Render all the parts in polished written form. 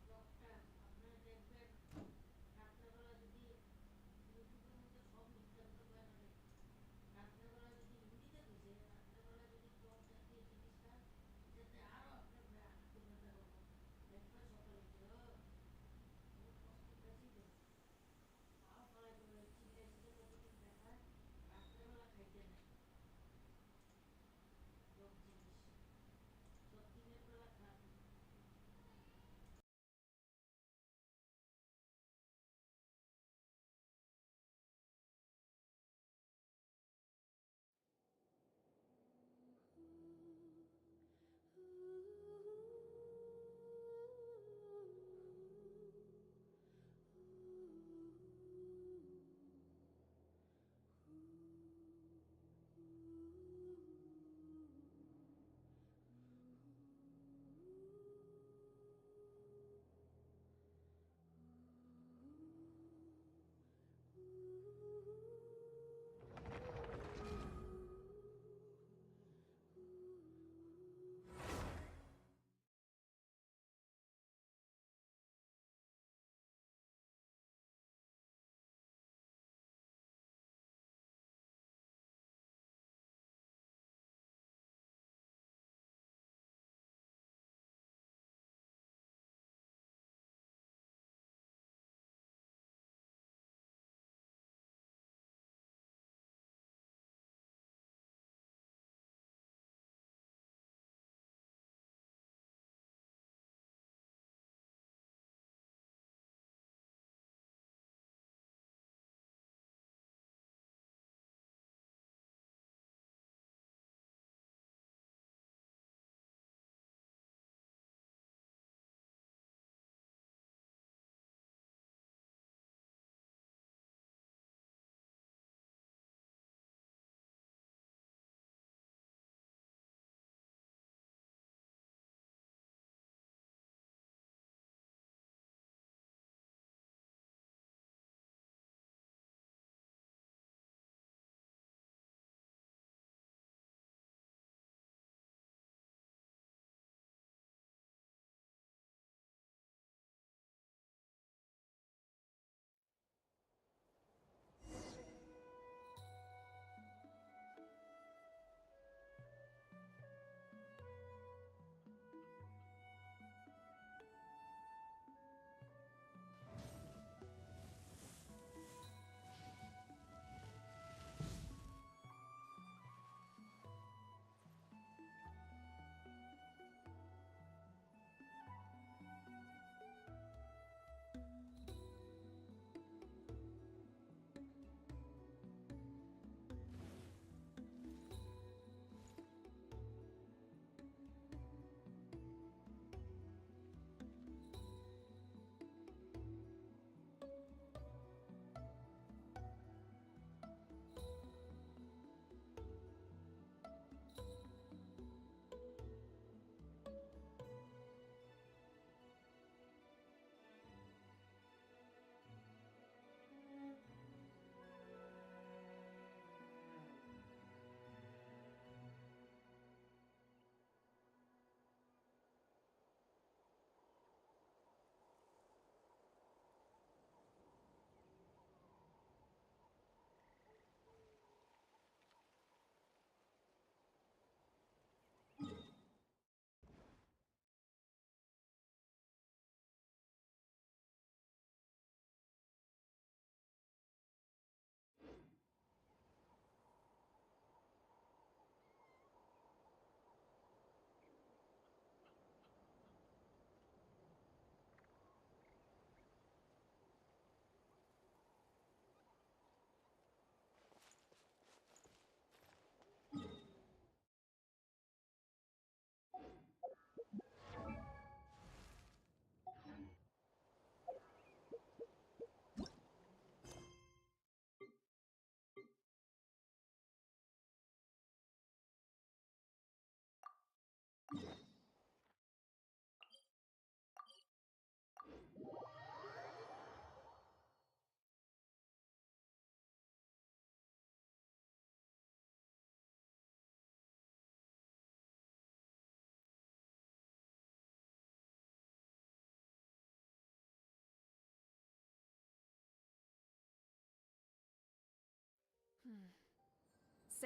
ব্লগটা আপনারা দেখবেন রাত্রেবেলা যদি ইউটিউবের মধ্যে সব নিত্যান্ত ব্যানারে রাত্রেবেলা যদি হিন্দিতে দিছে রাত্রেবেলা যদি জব জাতীয় জিনিসটা যাতে আরও আপনার হাতে ব্যথা করবো দেখবেন সকালে উঠে বহুত কষ্ট বেশি তো তাও ফলাই করে চিল্লে চিল্লে যতটুকু দেখায় রাত্রেবেলা খাইতে নেই সব জিনিস সব দিনের বেলা খান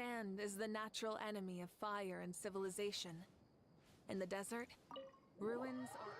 Sand is the natural enemy of fire and civilization. In the desert, ruins are...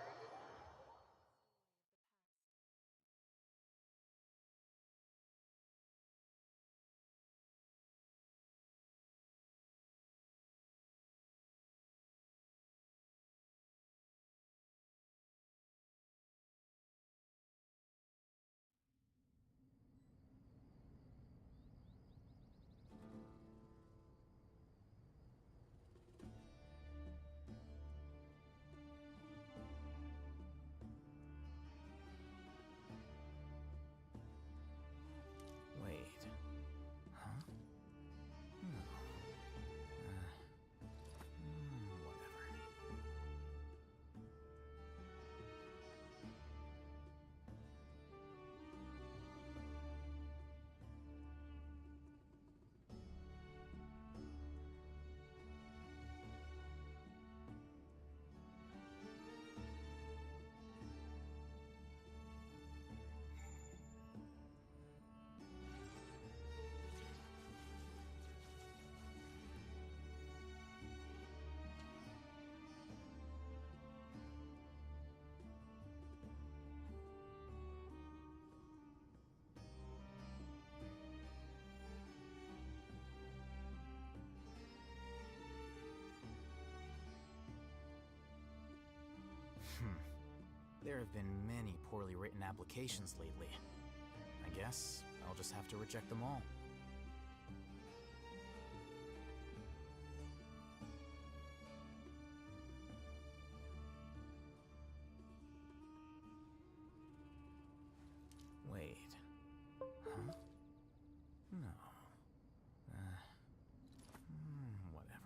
Wait. Huh? No. Whatever. There have been many poorly written applications lately. I guess I'll just have to reject them all. Wait. Huh? No. Whatever.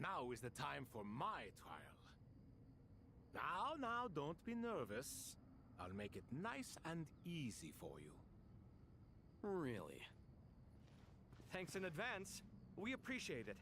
Now is the time for my trial. Now, don't be nervous. I'll make it nice and easy for you. Really? Thanks in advance. We appreciate it.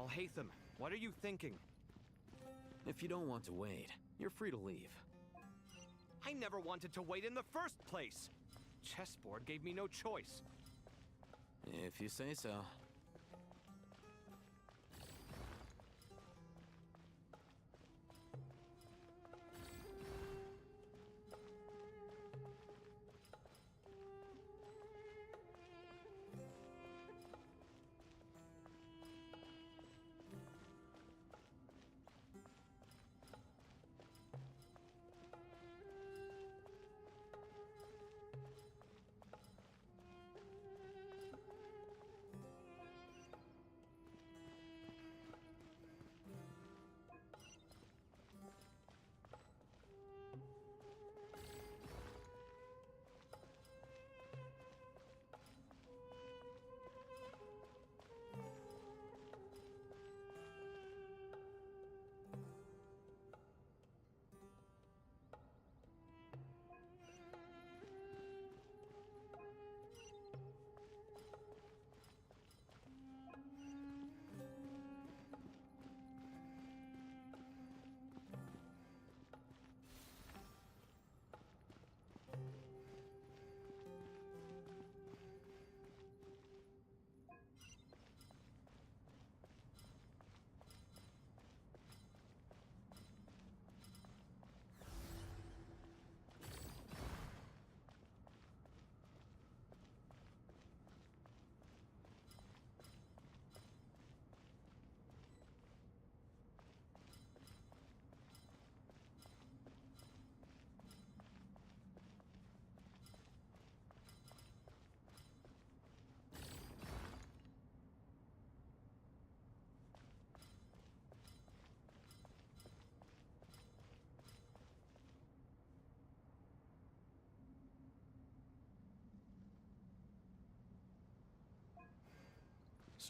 Alhaitham, what are you thinking? If you don't want to wait, you're free to leave. I never wanted to wait in the first place! Chessboard gave me no choice. If you say so.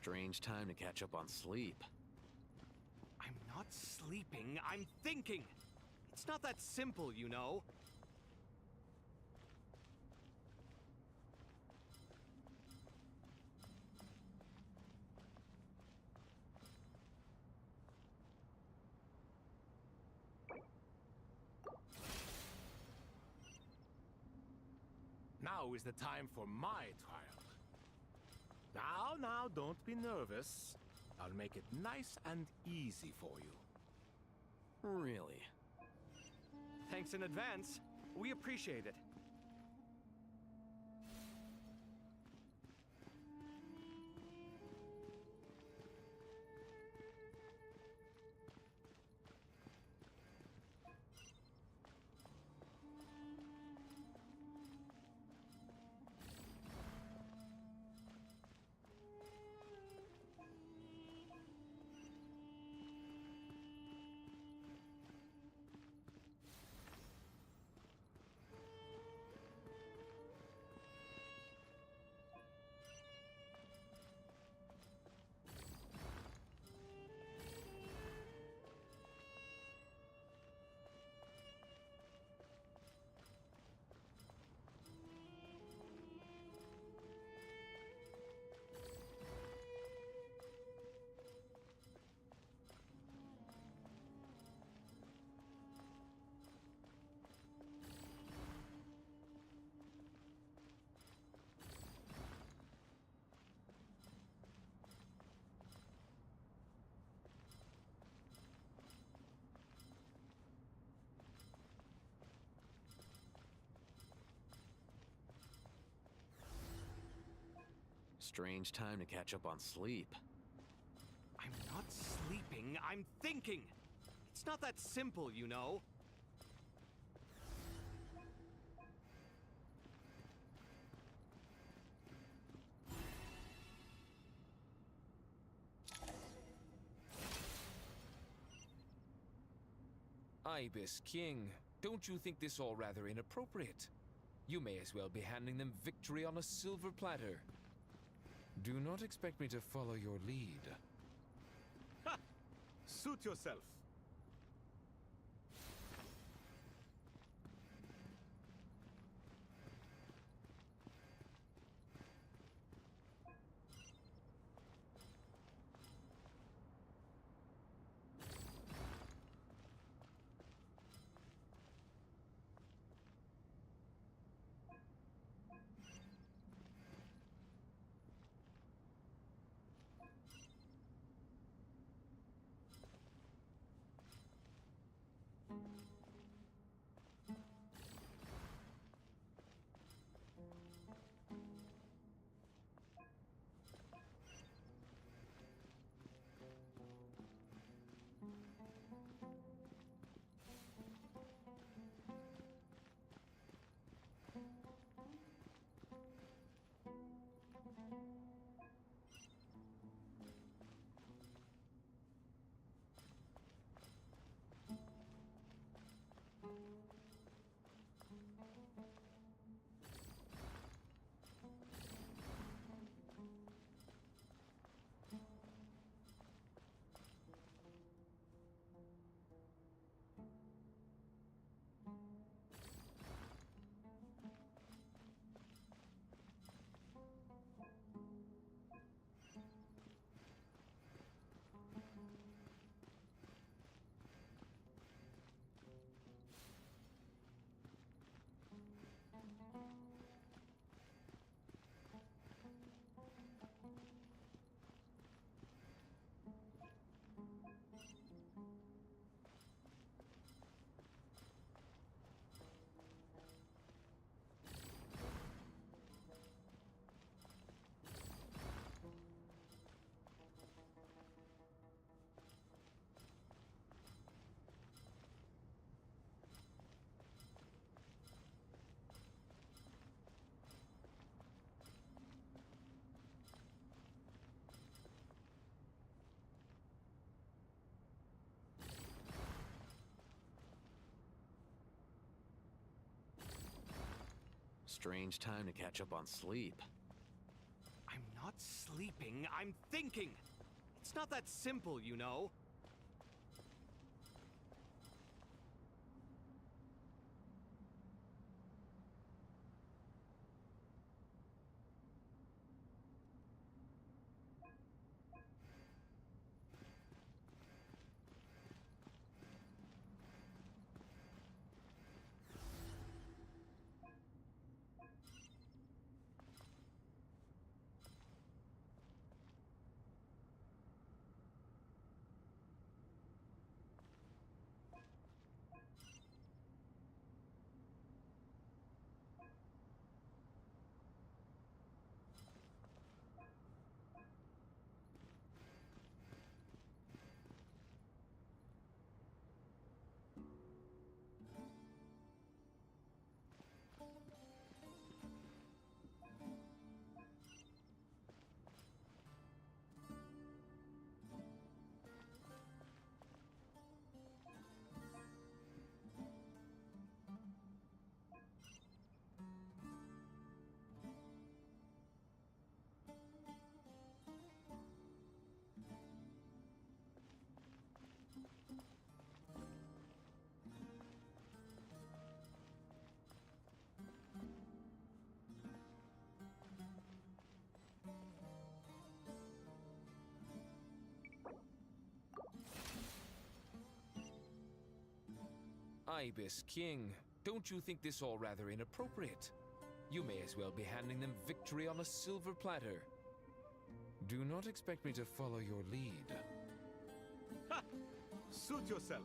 Strange time to catch up on sleep. I'm not sleeping, I'm thinking! It's not that simple, you know. Now is the time for my trial. Now, don't be nervous. I'll make it nice and easy for you. Really? Thanks in advance. We appreciate it. Strange time to catch up on sleep. I'm not sleeping, I'm thinking! It's not that simple, you know. Ibis King, don't you think this all rather inappropriate? You may as well be handing them victory on a silver platter. Do not expect me to follow your lead. Ha! Suit yourself. Strange time to catch up on sleep. I'm not sleeping, I'm thinking! It's not that simple, you know. Ibis King, don't you think this all rather inappropriate? You may as well be handing them victory on a silver platter. Do not expect me to follow your lead. Ha! Suit yourself.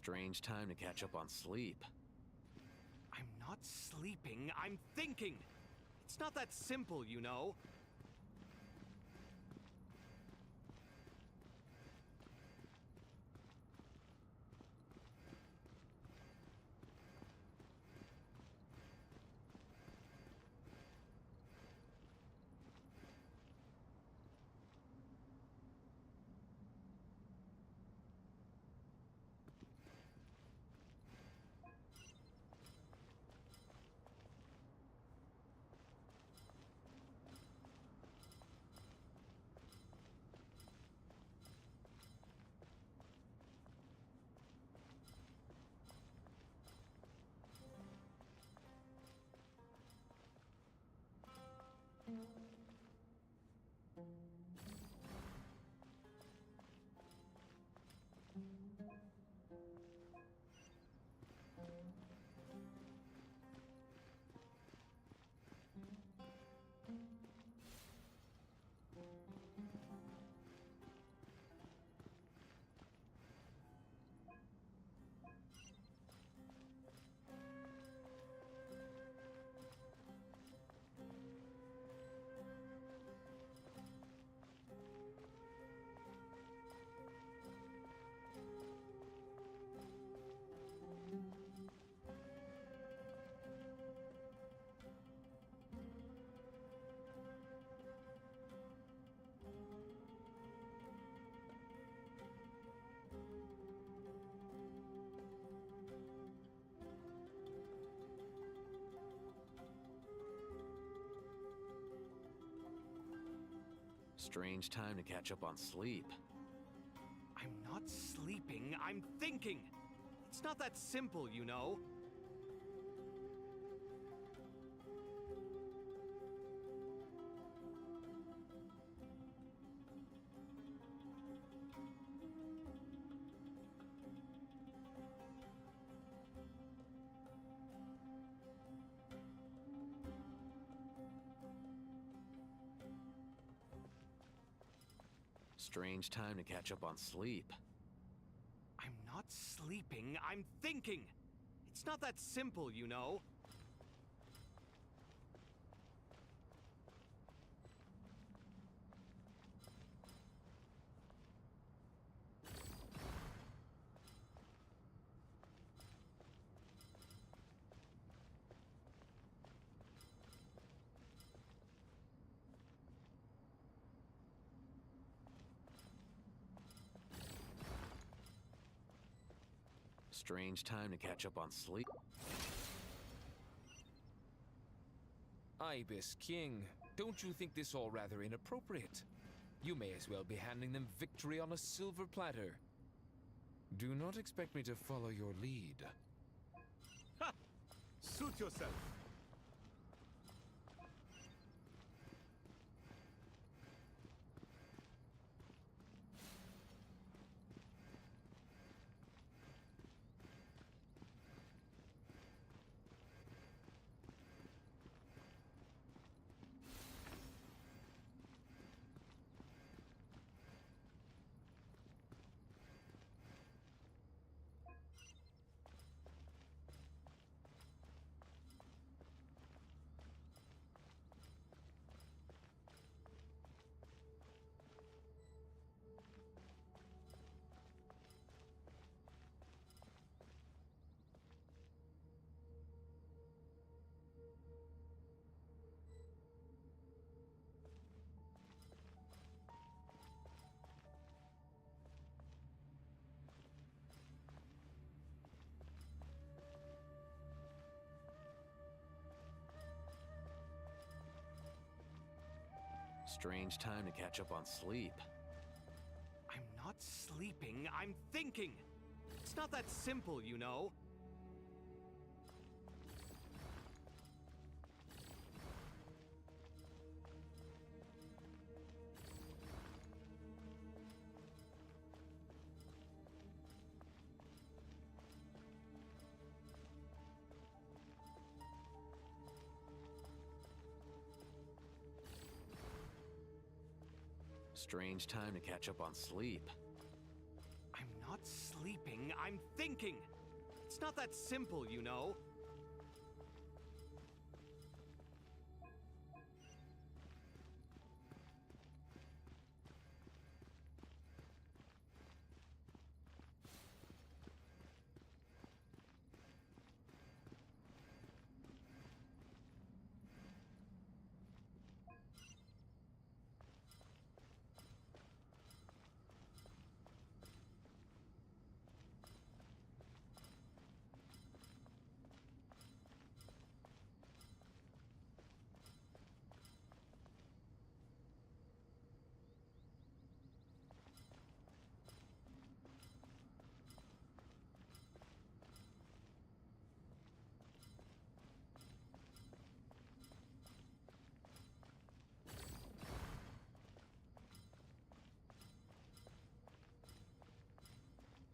Strange time to catch up on sleep. I'm not sleeping, I'm thinking! It's not that simple, you know. Strange time to catch up on sleep. I'm not sleeping. sleeping, I'm thinking. It's not that simple, you know. Strange time to catch up on sleep. I'm not sleeping, I'm thinking. It's not that simple, you know. Strange time to catch up on sleep. Ibis King, don't you think this all rather inappropriate? You may as well be handing them victory on a silver platter. Do not expect me to follow your lead. Ha! Suit yourself. Strange time to catch up on sleep. I'm not sleeping, I'm thinking. It's not that simple, you know. Strange time to catch up on sleep. I'm not sleeping, I'm thinking. It's not that simple, you know.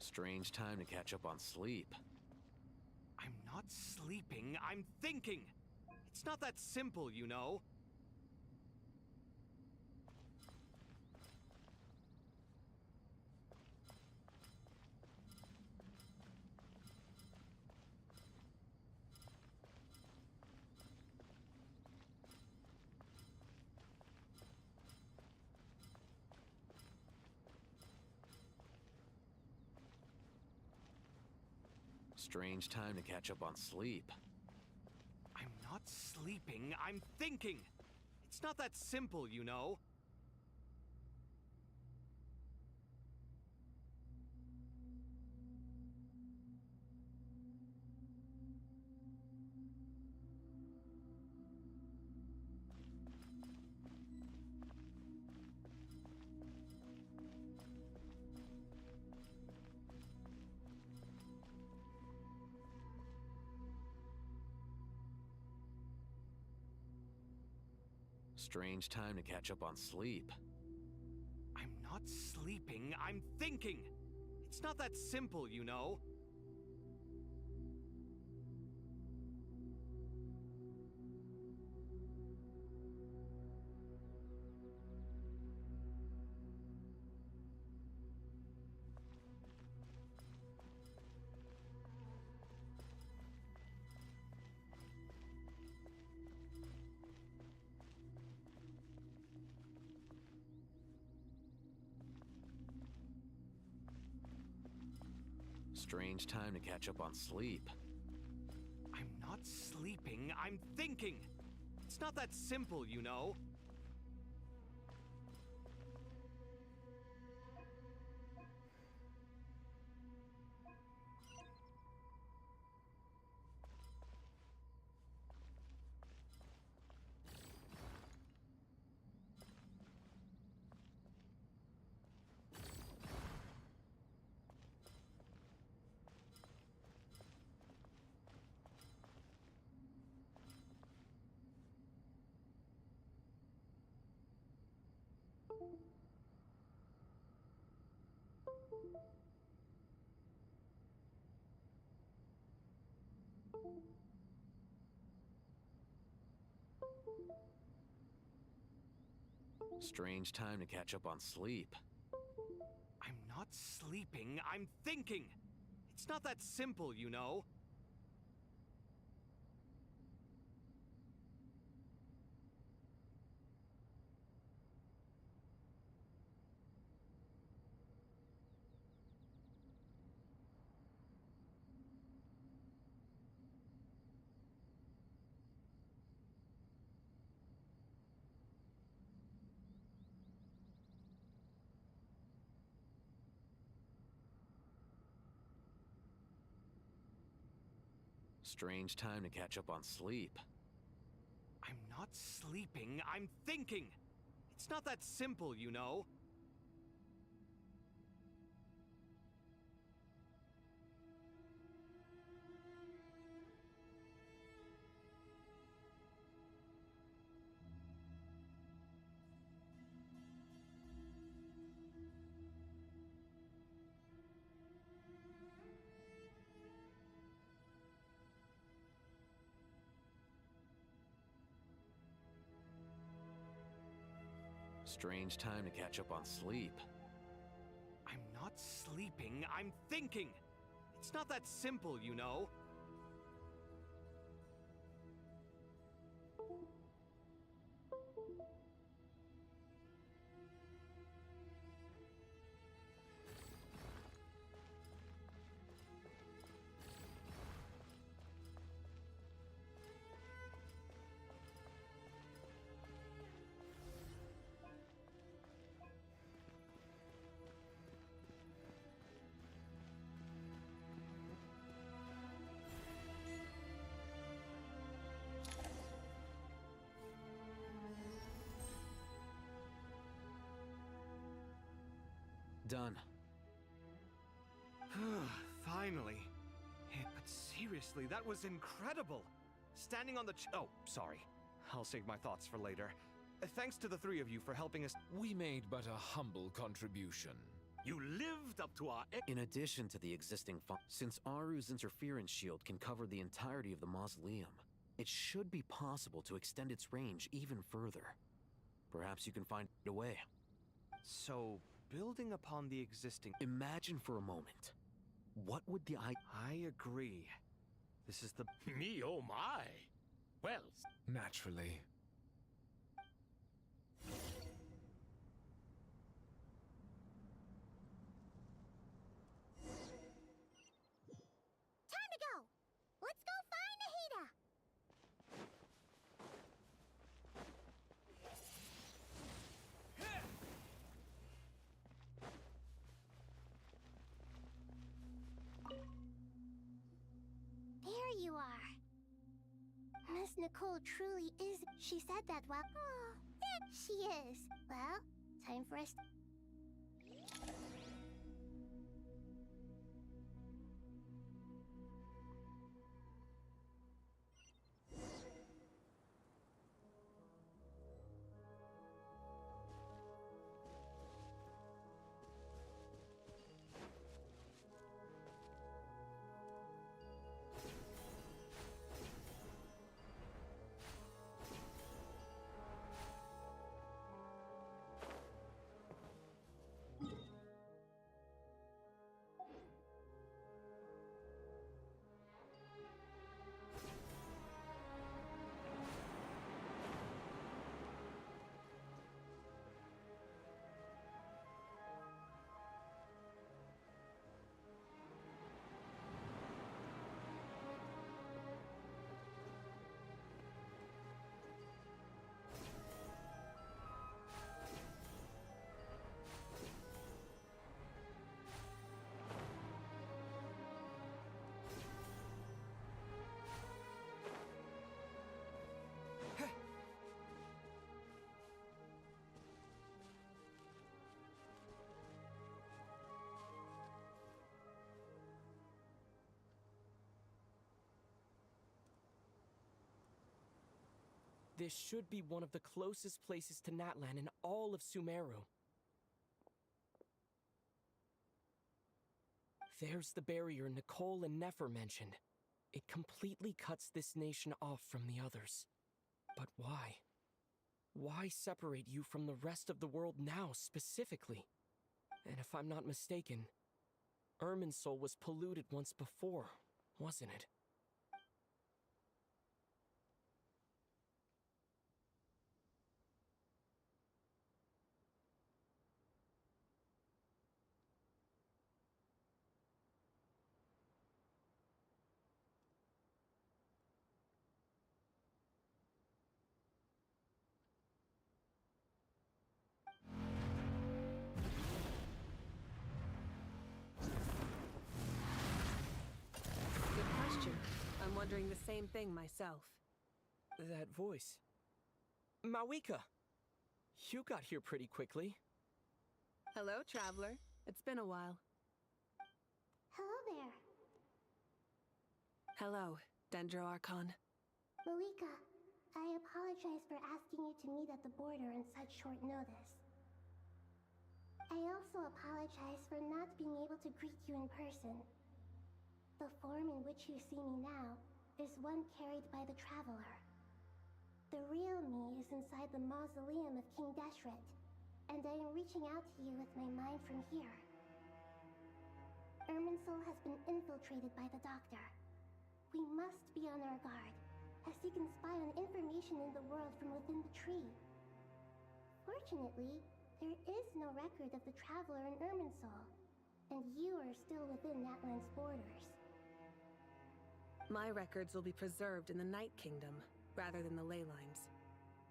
Strange time to catch up on sleep. I'm not sleeping, I'm thinking. It's not that simple, you know. Strange time to catch up on sleep. I'm not sleeping, I'm thinking. It's not that simple, you know. Strange time to catch up on sleep. I'm not sleeping, I'm thinking! It's not that simple, you know. Strange time to catch up on sleep. I'm not sleeping, I'm thinking! It's not that simple, you know. Strange time to catch up on sleep. I'm not sleeping, I'm thinking! It's not that simple, you know. Strange time to catch up on sleep. I'm not sleeping, I'm thinking! It's not that simple, you know. Strange time to catch up on sleep. I'm not sleeping, I'm thinking! It's not that simple, you know. Done. Finally. Hey, but seriously, that was incredible! Standing on the oh, sorry. I'll save my thoughts for later. Thanks to the three of you for helping us. We made but a humble contribution. You lived up to our In addition to the existing since Aru's interference shield can cover the entirety of the mausoleum, it should be possible to extend its range even further. Perhaps you can find a way. So, building upon the existing. Imagine for a moment. What would the I agree. This is the. Me, oh my! Well, Naturally. Time to go! Let's go find Nahida! There you are. Miss Nicole truly is. She said that while. Oh, there she is. Well, time for us. This should be one of the closest places to Natlan in all of Sumeru. There's the barrier Nicole and Nefer mentioned. It completely cuts this nation off from the others. But why? Why separate you from the rest of the world now, specifically? And if I'm not mistaken, Irminsul was polluted once before, wasn't it? Good question. I'm wondering the same thing myself. That voice. Mawika! You got here pretty quickly. Hello, traveler. It's been a while. Hello there. Hello, Dendro Archon. Mawika, I apologize for asking you to meet at the border on such short notice. I also apologize for not being able to greet you in person. The form in which you see me now is one carried by the Traveler. The real me is inside the mausoleum of King Deshret, and I am reaching out to you with my mind from here. Irminsul has been infiltrated by the Doctor. We must be on our guard, as he can spy on information in the world from within the tree. Fortunately, there is no record of the Traveler in Irminsul, and you are still within Natlan's borders. My records will be preserved in the Night Kingdom, rather than the ley lines.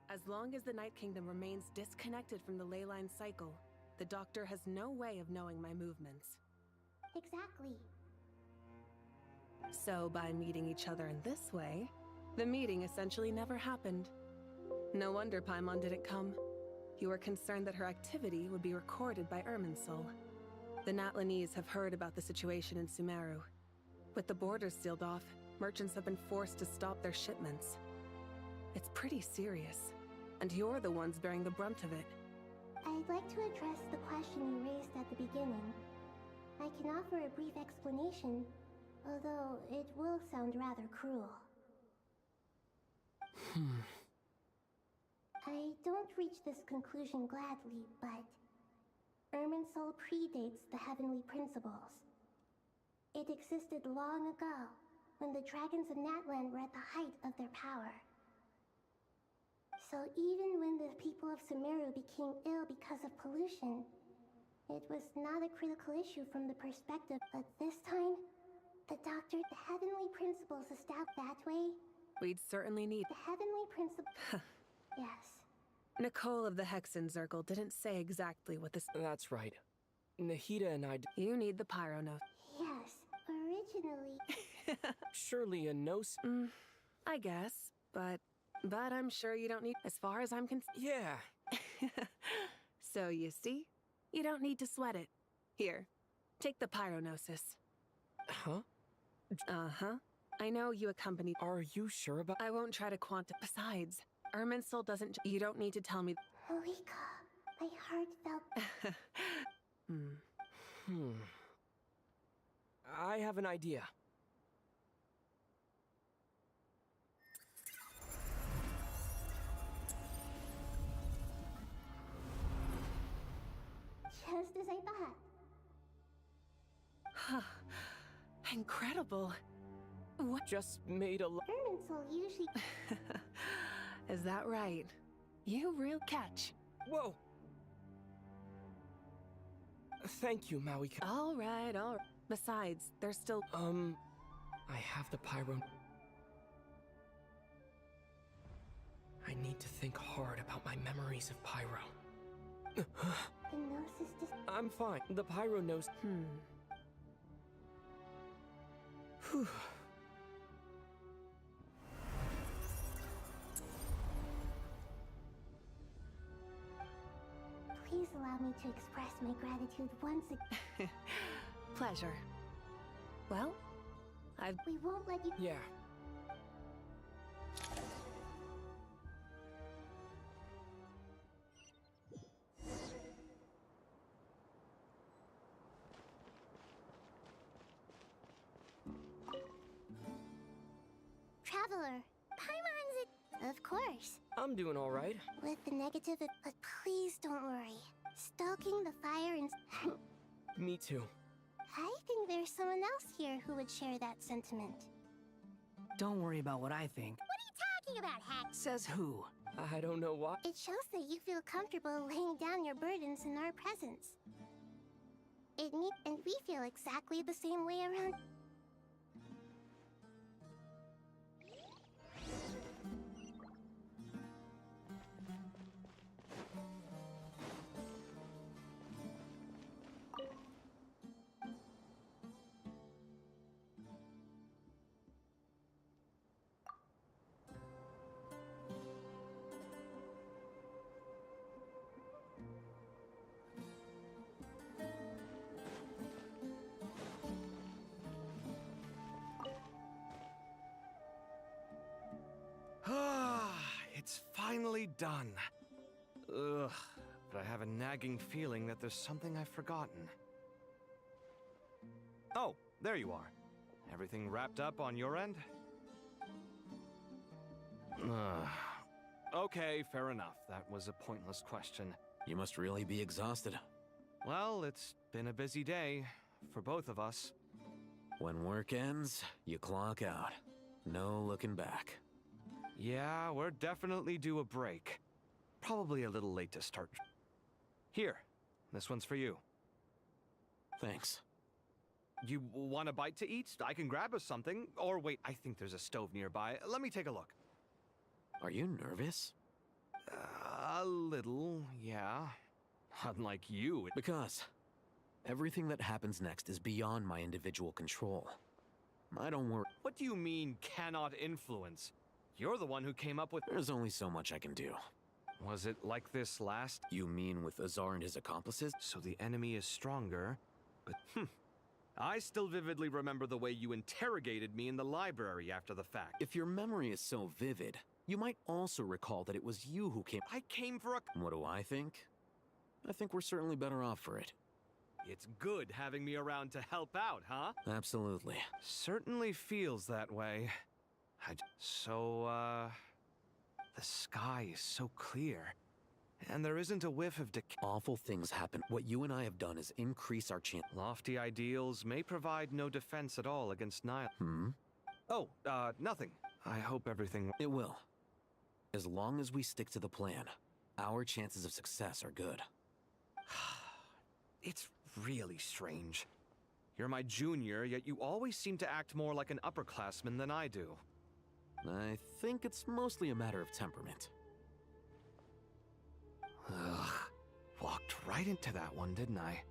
As long as the Night Kingdom remains disconnected from the ley line cycle, the Doctor has no way of knowing my movements. Exactly. So by meeting each other in this way, the meeting essentially never happened. No wonder Paimon didn't come. You were concerned that her activity would be recorded by Irminsul. The Natlanese have heard about the situation in Sumeru. With the borders sealed off, merchants have been forced to stop their shipments. It's pretty serious, and you're the ones bearing the brunt of it. I'd like to address the question you raised at the beginning. I can offer a brief explanation, although it will sound rather cruel. I don't reach this conclusion gladly, but Irminsul predates the Heavenly Principles. It existed long ago, when the dragons of Natlan were at the height of their power. So even when the people of Sumeru became ill because of pollution, it was not a critical issue from the perspective. But this time, the Heavenly Principles established that way. We'd certainly need... The Heavenly Principles... Yes. Nicole of the Hexen Circle didn't say exactly what this... That's right. Nahida and I... You need the Pyronote. Yes, originally... Surely a I guess, but I'm sure you don't need... As far as I'm concerned... Yeah. So you see? You don't need to sweat it. Here, take the Pyronosis. Huh? Uh-huh. I know you accompanied... Are you sure about... I won't try to Besides, Irminsul doesn't... You don't need to tell me... Mawika, my heart felt... I have an idea. Just as I thought. Incredible. What? Just made a... Irminsul usually... Is that right? You real catch. Whoa! Thank you, Mawika. All right. Besides, there's still... I have the pyro... I need to think hard about my memories of pyro. The Gnosis I'm fine. The pyro knows... Whew. Please allow me to express my gratitude once again. Pleasure. Well, We won't let you... Yeah. traveler. Paimon's of course. I'm doing all right. With the negative, but please don't worry. Stoking the fire and... Me too. I think there's someone else here who would share that sentiment. Don't worry about what I think. What are you talking about, Hack? Says who? I don't know why. It shows that you feel comfortable laying down your burdens in our presence. And we feel exactly the same way around... It's finally done. Ugh, but I have a nagging feeling that there's something I've forgotten. Oh, there you are. Everything wrapped up on your end? Okay, fair enough. That was a pointless question. You must really be exhausted. Well, it's been a busy day for both of us. When work ends, you clock out. No looking back. Yeah, we're definitely due a break. Probably a little late to start. Here, this one's for you. Thanks. You want a bite to eat? I can grab us something. Or wait, I think there's a stove nearby. Let me take a look. Are you nervous? A little, yeah. Unlike you. Because everything that happens next is beyond my individual control. I don't worry. What do you mean, cannot influence? You're the one who came up with... There's only so much I can do. Was it like this last? You mean with Azar and his accomplices? So the enemy is stronger, but I still vividly remember the way you interrogated me in the library after the fact. If your memory is so vivid, you might also recall that it was you who came... I came for a... What do I think? I think we're certainly better off for it. It's good having me around to help out, huh? Absolutely. Certainly feels that way. The sky is so clear. And there isn't a whiff of decay. Awful things happen. What you and I have done is increase our chance. Lofty ideals may provide no defense at all against Nile. Oh, nothing. I hope everything... It will. As long as we stick to the plan, our chances of success are good. It's really strange. You're my junior, yet you always seem to act more like an upperclassman than I do. I think it's mostly a matter of temperament. Ugh. Walked right into that one, didn't I?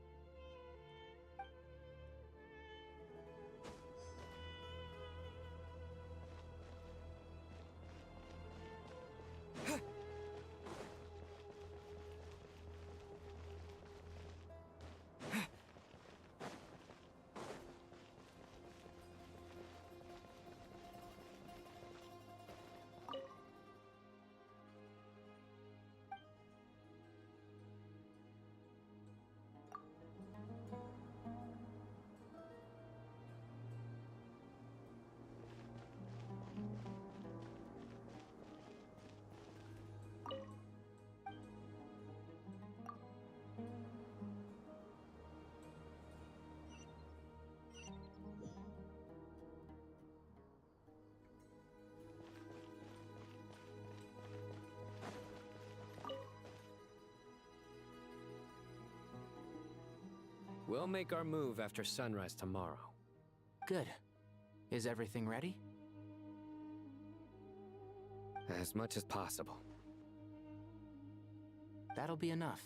We'll make our move after sunrise tomorrow. Good. Is everything ready? As much as possible. That'll be enough.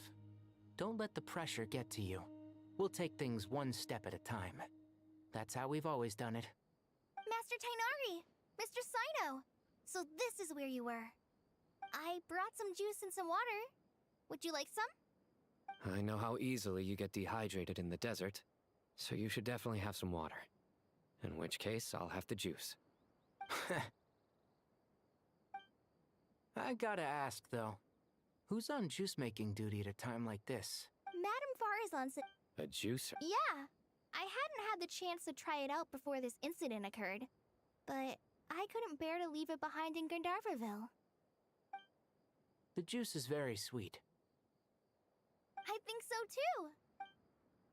Don't let the pressure get to you. We'll take things one step at a time. That's how we've always done it. Master Tainari! Mr. Sino! So this is where you were. I brought some juice and some water. Would you like some? I know how easily you get dehydrated in the desert, so you should definitely have some water. In which case, I'll have the juice. I gotta ask, though. Who's on juice-making duty at a time like this? Madame Farazan said... A juicer? Yeah. I hadn't had the chance to try it out before this incident occurred. But I couldn't bear to leave it behind in Gandharvaville. The juice is very sweet. I think so too.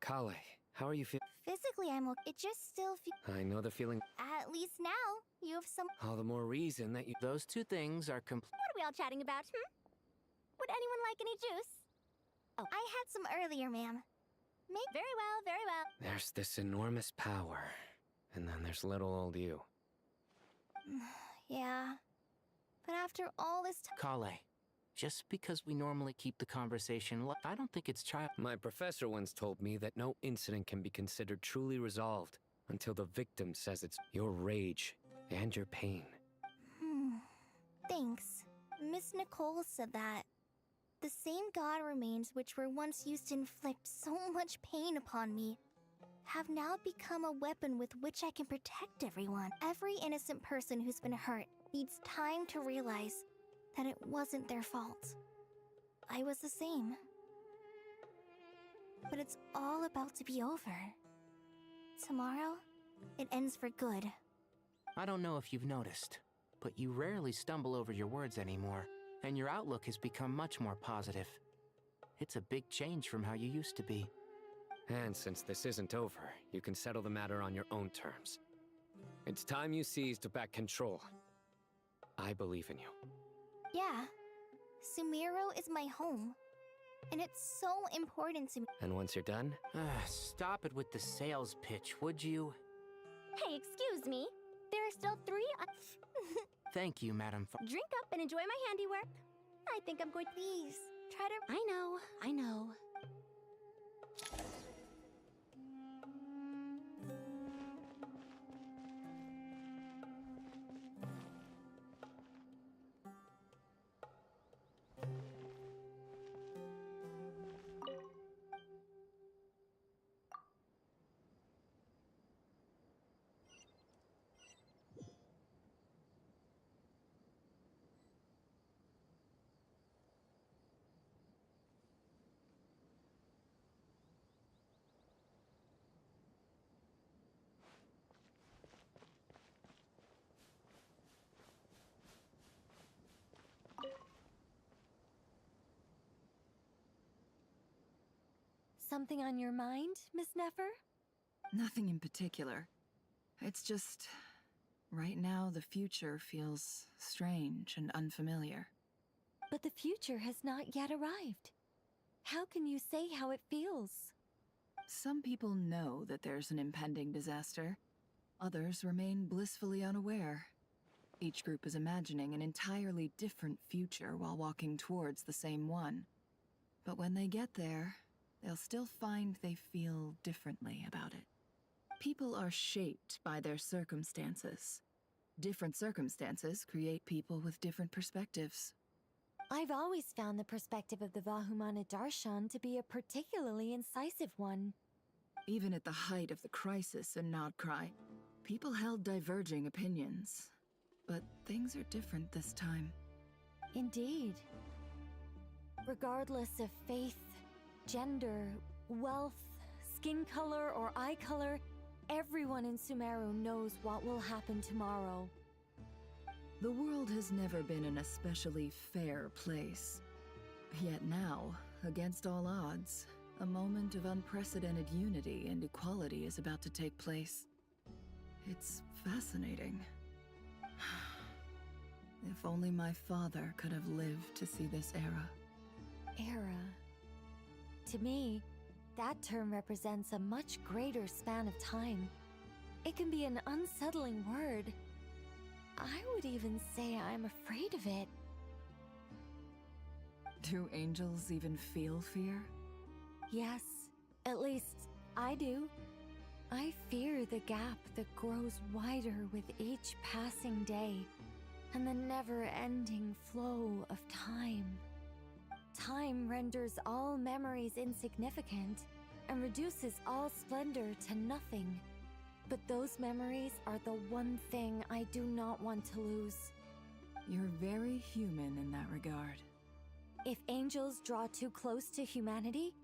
Kale, how are you feeling? Physically, I'm okay. It just still feels. I know the feeling. At least now, you have some. All the more reason that you. Those two things are What are we all chatting about, Would anyone like any juice? Oh, I had some earlier, ma'am. Very well, very well. There's this enormous power, and then there's little old you. Yeah. But after all this time. Kale, just because we normally keep the conversation light, I don't think it's child. My professor once told me that no incident can be considered truly resolved until the victim says it's your rage and your pain. Thanks. Miss Nicole said that. The same god remains which were once used to inflict so much pain upon me have now become a weapon with which I can protect everyone. Every innocent person who's been hurt needs time to realize that it wasn't their fault. I was the same. But it's all about to be over. Tomorrow, it ends for good. I don't know if you've noticed, but you rarely stumble over your words anymore, and your outlook has become much more positive. It's a big change from how you used to be. And since this isn't over, you can settle the matter on your own terms. It's time you seized back control. I believe in you. Yeah. Sumero is my home. And it's so important to me. And once you're done? Stop it with the sales pitch, would you? Hey, excuse me. There are still 3. Thank you, Madam. Drink up and enjoy my handiwork. I think I'm going. Please, try to. I know. Something on your mind, Miss Nefer? Nothing in particular. It's just... right now, the future feels strange and unfamiliar. But the future has not yet arrived. How can you say how it feels? Some people know that there's an impending disaster. Others remain blissfully unaware. Each group is imagining an entirely different future while walking towards the same one. But when they get there, they'll still find they feel differently about it. People are shaped by their circumstances. Different circumstances create people with different perspectives. I've always found the perspective of the Vahumana Darshan to be a particularly incisive one. Even at the height of the crisis in Nodcry, people held diverging opinions. But things are different this time. Indeed. Regardless of faith, gender, wealth, skin color, or eye color, everyone in Sumeru knows what will happen tomorrow. The world has never been an especially fair place. Yet now, against all odds, a moment of unprecedented unity and equality is about to take place. It's fascinating. If only my father could have lived to see this era. Era. To me, that term represents a much greater span of time. It can be an unsettling word. I would even say I'm afraid of it. Do angels even feel fear? Yes, at least I do. I fear the gap that grows wider with each passing day, and the never-ending flow of time. Time renders all memories insignificant, and reduces all splendor to nothing. But those memories are the one thing I do not want to lose. You're very human in that regard. If angels draw too close to humanity,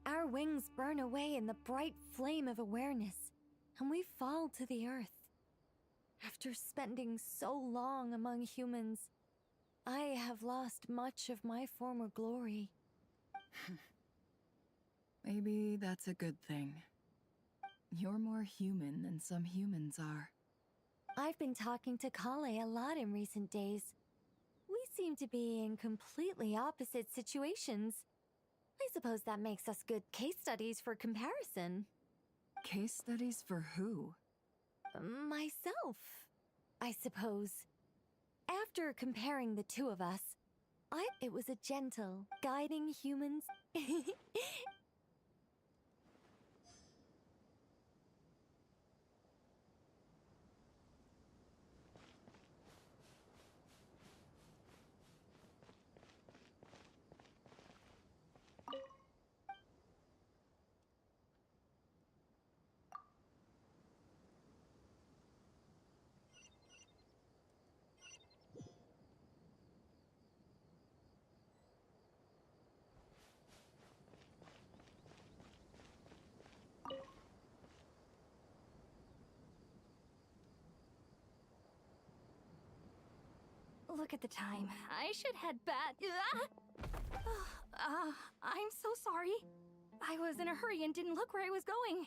our wings burn away in the bright flame of awareness, and we fall to the earth. After spending so long among humans, I have lost much of my former glory. Maybe that's a good thing. You're more human than some humans are. I've been talking to Kale a lot in recent days. We seem to be in completely opposite situations. I suppose that makes us good case studies for comparison. Case studies for who? Myself, I suppose. After comparing the two of us, it was a gentle, guiding humans. Look at the time. I should head back. I'm so sorry. I was in a hurry and didn't look where I was going.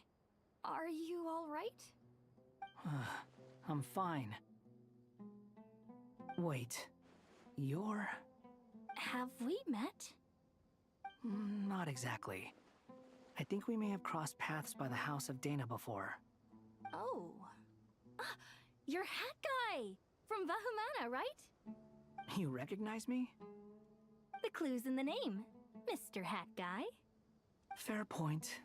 Are you all right? I'm fine. Wait, you're... Have we met? Not exactly. I think we may have crossed paths by the house of Dana before. Oh. You're Hat Guy! From Vahumana, right? You recognize me? The clue's in the name, Mr. Hat Guy. Fair point.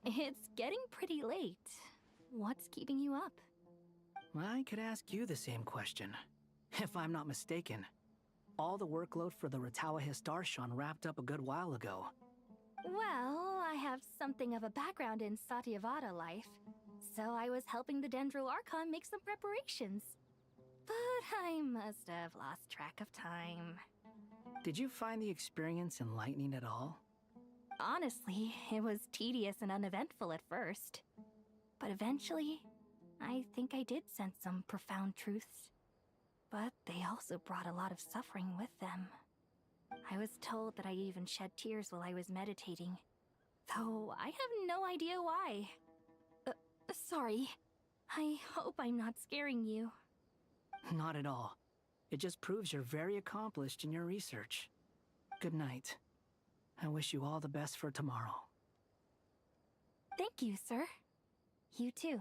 It's getting pretty late. What's keeping you up? I could ask you the same question. If I'm not mistaken, all the workload for the Ratawa Archon wrapped up a good while ago. Well, I have something of a background in Satyavada life, so I was helping the Dendro Archon make some preparations. But I must have lost track of time. Did you find the experience enlightening at all? Honestly, it was tedious and uneventful at first. But eventually, I think I did sense some profound truths. But they also brought a lot of suffering with them. I was told that I even shed tears while I was meditating, though I have no idea why. Sorry. I hope I'm not scaring you. Not at all. It just proves you're very accomplished in your research. Good night. I wish you all the best for tomorrow. Thank you, sir. You too.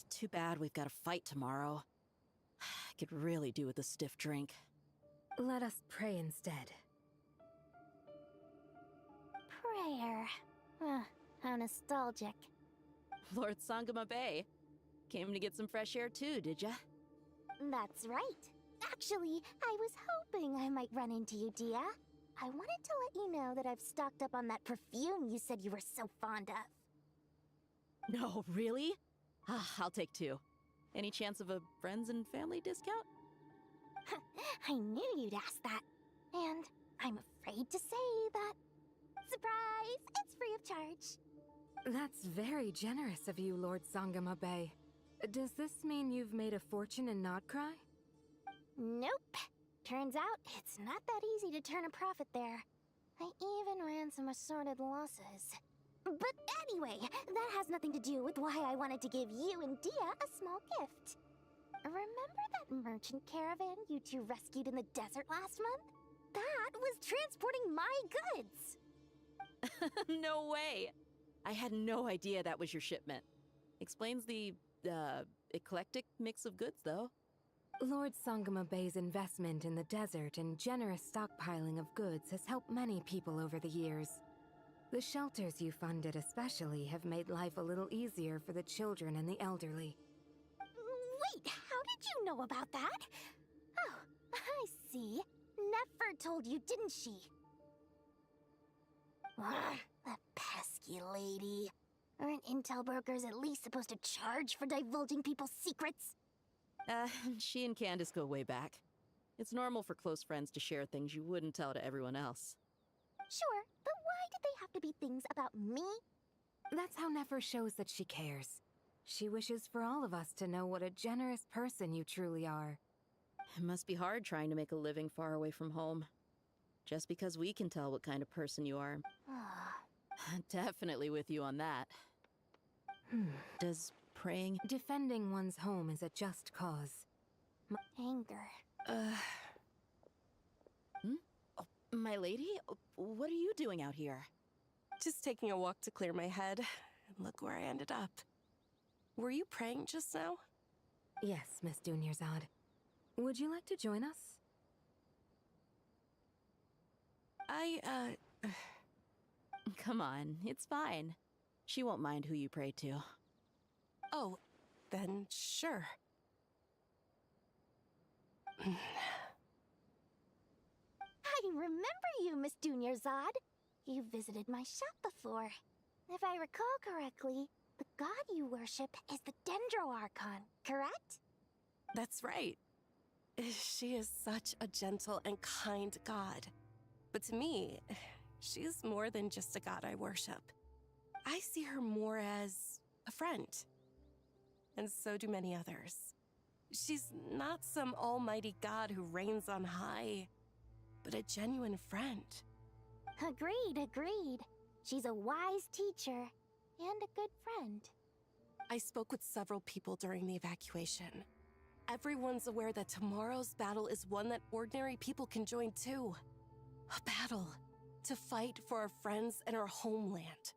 Too bad we've got a fight tomorrow. I could really do with a stiff drink. Let us pray instead. Prayer. How nostalgic. Lord Sangama Bay. Came to get some fresh air too, did ya? That's right. Actually, I was hoping I might run into you, Dia. I wanted to let you know that I've stocked up on that perfume you said you were so fond of. No, really? I'll take 2. Any chance of a friends and family discount? I knew you'd ask that. And I'm afraid to say that... Surprise! It's free of charge. That's very generous of you, Lord Sangama Bay. Does this mean you've made a fortune in Notcry? Nope. Turns out, it's not that easy to turn a profit there. I even ran some assorted losses. But anyway, that has nothing to do with why I wanted to give you and Dia a small gift. Remember that merchant caravan you two rescued in the desert last month? That was transporting my goods! No way! I had no idea that was your shipment. Explains the, eclectic mix of goods, though. Lord Sangama Bay's investment in the desert and generous stockpiling of goods has helped many people over the years. The shelters you funded especially have made life a little easier for the children and the elderly. Wait, how did you know about that? Oh, I see. Nefer told you, didn't she? Ugh, that pesky lady. Aren't intel brokers at least supposed to charge for divulging people's secrets? She and Candace go way back. It's normal for close friends to share things you wouldn't tell to everyone else. Sure, but why did they have to be things about me? That's how Nefer shows that she cares. She wishes for all of us to know what a generous person you truly are. It must be hard trying to make a living far away from home. Just because we can tell what kind of person you are. Definitely with you on that. Does praying... Defending one's home is a just cause. Anger. Oh, my lady? What are you doing out here? Just taking a walk to clear my head. And look where I ended up. Were you praying just now? Yes, Miss Dunyarzad. Would you like to join us? Come on, it's fine. She won't mind who you pray to. Oh, then sure. I remember you, Miss Dunyarzad. You visited my shop before. If I recall correctly, the god you worship is the Dendro Archon, correct? That's right. She is such a gentle and kind god. But to me, she's more than just a god I worship. I see her more as a friend. And so do many others. She's not some almighty god who reigns on high, but a genuine friend. Agreed. She's a wise teacher and a good friend. I spoke with several people during the evacuation. Everyone's aware that tomorrow's battle is one that ordinary people can join too. A battle to fight for our friends and our homeland.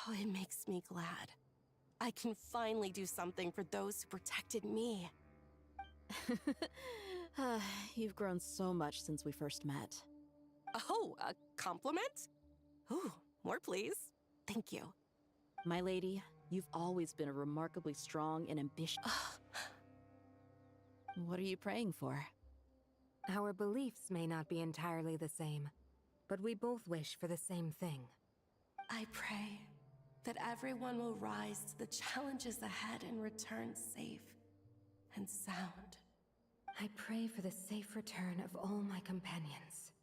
Oh, it makes me glad. I can finally do something for those who protected me. You've grown so much since we first met. Oh, a compliment? Ooh, more please. Thank you. My lady, you've always been a remarkably strong and ambitious... What are you praying for? Our beliefs may not be entirely the same, but we both wish for the same thing. I pray that everyone will rise to the challenges ahead and return safe and sound. I pray for the safe return of all my companions.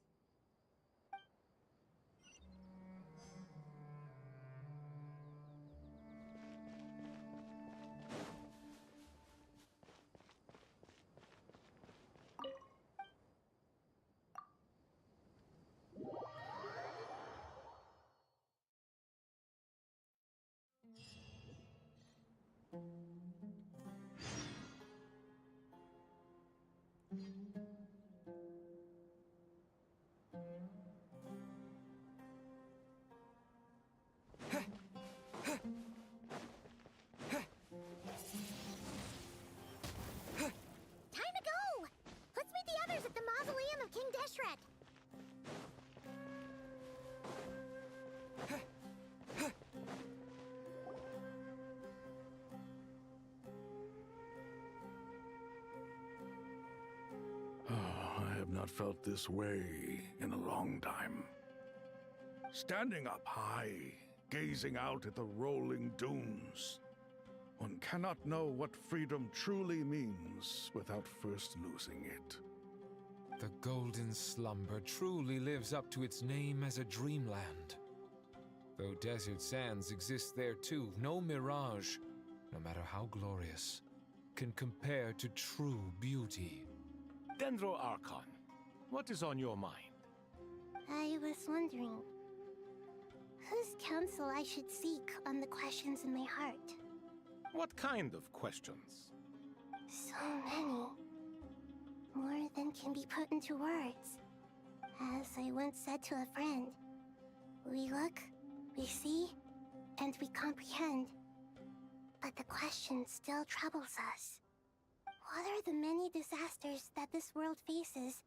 Time to go! Let's meet the others at the mausoleum of King Deshret. I have not felt this way in a long time. Standing up high, gazing out at the rolling dunes. One cannot know what freedom truly means without first losing it. The Golden Slumber truly lives up to its name as a dreamland. Though desert sands exist there too, no mirage, no matter how glorious, can compare to true beauty. Dendro Archon, what is on your mind? I was wondering whose counsel I should seek on the questions in my heart. What kind of questions? So many. More than can be put into words. As I once said to a friend, we look, we see, and we comprehend. But the question still troubles us. What are the many disasters that this world faces,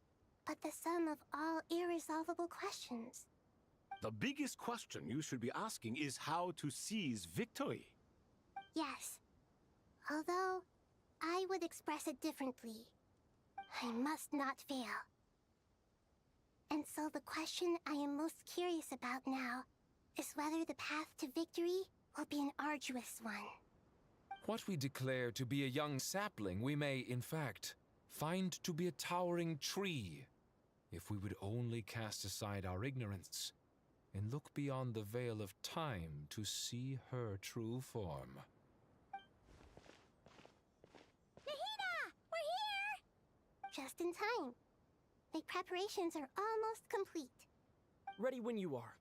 but the sum of all irresolvable questions? The biggest question you should be asking is how to seize victory. Yes. Although, I would express it differently. I must not fail. And so the question I am most curious about now is whether the path to victory will be an arduous one. What we declare to be a young sapling, we may, in fact, find to be a towering tree, if we would only cast aside our ignorance and look beyond the veil of time to see her true form. Nahida! We're here! Just in time. My preparations are almost complete. Ready when you are.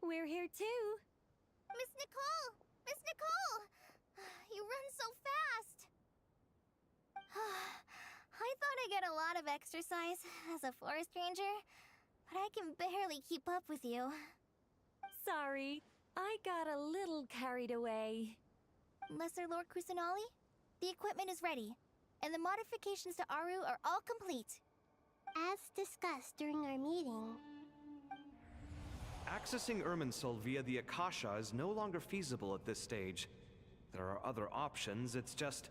We're here too. Miss Nicole! Miss Nicole! You run so fast! I thought I'd get a lot of exercise as a forest ranger, but I can barely keep up with you. Sorry, I got a little carried away. Lesser Lord Kusanali, the equipment is ready, and the modifications to Aru are all complete. As discussed during our meeting, Accessing Irminsul via the Akasha is no longer feasible at this stage. There are other options, it's just...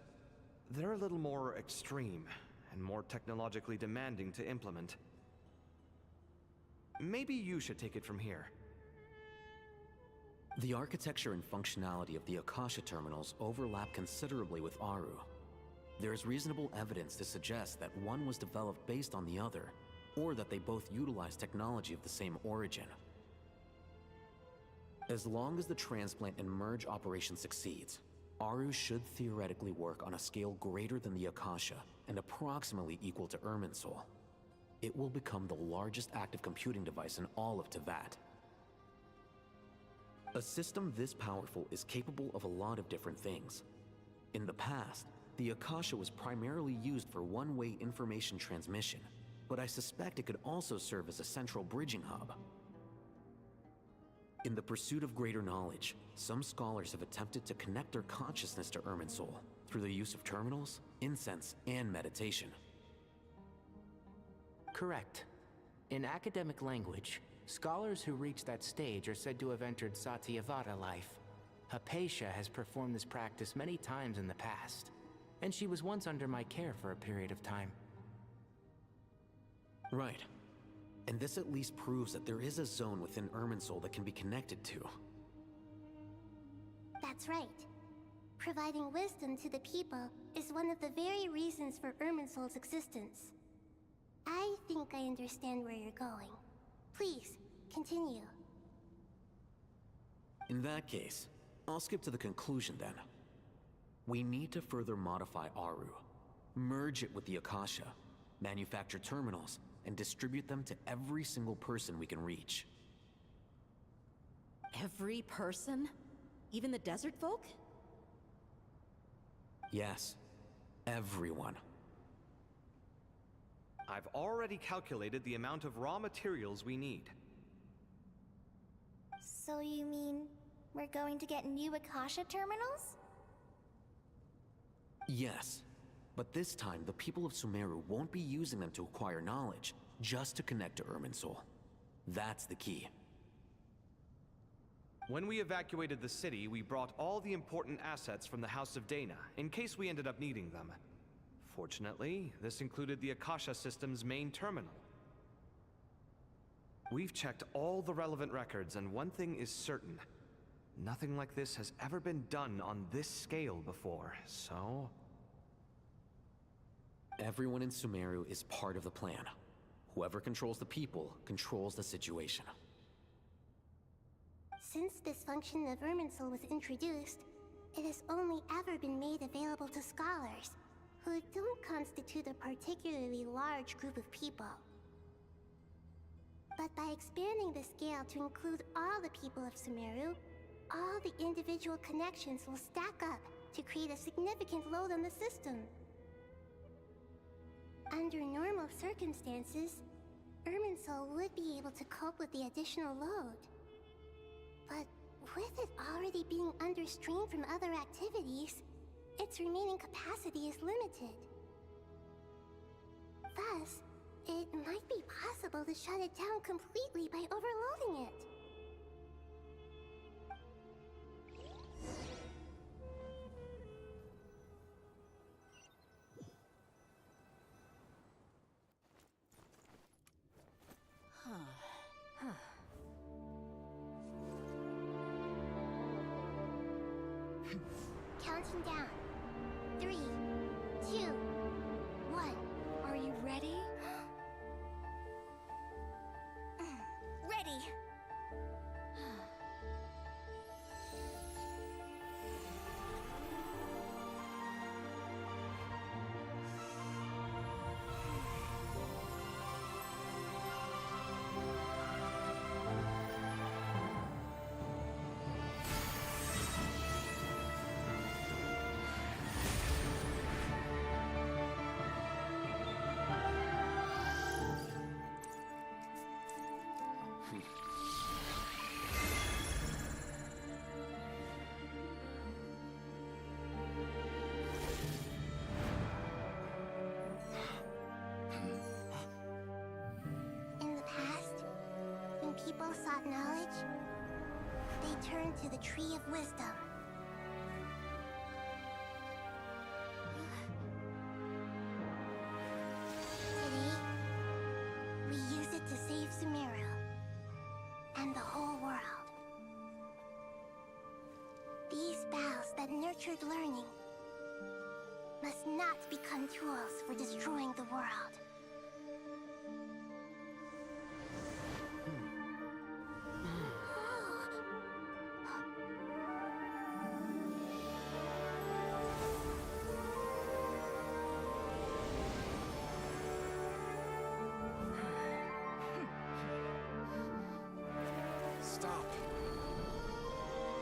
they're a little more extreme, and more technologically demanding to implement. Maybe you should take it from here. The architecture and functionality of the Akasha terminals overlap considerably with Aru. There is reasonable evidence to suggest that one was developed based on the other, or that they both utilize technology of the same origin. As long as the transplant and merge operation succeeds, Aru should theoretically work on a scale greater than the Akasha and approximately equal to Irminsul. It will become the largest active computing device in all of Teyvat. A system this powerful is capable of a lot of different things. In the past, the Akasha was primarily used for one-way information transmission, but I suspect it could also serve as a central bridging hub. In the pursuit of greater knowledge, some scholars have attempted to connect their consciousness to Irminsul through the use of terminals, incense, and meditation. Correct. In academic language, scholars who reach that stage are said to have entered Satyavada life. Hypatia has performed this practice many times in the past, and she was once under my care for a period of time. Right. And this at least proves that there is a zone within Irminsul that can be connected to. that's right. Providing wisdom to the people is one of the very reasons for Irminsul's existence. I think I understand where you're going. Please, continue. In that case, I'll skip to the conclusion then. We need to further modify Aru, merge it with the Akasha, manufacture terminals, and distribute them to every single person we can reach. Every person? Even the desert folk? Yes, everyone. I've already calculated the amount of raw materials we need. So you mean we're going to get new Akasha terminals? Yes, but this time the people of Sumeru won't be using them to acquire knowledge, just to connect to Irminsul. That's the key. When we evacuated the city, we brought all the important assets from the House of Dana, in case we ended up needing them. Fortunately, this included the Akasha system's main terminal. We've checked all the relevant records, and one thing is certain. Nothing like this has ever been done on this scale before, so... Everyone in Sumeru is part of the plan. Whoever controls the people controls the situation. Since this function of Irminsul was introduced, it has only ever been made available to scholars, who don't constitute a particularly large group of people. But by expanding the scale to include all the people of Sumeru, all the individual connections will stack up to create a significant load on the system. Under normal circumstances, Irminsul would be able to cope with the additional load. But with it already being under strain from other activities, its remaining capacity is limited. Thus, it might be possible to shut it down completely by overloading it. Counting down. 3, 2, 1. Are you ready? Ready. In the past, when people sought knowledge, they turned to the Tree of Wisdom. Today, we use it to save Sumeru and the whole world. These boughs that nurtured learning must not become tools for destroying the world. Stop.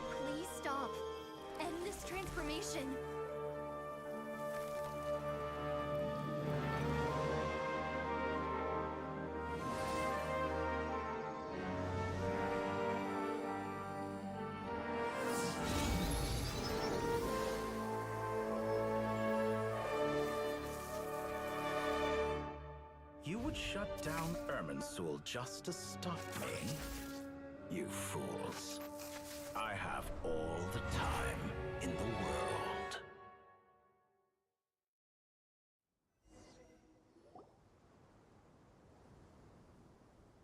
Please stop. End this transformation. You would shut down Irminsul just to stop me? You fools. I have all the time in the world.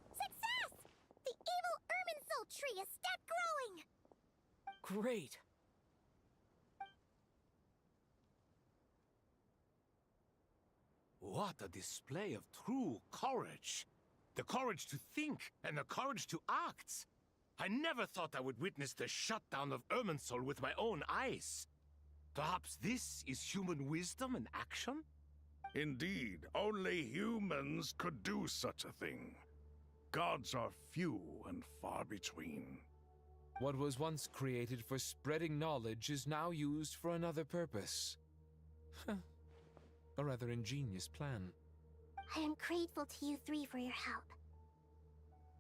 Success! The evil Irminsul tree has stopped growing! Great. What a display of true courage! The courage to think and the courage to act! I never thought I would witness the shutdown of Irminsul with my own eyes. Perhaps this is human wisdom in action? Indeed, only humans could do such a thing. Gods are few and far between. What was once created for spreading knowledge is now used for another purpose. A rather ingenious plan. I am grateful to you three for your help.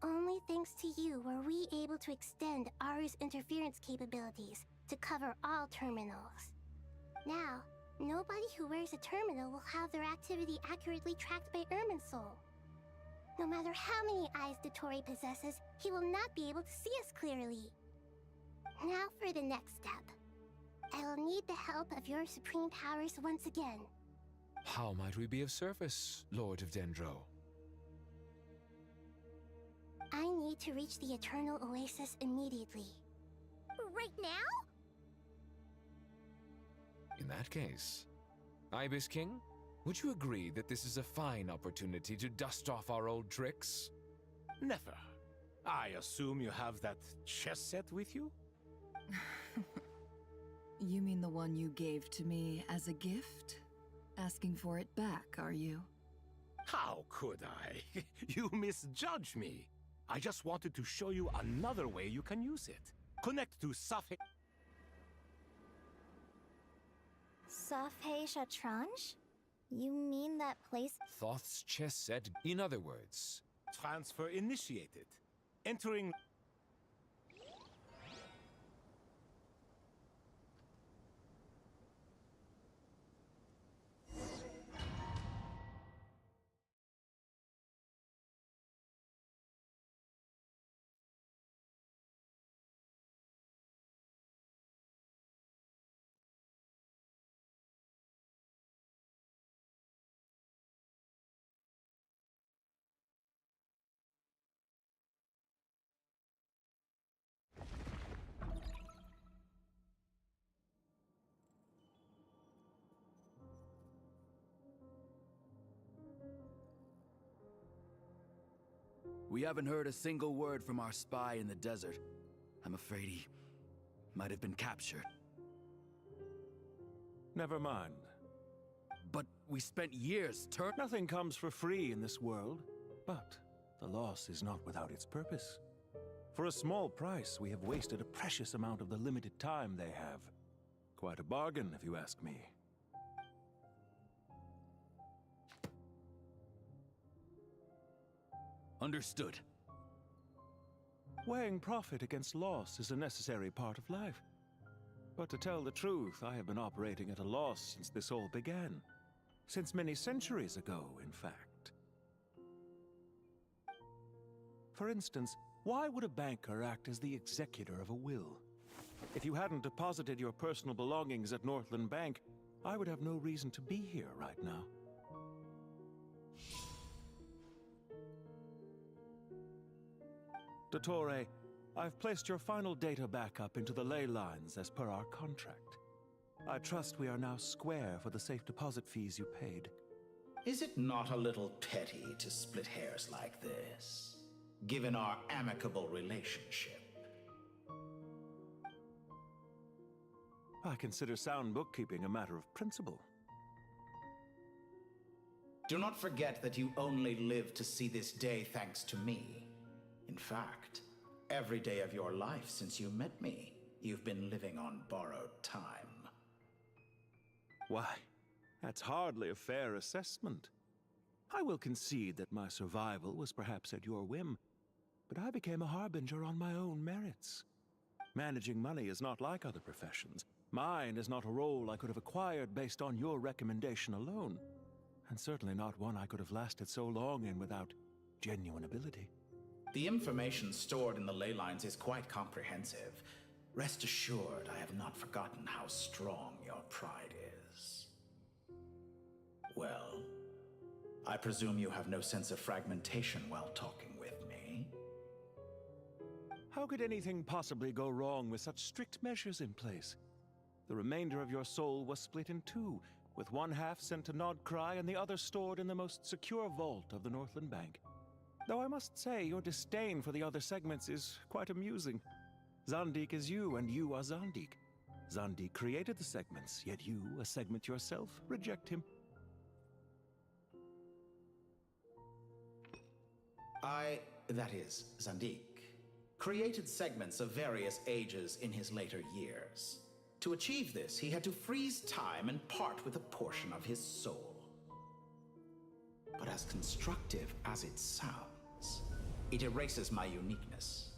Only thanks to you were we able to extend Aru's interference capabilities to cover all terminals. Now, nobody who wears a terminal will have their activity accurately tracked by Irminsul. No matter how many eyes Dotori possesses, he will not be able to see us clearly. Now for the next step. I will need the help of your supreme powers once again. How might we be of service, Lord of Dendro? I need to reach the Eternal Oasis immediately. Right now? In that case, Ibis King, would you agree that this is a fine opportunity to dust off our old tricks? Never. I assume you have that chess set with you? You mean the one you gave to me as a gift? Asking for it back, are you? How could I? You misjudge me. I just wanted to show you another way you can use it. Connect to Safhe... Safhe Shatranj? You mean that place? Thoth's chess set, in other words. Transfer initiated. Entering... We haven't heard a single word from our spy in the desert. I'm afraid he might have been captured. Never mind. But we spent years Nothing comes for free in this world, but the loss is not without its purpose. For a small price, we have wasted a precious amount of the limited time they have. Quite a bargain, if you ask me. Understood. Weighing profit against loss is a necessary part of life. But to tell the truth, I have been operating at a loss since this all began. Since many centuries ago, in fact. For instance, why would a banker act as the executor of a will? If you hadn't deposited your personal belongings at Northland Bank, I would have no reason to be here right now. Dottore, I've placed your final data backup into the ley lines as per our contract. I trust we are now square for the safe deposit fees you paid. Is it not a little petty to split hairs like this, given our amicable relationship? I consider sound bookkeeping a matter of principle. Do not forget that you only live to see this day thanks to me. In fact, every day of your life since you met me, you've been living on borrowed time. Why, that's hardly a fair assessment. I will concede that my survival was perhaps at your whim, but I became a harbinger on my own merits. Managing money is not like other professions. Mine is not a role I could have acquired based on your recommendation alone, and certainly not one I could have lasted so long in without genuine ability. The information stored in the ley lines is quite comprehensive. Rest assured, I have not forgotten how strong your pride is. Well, I presume you have no sense of fragmentation while talking with me. How could anything possibly go wrong with such strict measures in place? The remainder of your soul was split in two, with one half sent to Nodcry and the other stored in the most secure vault of the Northland Bank. Though I must say, your disdain for the other segments is quite amusing. Zandik is you, and you are Zandik. Zandik created the segments, yet you, a segment yourself, reject him. That is, Zandik, created segments of various ages in his later years. To achieve this, he had to freeze time and part with a portion of his soul. But as constructive as it sounds, it erases my uniqueness.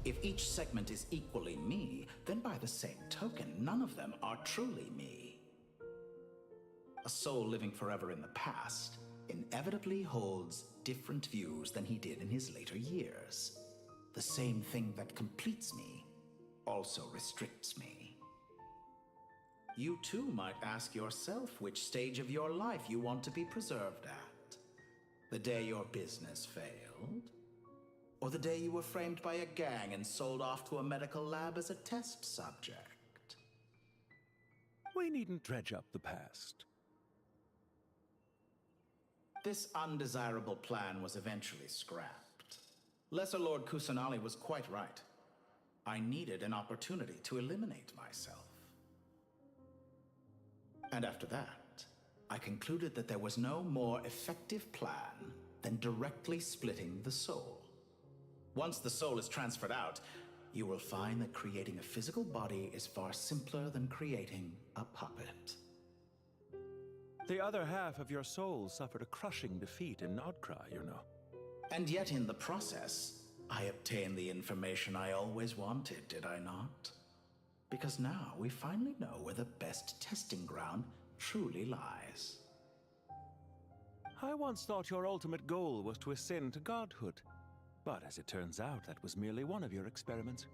If each segment is equally me, then by the same token, none of them are truly me. A soul living forever in the past inevitably holds different views than he did in his later years. The same thing that completes me also restricts me. You too might ask yourself which stage of your life you want to be preserved at. The day your business failed? Or the day you were framed by a gang and sold off to a medical lab as a test subject? We needn't dredge up the past. This undesirable plan was eventually scrapped. Lesser Lord Kusanali was quite right. I needed an opportunity to eliminate myself. And after that, I concluded that there was no more effective plan than directly splitting the soul. Once the soul is transferred out, you will find that creating a physical body is far simpler than creating a puppet. The other half of your soul suffered a crushing defeat in Nodcry, you know. And yet in the process, I obtained the information I always wanted, did I not? Because now we finally know where the best testing ground truly lies. I once thought your ultimate goal was to ascend to godhood. But as it turns out, that was merely one of your experiments.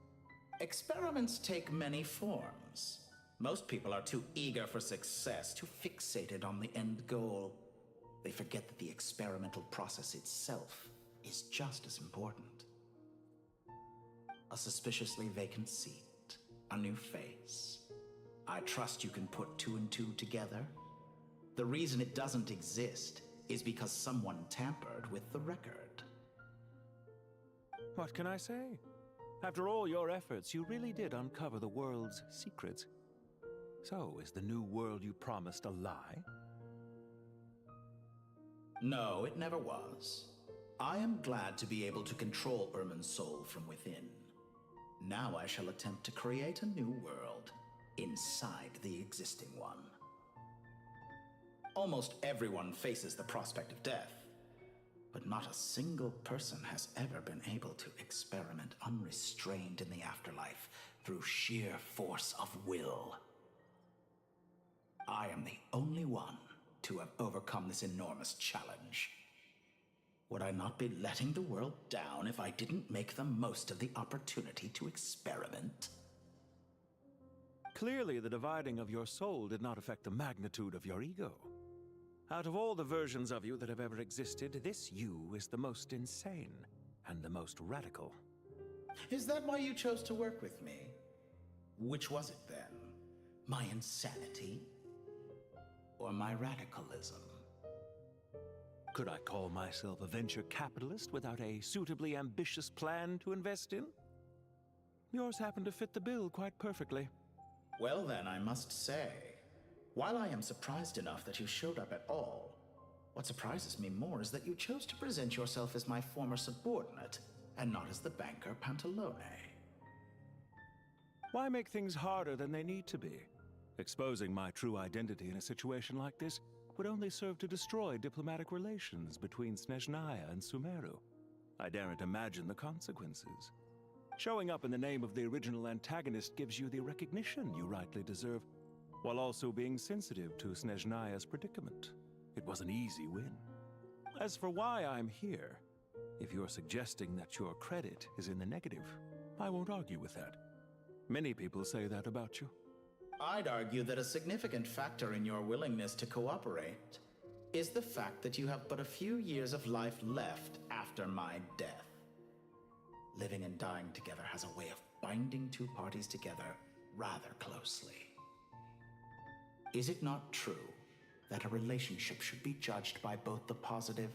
Experiments take many forms. Most people are too eager for success, too fixated on the end goal. They forget that the experimental process itself is just as important. A suspiciously vacant seat, a new face. I trust you can put two and two together. The reason it doesn't exist is because someone tampered with the record. What can I say? After all your efforts, you really did uncover the world's secrets. So, is the new world you promised a lie? No, it never was. I am glad to be able to control Irmin's soul from within. Now I shall attempt to create a new world inside the existing one. Almost everyone faces the prospect of death, but not a single person has ever been able to experiment unrestrained in the afterlife through sheer force of will. I am the only one to have overcome this enormous challenge. Would I not be letting the world down if I didn't make the most of the opportunity to experiment? Clearly, the dividing of your soul did not affect the magnitude of your ego. Out of all the versions of you that have ever existed, this you is the most insane and the most radical. Is that why you chose to work with me? Which was it then? My insanity? Or my radicalism? Could I call myself a venture capitalist without a suitably ambitious plan to invest in? Yours happened to fit the bill quite perfectly. Well then, I must say, while I am surprised enough that you showed up at all, what surprises me more is that you chose to present yourself as my former subordinate, and not as the banker Pantalone. Why make things harder than they need to be? Exposing my true identity in a situation like this would only serve to destroy diplomatic relations between Snezhnaya and Sumeru. I daren't imagine the consequences. Showing up in the name of the original antagonist gives you the recognition you rightly deserve, while also being sensitive to Snezhnaya's predicament. It was an easy win. As for why I'm here, if you're suggesting that your credit is in the negative, I won't argue with that. Many people say that about you. I'd argue that a significant factor in your willingness to cooperate is the fact that you have but a few years of life left after my death. Living and dying together has a way of binding two parties together rather closely. Is it not true that a relationship should be judged by both the positive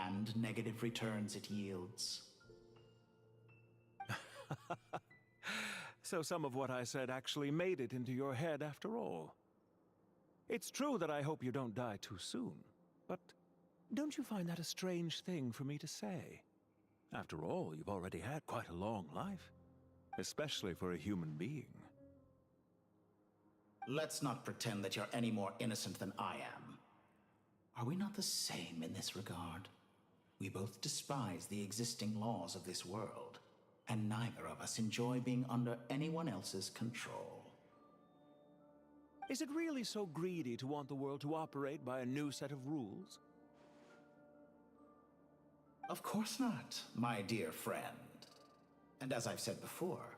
and negative returns it yields? So some of what I said actually made it into your head after all. It's true that I hope you don't die too soon, but don't you find that a strange thing for me to say? After all, you've already had quite a long life, especially for a human being. Let's not pretend that you're any more innocent than I am. Are we not the same in this regard? We both despise the existing laws of this world, and neither of us enjoy being under anyone else's control. Is it really so greedy to want the world to operate by a new set of rules? Of course not, my dear friend. And as I've said before,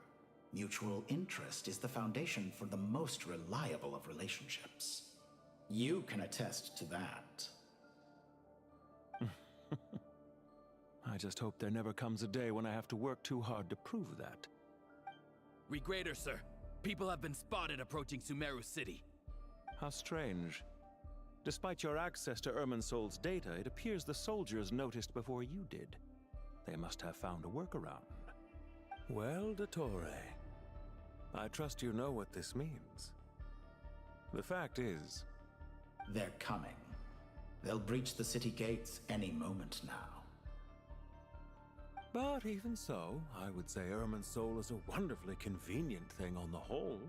mutual interest is the foundation for the most reliable of relationships. You can attest to that. I just hope there never comes a day when I have to work too hard to prove that. Regrader, sir. People have been spotted approaching Sumeru City. How strange. Despite your access to Irminsol's data, it appears the soldiers noticed before you did. They must have found a workaround. Well, Dottore, I trust you know what this means. The fact is... They're coming. They'll breach the city gates any moment now. But even so, I would say Irminsol is a wonderfully convenient thing on the whole.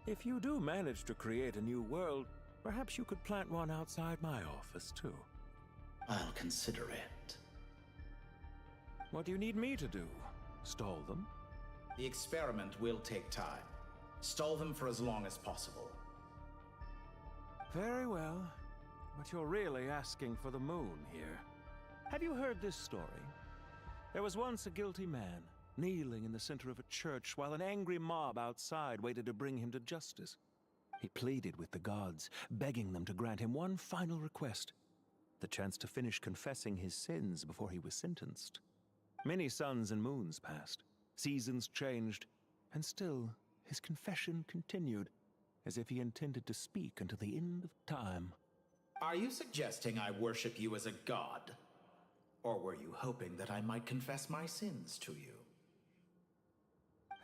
If you do manage to create a new world, perhaps you could plant one outside my office, too. I'll consider it. What do you need me to do? Stall them? The experiment will take time. Stall them for as long as possible. Very well. But you're really asking for the moon here. Have you heard this story? There was once a guilty man, kneeling in the center of a church while an angry mob outside waited to bring him to justice. He pleaded with the gods, begging them to grant him one final request, the chance to finish confessing his sins before he was sentenced. Many suns and moons passed, seasons changed, and still his confession continued, as if he intended to speak until the end of time. Are you suggesting I worship you as a god? Or were you hoping that I might confess my sins to you?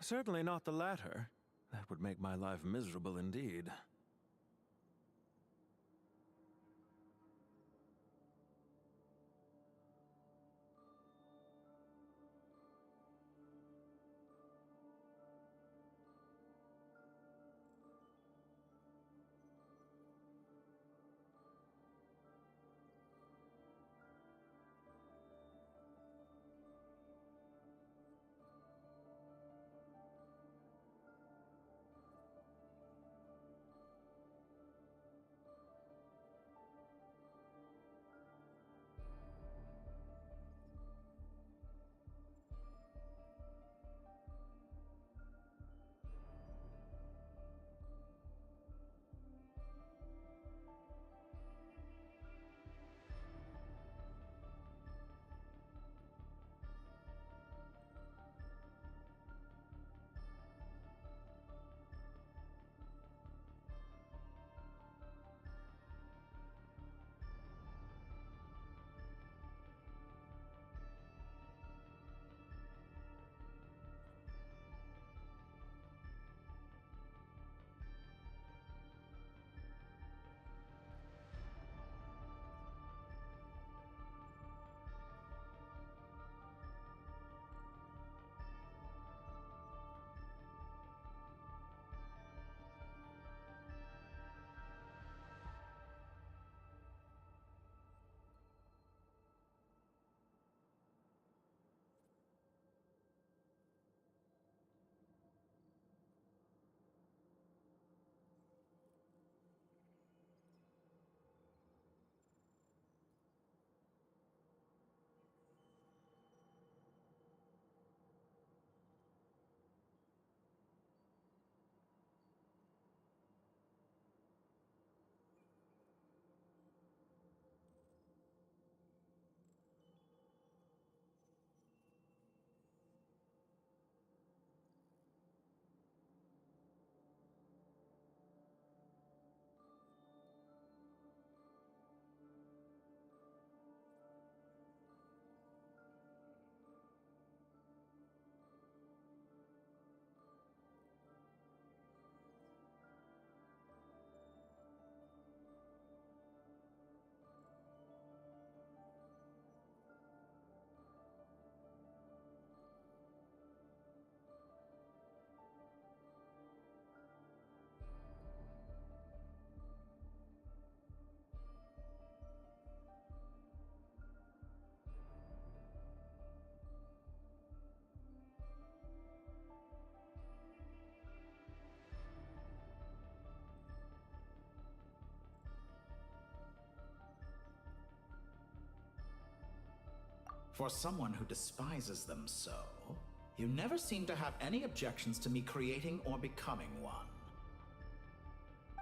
Certainly not the latter. That would make my life miserable indeed. For someone who despises them so, you never seem to have any objections to me creating or becoming one.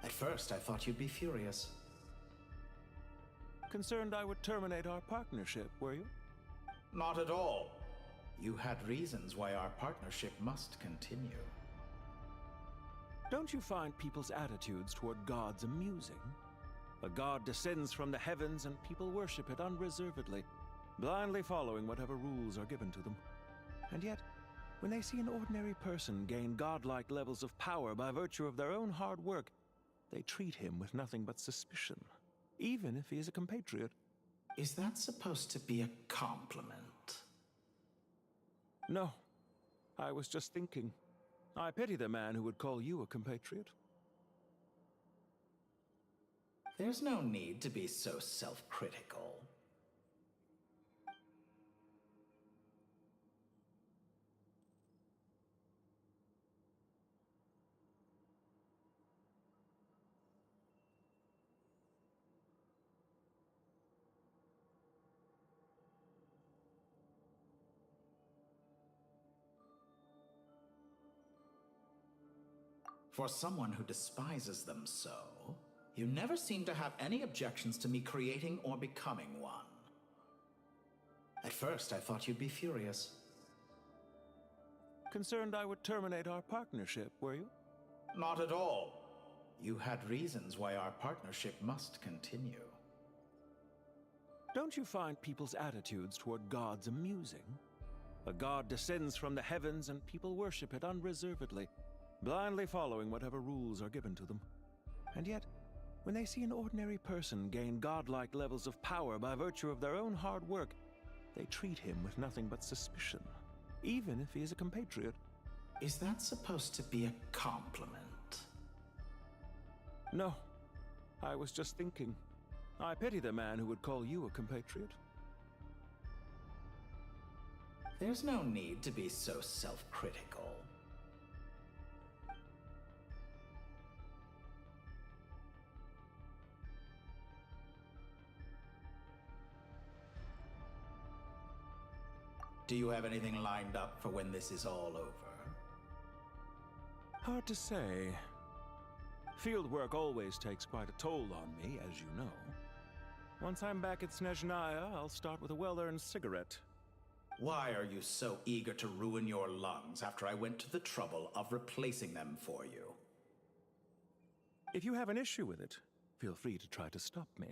At first, I thought you'd be furious. Concerned I would terminate our partnership, were you? Not at all. You had reasons why our partnership must continue. Don't you find people's attitudes toward gods amusing? A god descends from the heavens and people worship it unreservedly, blindly following whatever rules are given to them. And yet, when they see an ordinary person gain godlike levels of power by virtue of their own hard work, they treat him with nothing but suspicion, even if he is a compatriot. Is that supposed to be a compliment? No. I was just thinking. I pity the man who would call you a compatriot. There's no need to be so self-critical. For someone who despises them so, you never seem to have any objections to me creating or becoming one. At first, I thought you'd be furious. Concerned I would terminate our partnership, were you? Not at all. You had reasons why our partnership must continue. Don't you find people's attitudes toward gods amusing? A god descends from the heavens and people worship it unreservedly, blindly following whatever rules are given to them. And yet, when they see an ordinary person gain godlike levels of power by virtue of their own hard work, they treat him with nothing but suspicion, even if he is a compatriot. Is that supposed to be a compliment? No. I was just thinking. I pity the man who would call you a compatriot. There's no need to be so self-critical. Do you have anything lined up for when this is all over? Hard to say. Field work always takes quite a toll on me, as you know. Once I'm back at Snezhnaya, I'll start with a well-earned cigarette. Why are you so eager to ruin your lungs after I went to the trouble of replacing them for you? If you have an issue with it, feel free to try to stop me.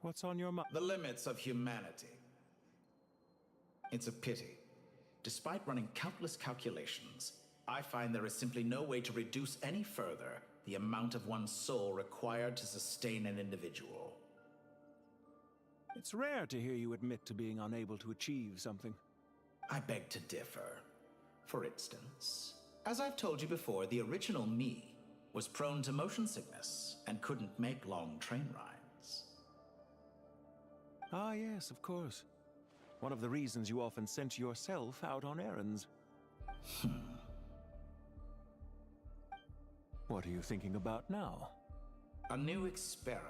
What's on your mind? The limits of humanity. It's a pity. Despite running countless calculations, I find there is simply no way to reduce any further the amount of one's soul required to sustain an individual. It's rare to hear you admit to being unable to achieve something. I beg to differ. For instance, as I've told you before, the original me was prone to motion sickness and couldn't make long train rides. Ah, yes, of course. One of the reasons you often sent yourself out on errands. What are you thinking about now? A new experiment.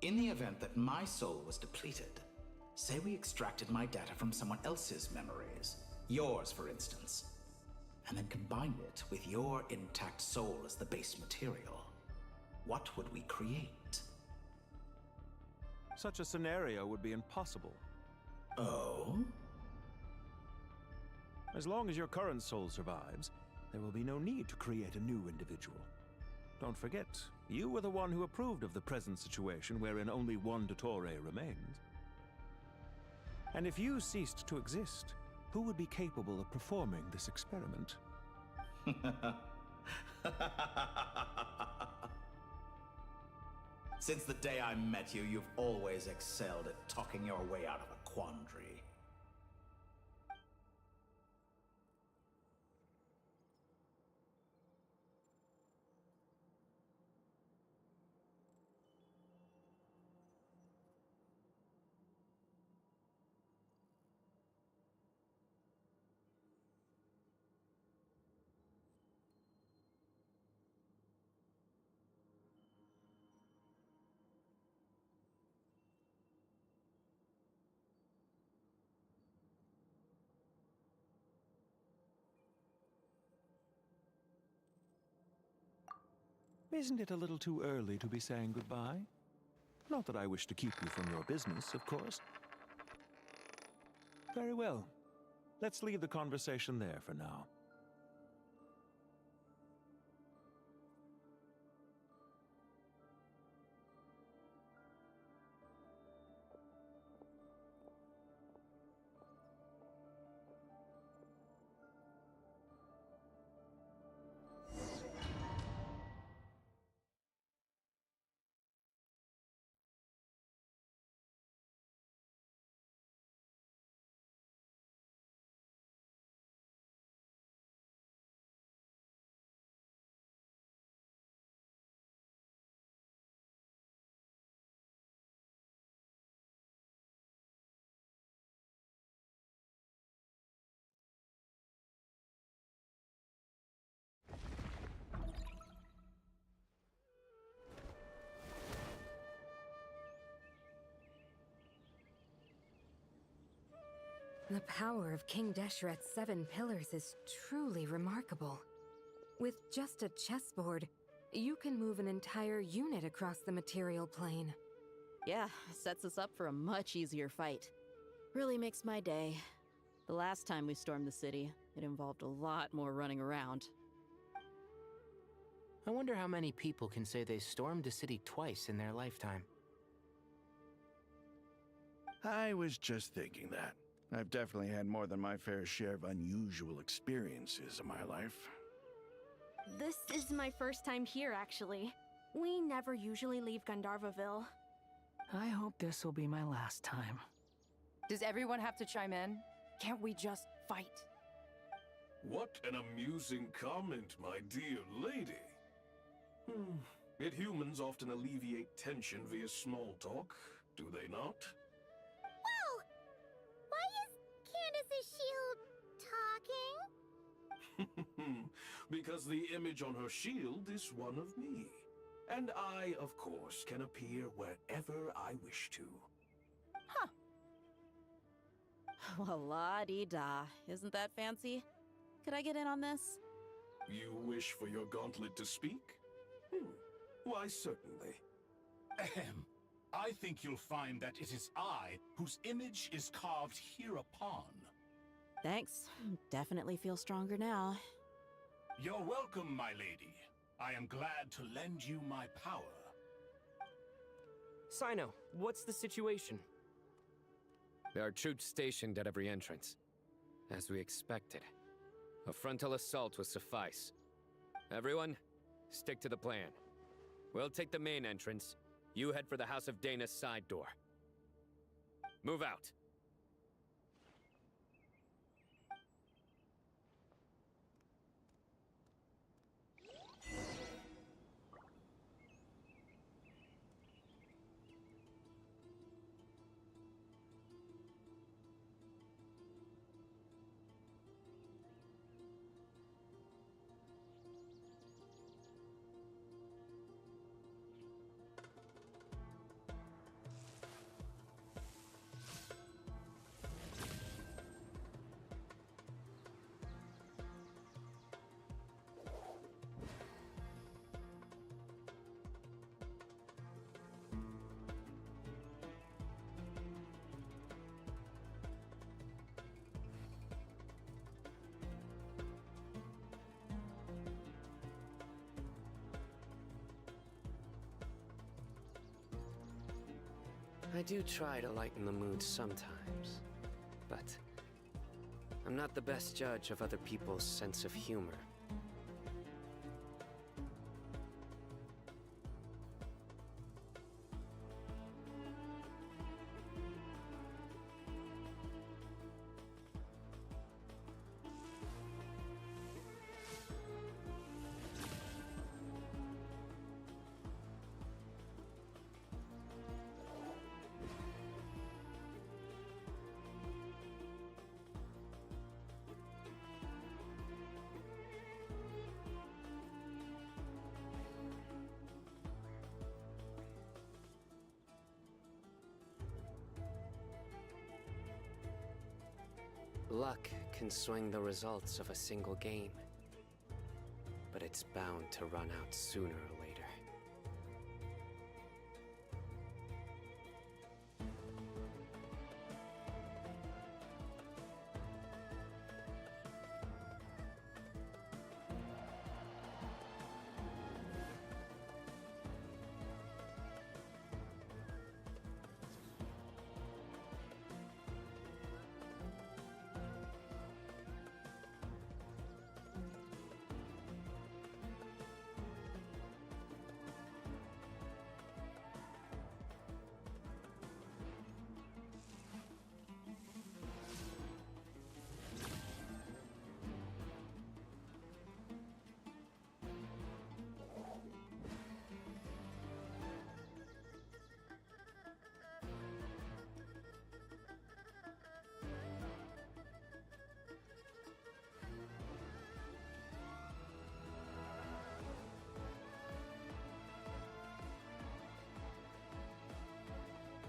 In the event that my soul was depleted, say we extracted my data from someone else's memories, yours for instance, and then combined it with your intact soul as the base material, what would we create? Such a scenario would be impossible. Oh? As long as your current soul survives, there will be no need to create a new individual. Don't forget, you were the one who approved of the present situation wherein only one Dottore remains. And if you ceased to exist, who would be capable of performing this experiment? Since the day I met you, you've always excelled at talking your way out of a quandary. Isn't it a little too early to be saying goodbye? Not that I wish to keep you from your business, of course. Very well. Let's leave the conversation there for now. The power of King Deshret's 7 pillars is truly remarkable. With just a chessboard, you can move an entire unit across the material plane. Yeah, sets us up for a much easier fight. Really makes my day. The last time we stormed the city, it involved a lot more running around. I wonder how many people can say they stormed a city twice in their lifetime. I was just thinking that. I've definitely had more than my fair share of unusual experiences in my life. This is my first time here, actually. We never usually leave Gandharvaville. I hope this will be my last time. Does everyone have to chime in? Can't we just fight? What an amusing comment, my dear lady. Yet humans often alleviate tension via small talk, do they not? Well, why is Candace's shield talking? Because the image on her shield is one of me. And I, of course, can appear wherever I wish to. Huh. Well, la-di-da. Isn't that fancy? Could I get in on this? You wish for your gauntlet to speak? Why, certainly. Ahem. I think you'll find that it is I whose image is carved hereupon. Thanks. Definitely feel stronger now. You're welcome, my lady. I am glad to lend you my power. Sino, what's the situation? There are troops stationed at every entrance. As we expected. A frontal assault will suffice. Everyone, stick to the plan. We'll take the main entrance. You head for the House of Dana's side door. Move out. I do try to lighten the mood sometimes, but I'm not the best judge of other people's sense of humor. Luck can swing the results of a single game, but it's bound to run out sooner or later.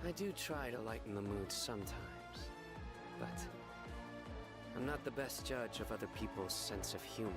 I do try to lighten the mood sometimes, but I'm not the best judge of other people's sense of humor.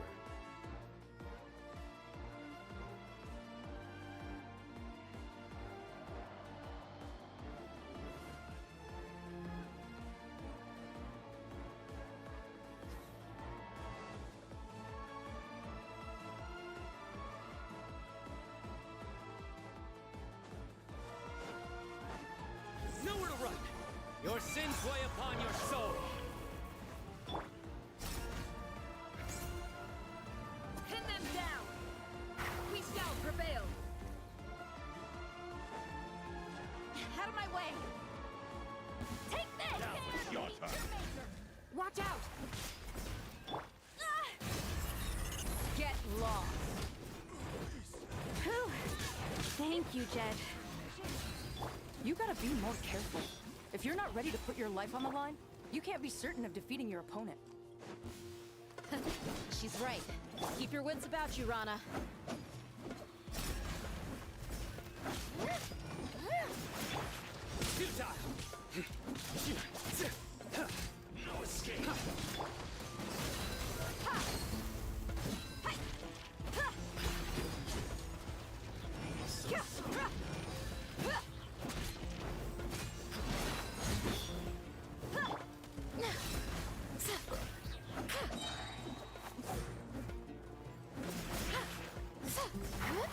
Your sins weigh upon your soul. Pin them down! We shall prevail! Out of my way! Take this! Now it's your turn. Watch out! Ah! Get lost! Whew. Thank you, Jed. You gotta be more careful. If you're not ready to put your life on the line, you can't be certain of defeating your opponent. She's right. Keep your wits about you, Rana. Futile! No escape.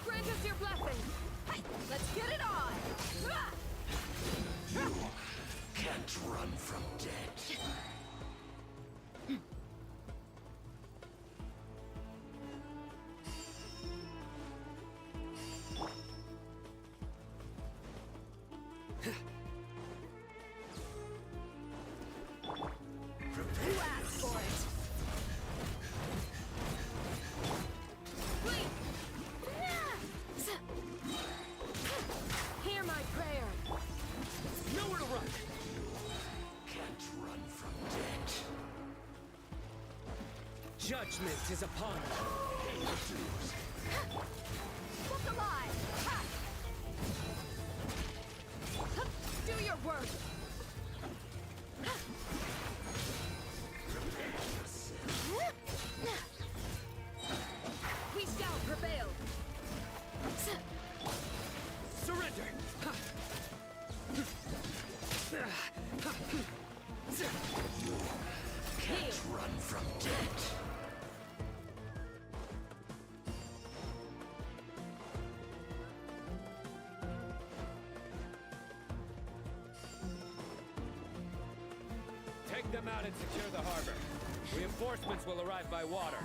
Grant us your blessing! Let's get it on! You can't run from death. You asked for it! Please! Hear my prayer! Nowhere to run! Can't run from death. Judgment is upon you. Look alive! Ha! Do your work! We shall prevail! Surrender! Can't run from death. Take them out and secure the harbor. Reinforcements will arrive by water.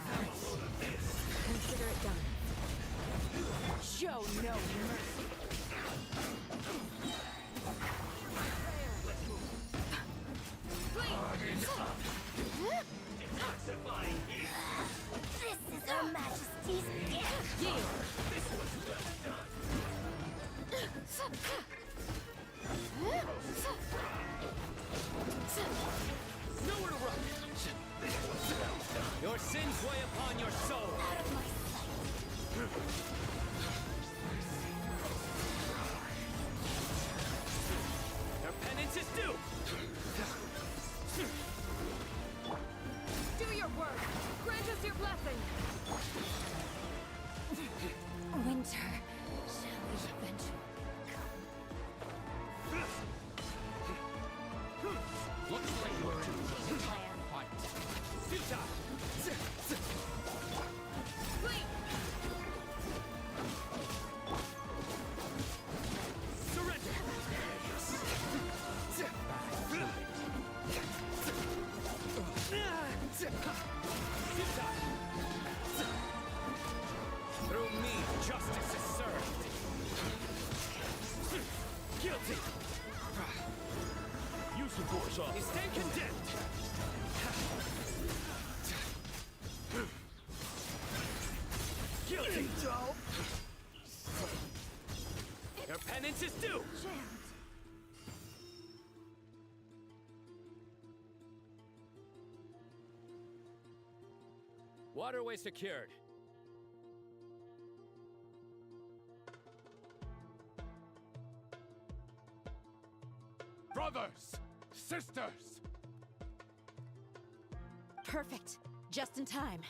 Consider it done. Show no mercy. This is Her Majesty's gift! Yield! Nowhere to run! Your sins weigh upon your soul! Out of my sight! Your penance is due! Do your work! Grant us your blessing! Winter shall eventually Looks like we're in full fight. Futile! Flee! Surrender! Futile! Through me, justice is served! Guilty! Use the force off. You stand condemned! Guilty! Your penance is due! Waterway secured. Brothers! Sisters! Perfect. Just in time.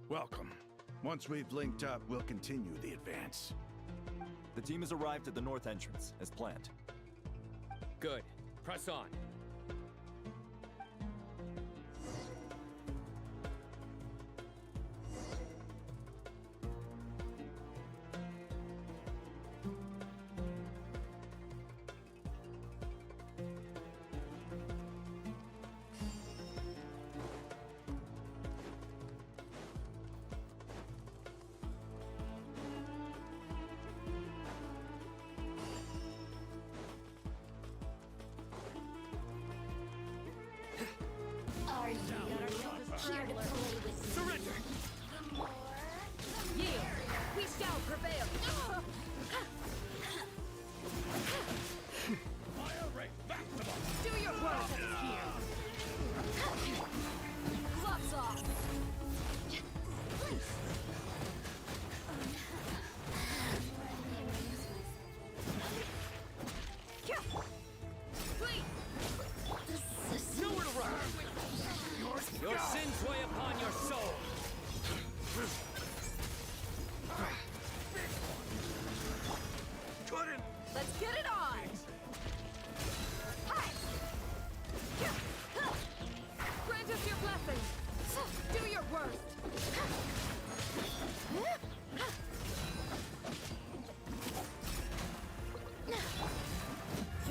Welcome. Once we've linked up, we'll continue the advance. The team has arrived at the north entrance, as planned. Good. Press on.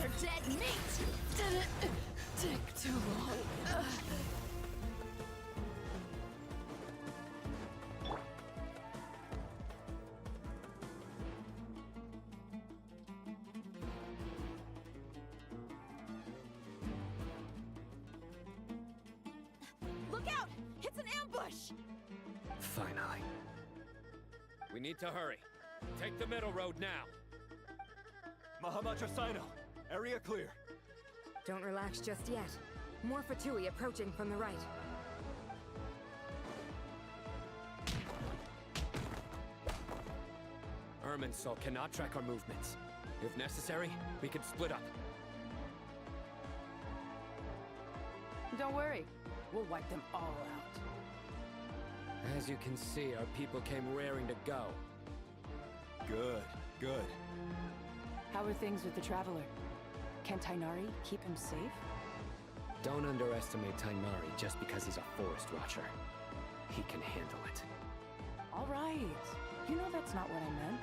More dead meat! Didn't take too long. Look out! It's an ambush! Finally. We need to hurry. Take the middle road now. Mahamacha Sino, area clear. Don't relax just yet. More Fatui approaching from the right. Irminsul cannot track our movements. If necessary, we can split up. Don't worry. We'll wipe them all out. As you can see, our people came raring to go. Good, good. How are things with the Traveler? Can Tainari keep him safe? Don't underestimate Tainari just because he's a forest watcher. He can handle it. All right. You know that's not what I meant.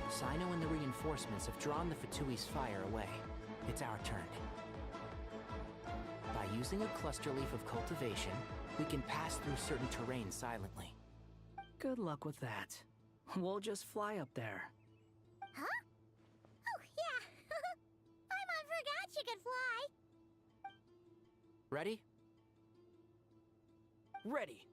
Sino and the reinforcements have drawn the Fatui's fire away. It's our turn. By using a cluster leaf of cultivation, we can pass through certain terrain silently. Good luck with that. We'll just fly up there. Huh? Oh, yeah. Paimon forgot she could fly. Ready? Ready.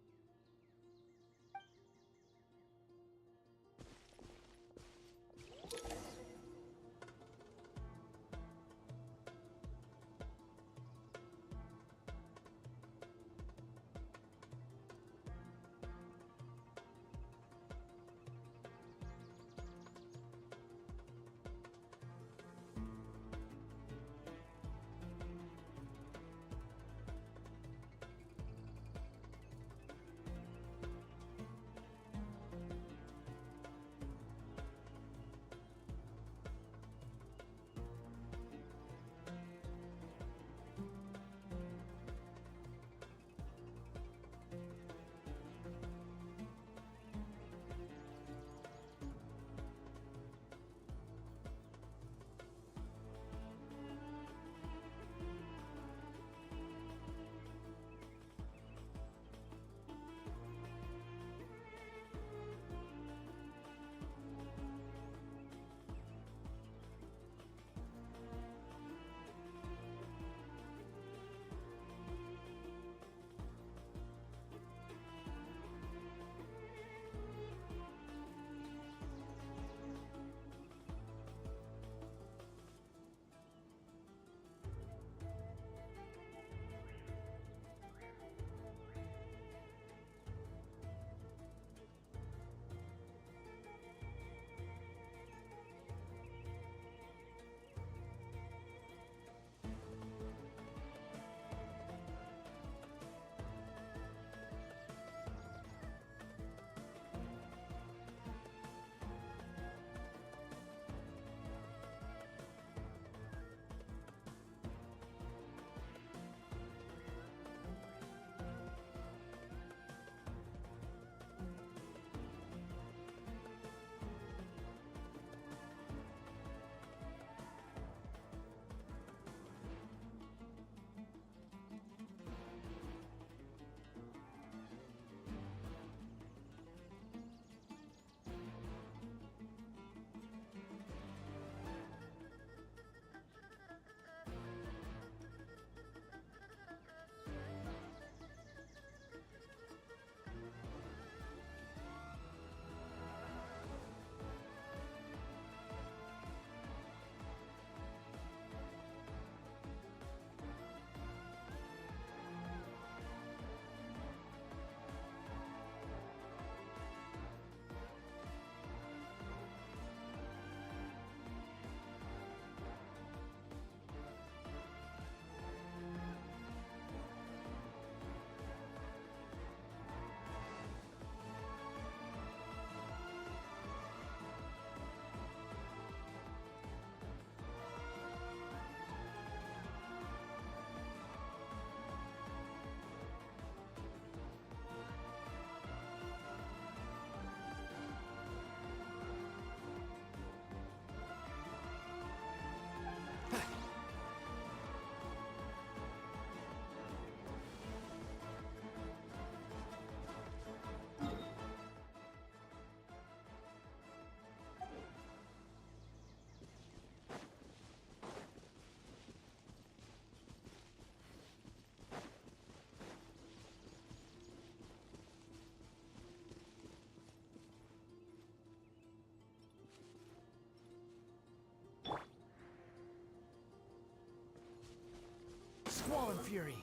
Squall and Fury.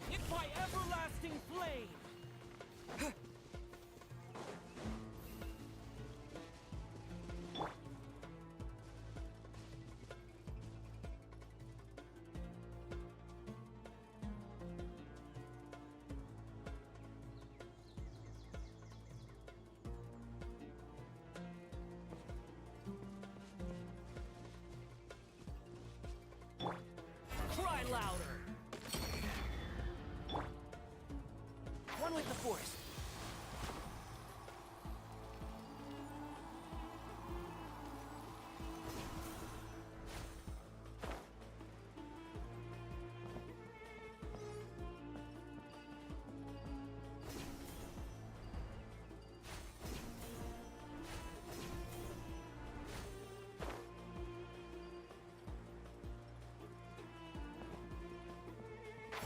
Hit by everlasting flame! Cry louder! One with the Force.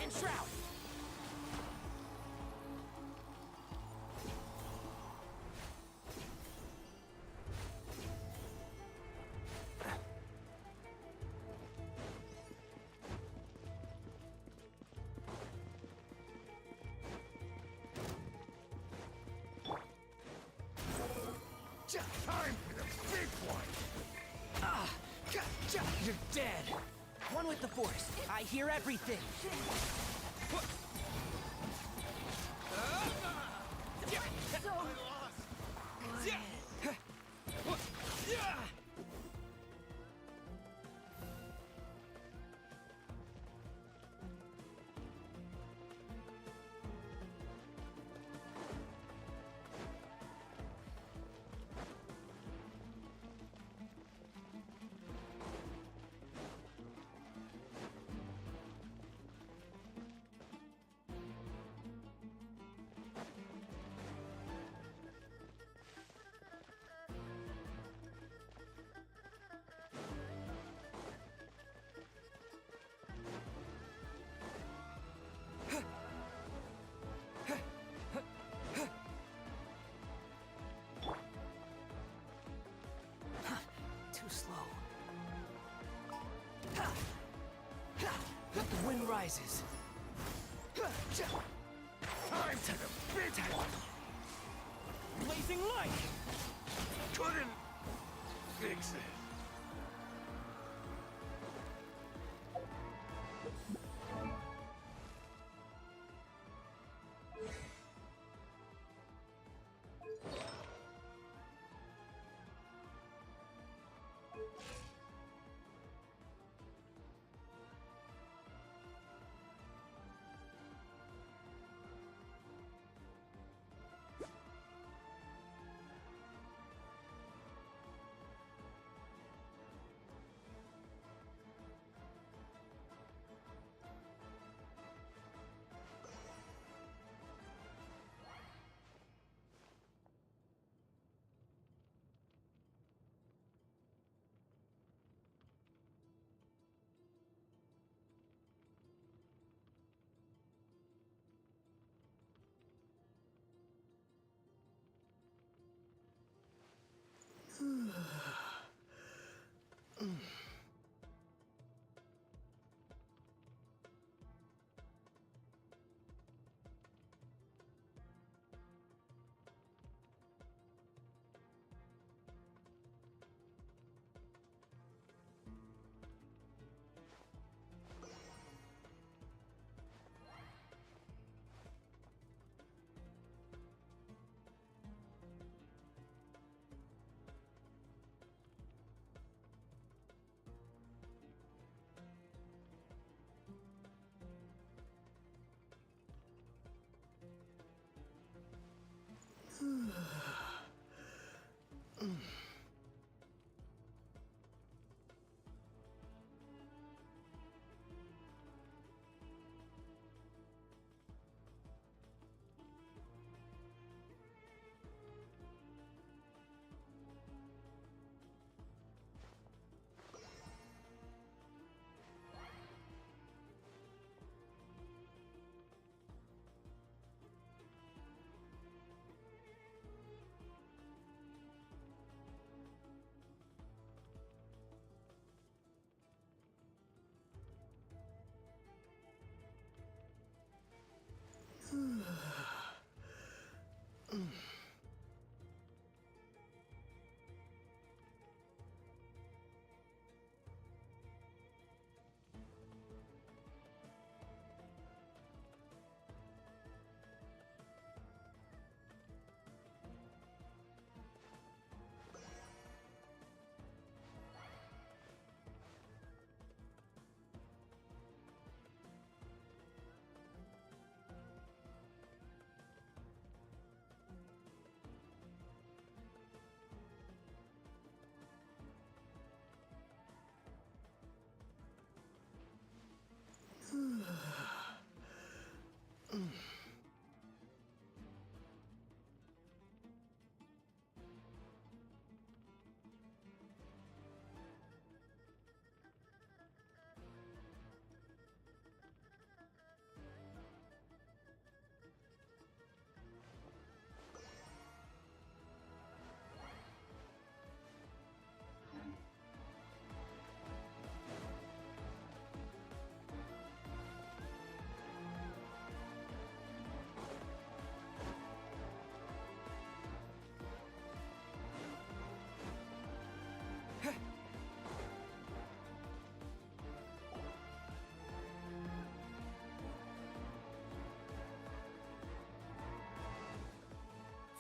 And Shroud! Time for the big one! You're dead! One with the Force. I hear everything. Too slow. Let the wind rises. Time to the big one! Blazing light! Couldn't fix it.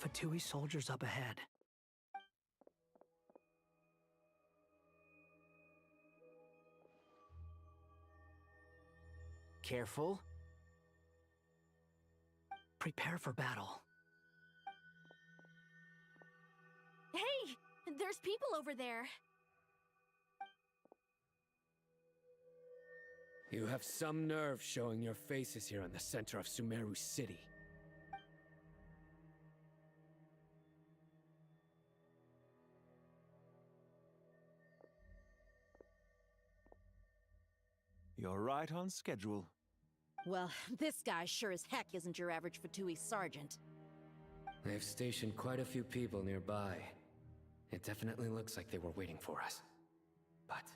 Fatui soldiers up ahead. Careful. Prepare for battle. Hey! There's people over there. You have some nerve showing your faces here in the center of Sumeru City. You're right on schedule. Well, this guy sure as heck isn't your average Fatui sergeant. They've stationed quite a few people nearby. It definitely looks like they were waiting for us. But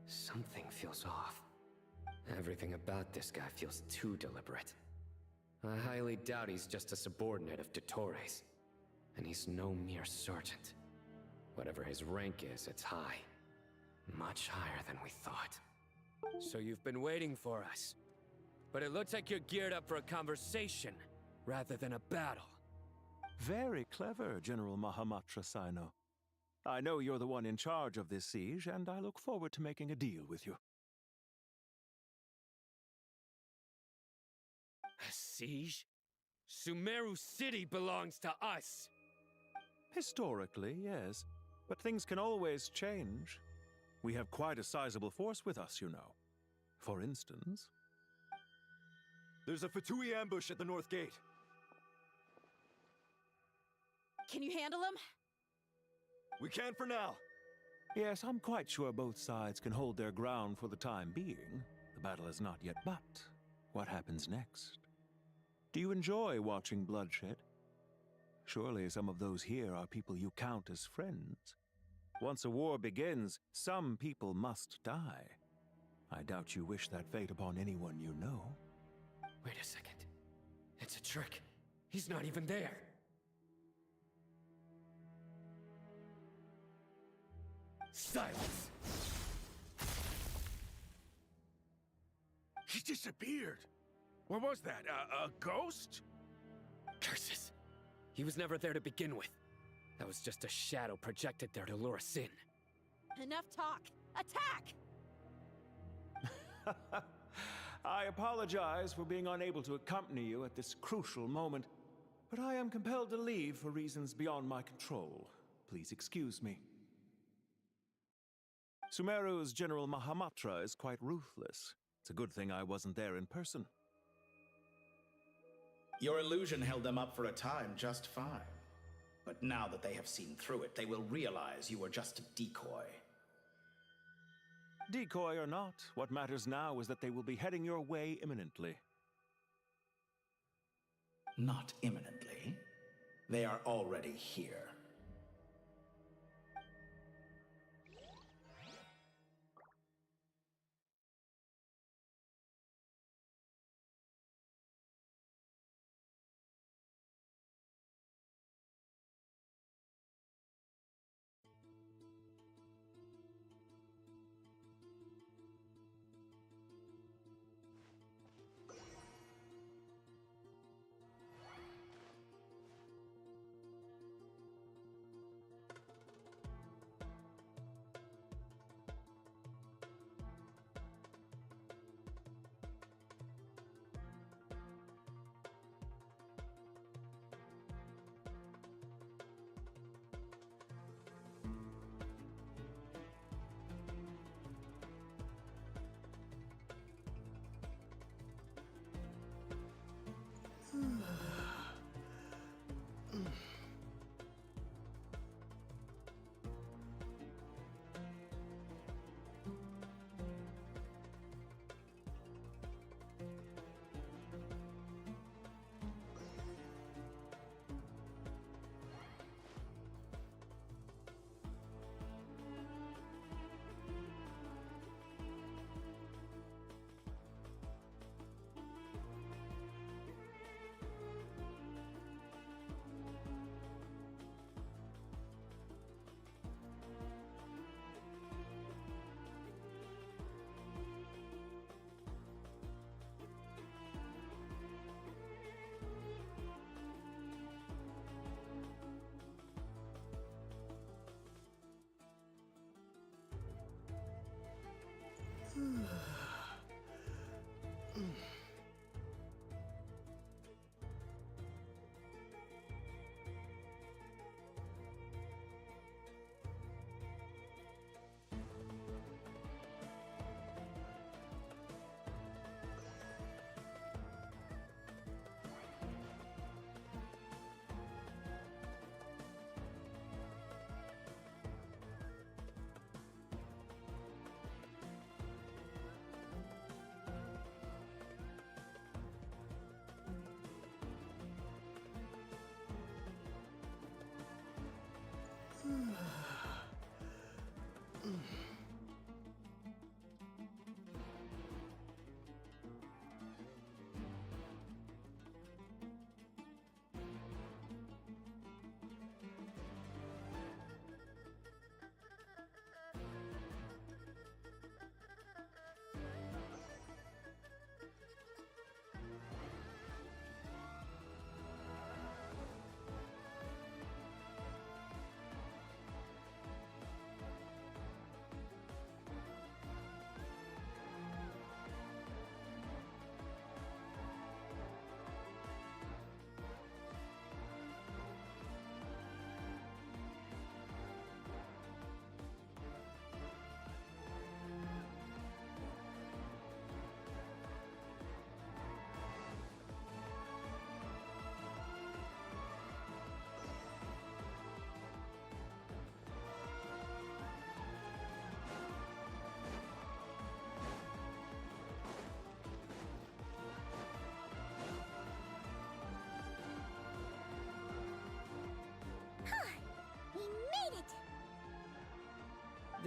something feels off. Everything about this guy feels too deliberate. I highly doubt he's just a subordinate of Dottores. And he's no mere sergeant. Whatever his rank is, it's high. Much higher than we thought. So you've been waiting for us. But it looks like you're geared up for a conversation, rather than a battle. Very clever, General Mahamatra Sino. I know you're the one in charge of this siege, and I look forward to making a deal with you. A siege? Sumeru City belongs to us! Historically, yes. But things can always change. We have quite a sizable force with us, you know. For instance... There's a Fatui ambush at the north gate. Can you handle him? We can for now. Yes, I'm quite sure both sides can hold their ground for the time being. The battle is not yet, but what happens next? Do you enjoy watching bloodshed? Surely some of those here are people you count as friends. Once a war begins, some people must die. I doubt you wish that fate upon anyone you know. Wait a second. It's a trick. He's not even there. Silence! He disappeared. What was that? A ghost? Curses! He was never there to begin with. That was just a shadow projected there to lure us in. Enough talk! Attack! I apologize for being unable to accompany you at this crucial moment, but I am compelled to leave for reasons beyond my control. Please excuse me. Sumeru's General Mahamatra is quite ruthless. It's a good thing I wasn't there in person. Your illusion held them up for a time just fine. But now that they have seen through it, they will realize you were just a decoy. Decoy or not, what matters now is that they will be heading your way imminently. Not imminently. They are already here.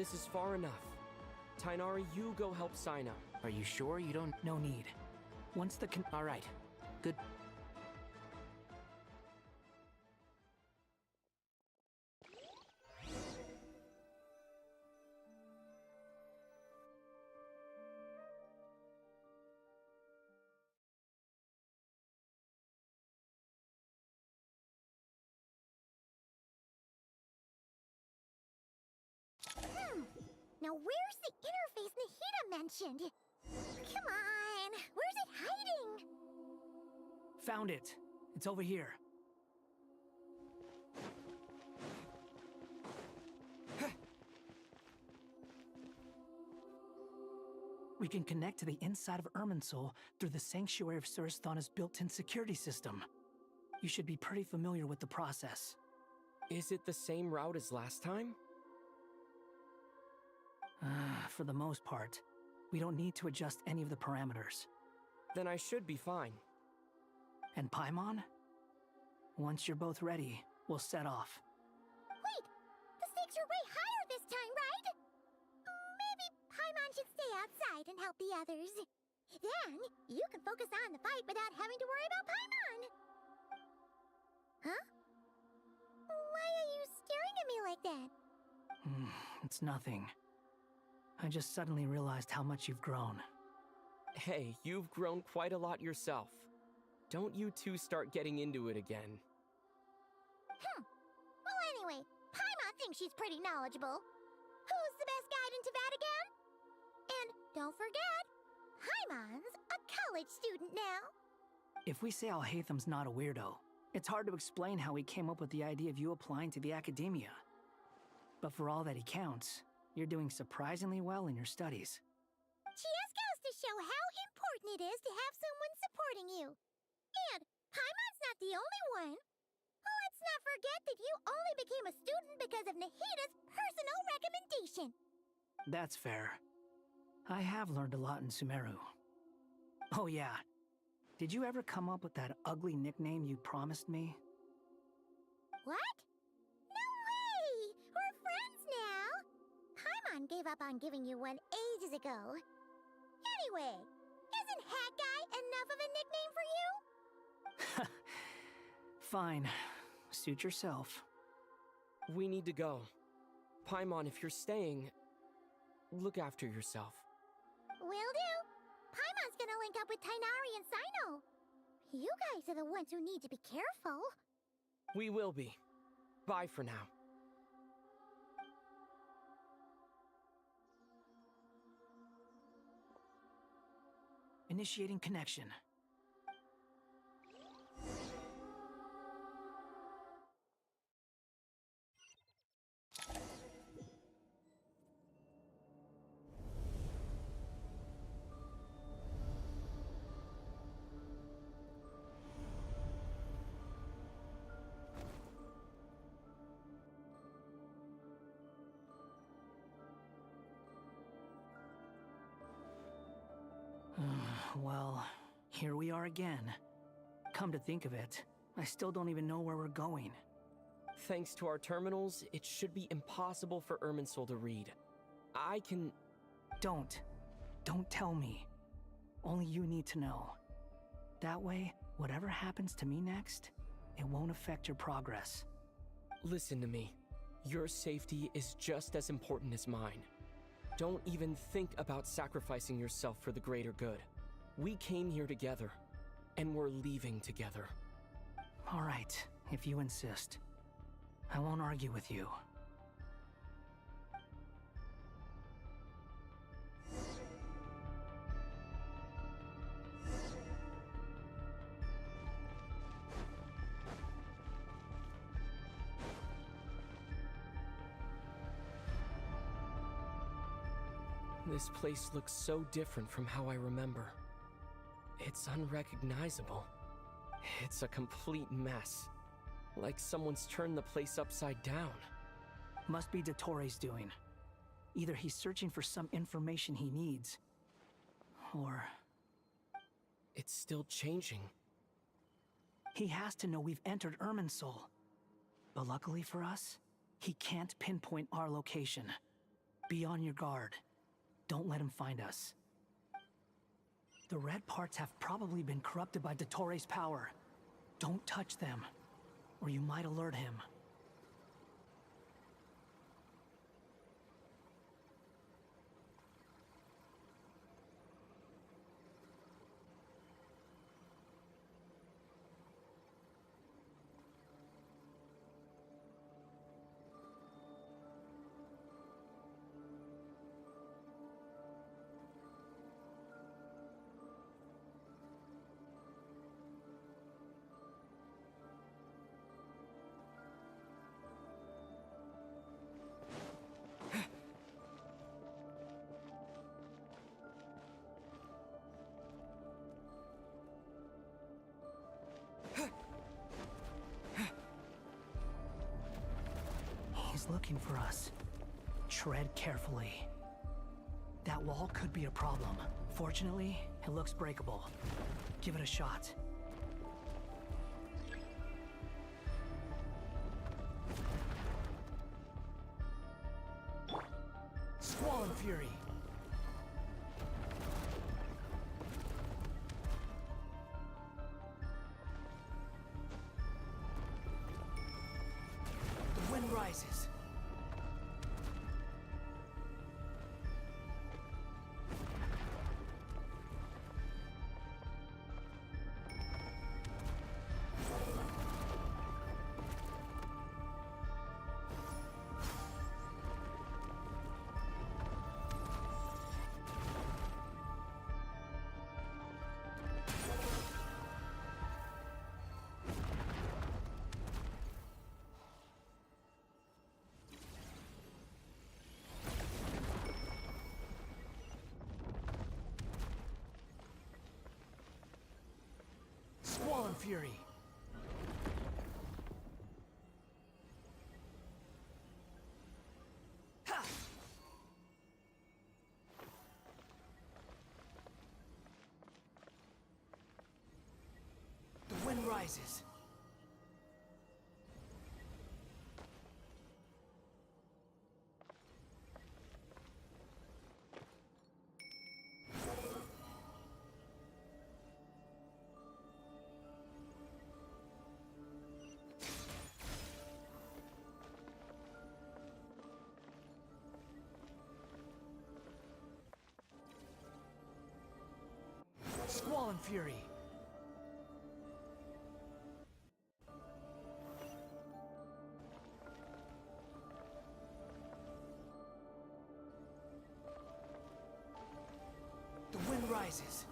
This is far enough. Tainari, you go help Sino. Are you sure you don't... No need. Once the All right. Good. Now where's the interface Nahida mentioned? Come on, where's it hiding? Found it. It's over here. We can connect to the inside of Irminsul through the Sanctuary of Surasthana's built-in security system. You should be pretty familiar with the process. Is it the same route as last time? For the most part, we don't need to adjust any of the parameters. Then I should be fine. And Paimon? Once you're both ready, we'll set off. Wait! The stakes are way higher this time, right? Maybe Paimon should stay outside and help the others. Then, you can focus on the fight without having to worry about Paimon. Huh? Why are you staring at me like that? It's nothing. I just suddenly realized how much you've grown. Hey, you've grown quite a lot yourself. Don't you two start getting into it again. Well, anyway, Paimon thinks she's pretty knowledgeable. Who's the best guide in Tavatigan? And don't forget, Paimon's a college student now. If we say Alhatham's not a weirdo, it's hard to explain how he came up with the idea of you applying to the academia. But for all that he counts, you're doing surprisingly well in your studies. Just goes to show how important it is to have someone supporting you. And Paimon's not the only one. Let's not forget that you only became a student because of Nahida's personal recommendation. That's fair. I have learned a lot in Sumeru. Oh yeah. Did you ever come up with that ugly nickname you promised me? What? No way! We're friends now! Paimon gave up on giving you one ages ago. Anyway, isn't Hat Guy enough of a nickname for you? Fine. Suit yourself. We need to go. Paimon, if you're staying, look after yourself. Will do. Paimon's gonna link up with Tainari and Sino. You guys are the ones who need to be careful. We will be. Bye for now. Initiating connection. Well, here we are again. Come to think of it, I still don't even know where we're going. Thanks to our terminals, it should be impossible for Irminsul to read. I can... Don't tell me. Only you need to know. That way, whatever happens to me next, it won't affect your progress. Listen to me. Your safety is just as important as mine. Don't even think about sacrificing yourself for the greater good. We came here together, and we're leaving together. All right, if you insist. I won't argue with you. This place looks so different from how I remember. It's unrecognizable. It's a complete mess. Like someone's turned the place upside down. Must be Dottoro's doing. Either he's searching for some information he needs, or... It's still changing. He has to know we've entered Irminsul. But luckily for us, he can't pinpoint our location. Be on your guard. Don't let him find us. The red parts have probably been corrupted by Dottores' power. Don't touch them, or you might alert him. He's looking for us. Tread carefully. That wall could be a problem. Fortunately, it looks breakable. Give it a shot. Squall and Fury. The wind rises. Squall and Fury. Ha! The wind rises. Squall and Fury. The wind rises.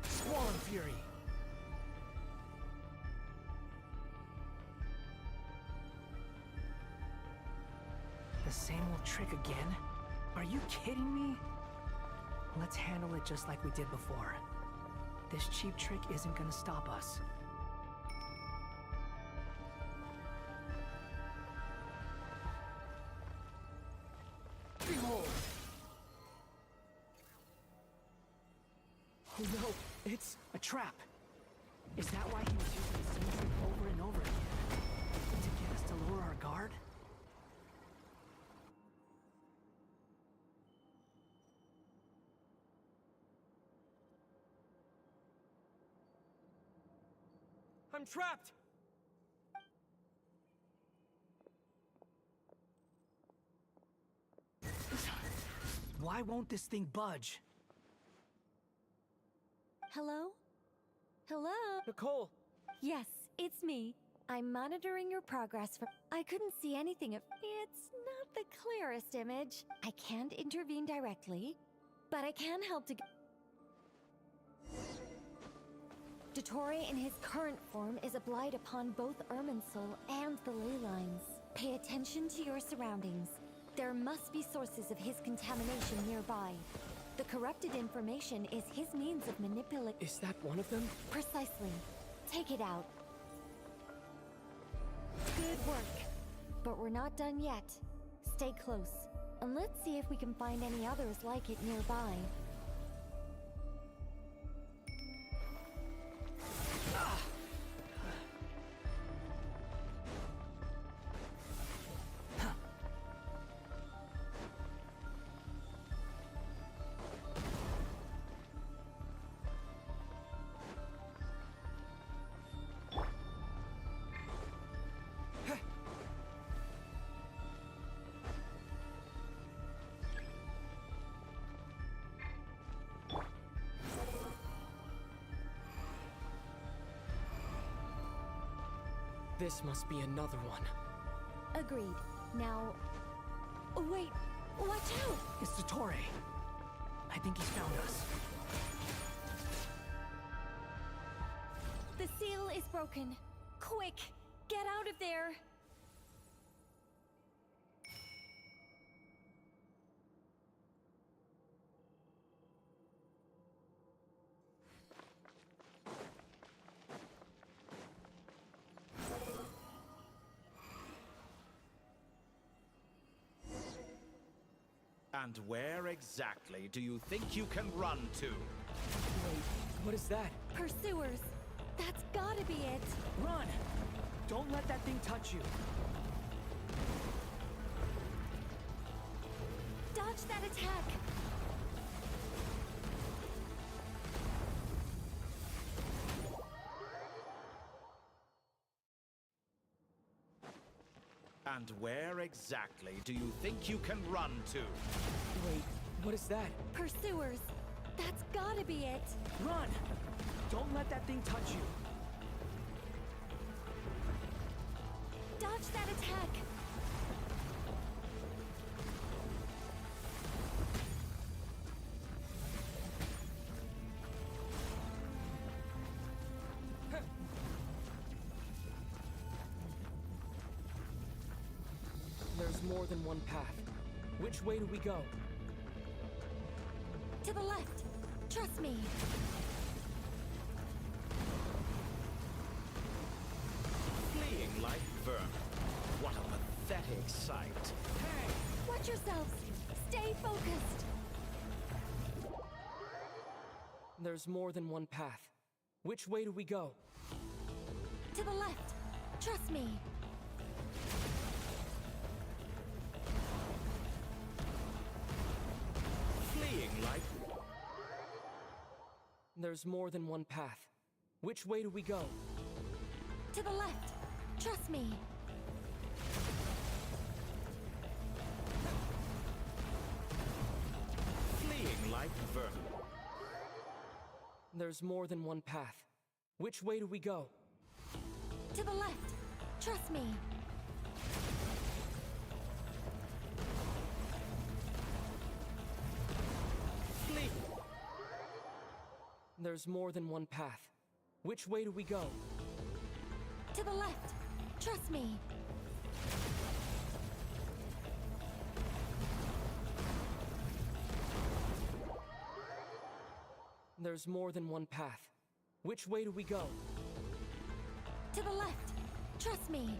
Squall and Fury. The same old trick again? Are you kidding me? Let's handle it just like we did before. This cheap trick isn't gonna stop us. Behold! Oh no, it's a trap. Is that why he was using the same trick over and over again? To get us to lower our guard? I'm trapped! Why won't this thing budge? Hello? Hello? Nicole! Yes, it's me. I'm monitoring your progress for— I couldn't see anything of— It's not the clearest image. I can't intervene directly, but I can help to— Dottore in his current form is a blight upon both Irminsul and the ley lines. Pay attention to your surroundings. There must be sources of his contamination nearby. The corrupted information is his means of manipulating. Is that one of them? Precisely. Take it out. Good work. But we're not done yet. Stay close, and let's see if we can find any others like it nearby. This must be another one. Agreed. Now... Oh, wait! Watch out! It's Dottore. I think he's found us. The seal is broken. Quick! Get out of there! And where exactly do you think you can run to? Wait, what is that? Pursuers! That's gotta be it! Run! Don't let that thing touch you. Dodge that attack! And where exactly do you think you can run to? Wait, what is that? Pursuers! That's gotta be it! Run! Don't let that thing touch you. Dodge that attack! There's more than one path. Which way do we go? To the left! Trust me! Fleeing like vermin. What a pathetic sight. Hey! Watch yourselves! Stay focused! There's more than one path. Which way do we go? To the left! Trust me! Like... There's more than one path. Which way do we go? To the left! Trust me! Fleeing like vermin. There's more than one path. Which way do we go? To the left! Trust me! There's more than one path. Which way do we go? To the left! Trust me! There's more than one path. Which way do we go? To the left! Trust me!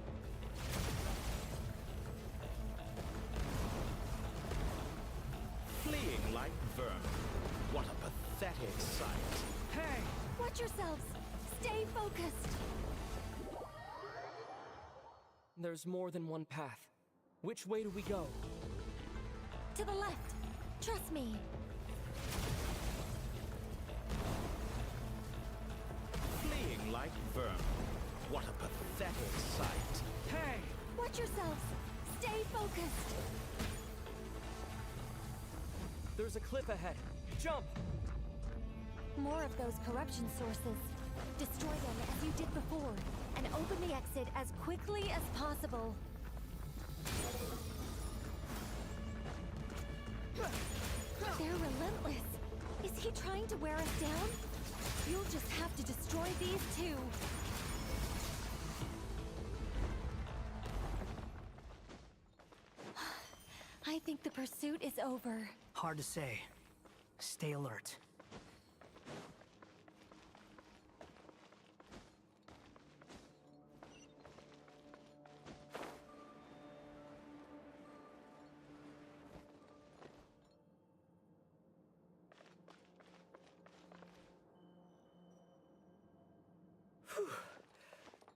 Fleeing like vermin. What a pathetic sight. Hey! Watch yourselves! Stay focused! There's more than one path. Which way do we go? To the left! Trust me! Fleeing like vermin. What a pathetic sight. Hey! Watch yourselves! Stay focused! There's a cliff ahead. Jump! More of those corruption sources. Destroy them as you did before, and open the exit as quickly as possible. They're relentless. Is he trying to wear us down? You'll just have to destroy these too. pursuit is over? Hard to say. Stay alert.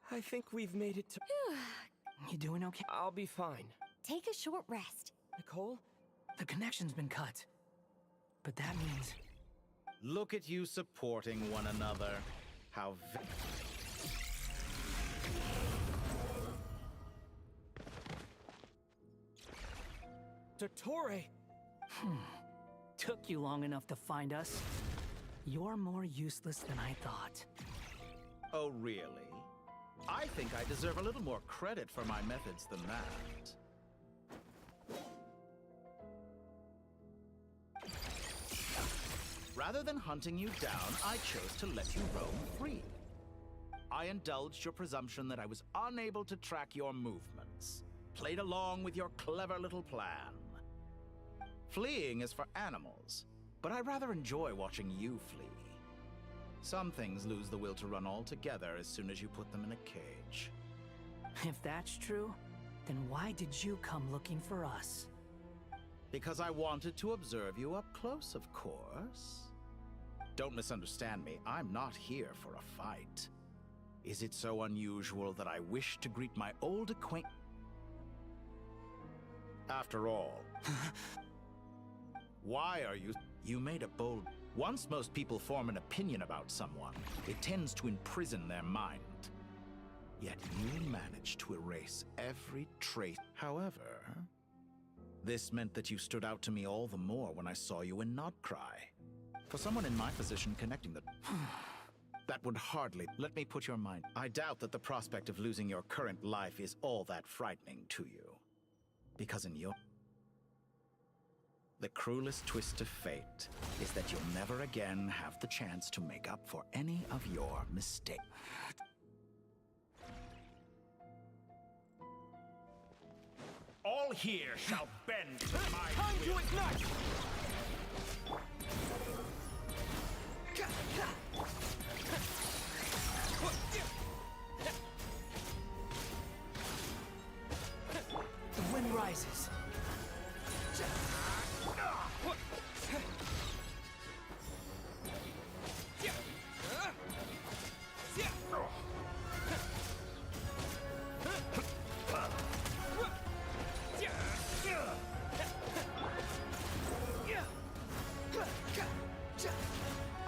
I think we've made it to... You doing okay? I'll be fine. Take a short rest. Nicole? The connection's been cut. But that means... Look at you supporting one another. How Dottore! Took you long enough to find us. You're more useless than I thought. Oh, really? I think I deserve a little more credit for my methods than that. Rather than hunting you down, I chose to let you roam free. I indulged your presumption that I was unable to track your movements, played along with your clever little plan. Fleeing is for animals, but I rather enjoy watching you flee. Some things lose the will to run altogether as soon as you put them in a cage. If that's true, then why did you come looking for us? Because I wanted to observe you up close, of course. Don't misunderstand me, I'm not here for a fight. Is it so unusual that I wish to greet my old acquaintance? After all, why are you... You made a bold... Once most people form an opinion about someone, it tends to imprison their mind. Yet you managed to erase every trace. However, this meant that you stood out to me all the more when I saw you in Nodcry. For someone in my position, connecting the... That would hardly... Let me put your mind... I doubt that the prospect of losing your current life is all that frightening to you. Because in your... The cruelest twist of fate is that you'll never again have the chance to make up for any of your mistakes. All here shall bend to my Time to will. ignite! The wind rises.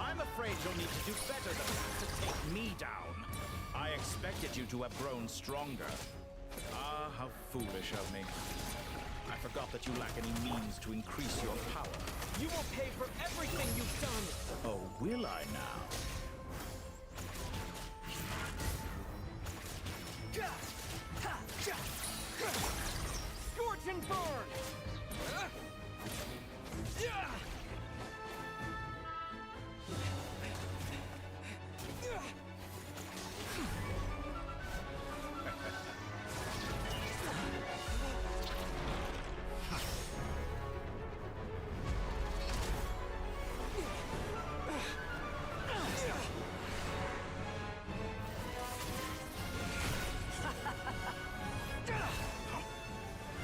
I'm afraid you'll need to do better than that to take me down. I expected you to have grown stronger. Ah, how foolish of me. I forgot that you lack any means to increase your power. You will pay for everything you've done! Oh, will I now? Scorch and burn!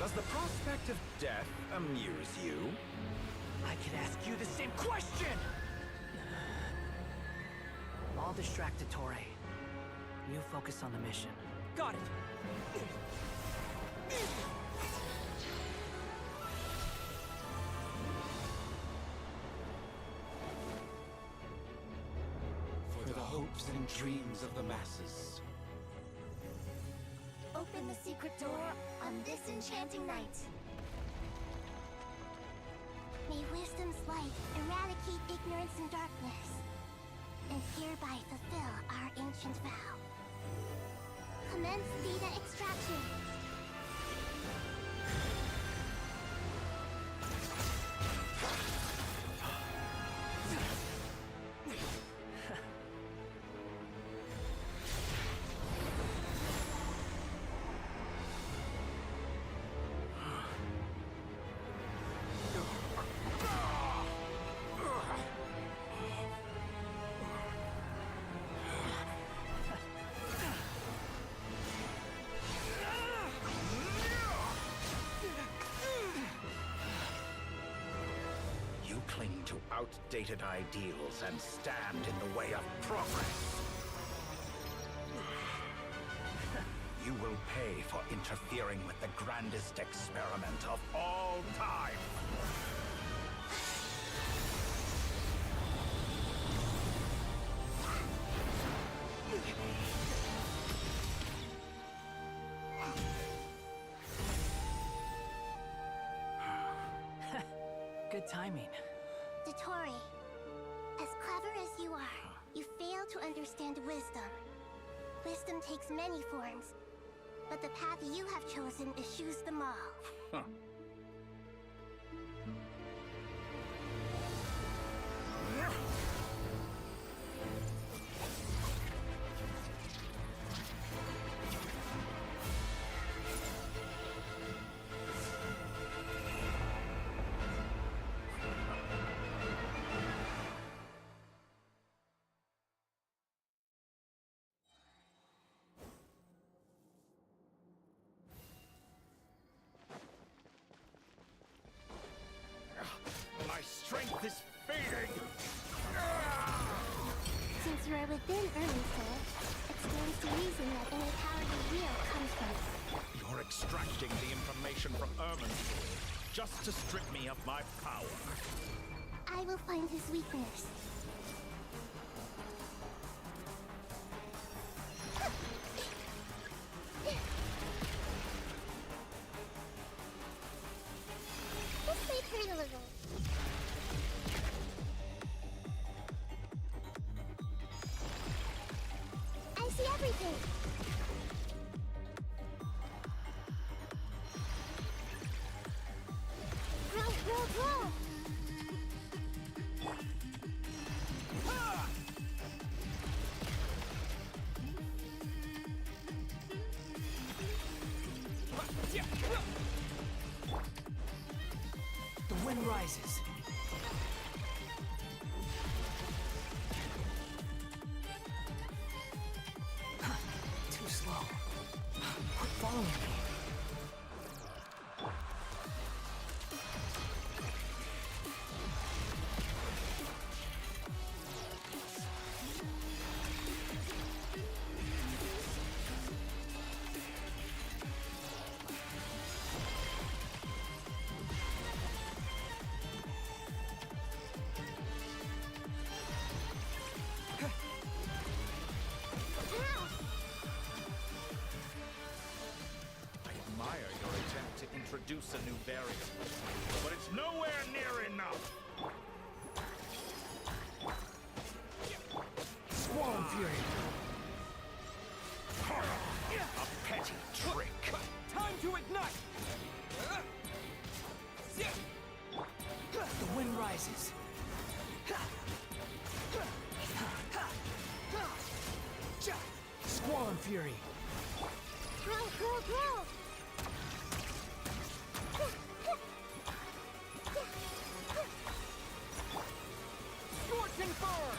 Does the prospect of death amuse you? I could ask you the same question! I'll distract Dottore. You focus on the mission. Got it! For the hopes and dreams of the masses. Open the secret door on this enchanting night. May wisdom's light eradicate ignorance and darkness, and hereby fulfill our ancient vow. Commence data extraction. cling to outdated ideals and stand in the way of progress. You will pay for interfering with the grandest experiment of all time. Good timing. Dottore, as clever as you are, you fail to understand wisdom. Wisdom takes many forms, but the path you have chosen eschews them all. My strength is fading! Since you are within Irminsul, it stands to reason that any power you wield comes from it. You're extracting the information from Irminsul just to strip me of my power. I will find his weakness. This may hurt a little. I see everything. Grow, grow, grow. The wind rises. Too slow. Quit following me. Introduce a new variant, but it's nowhere near enough. Squall Fury. A petty trick. Time to ignite! The wind rises. Squall and Fury. Grow, grow, grow. Scorching burn!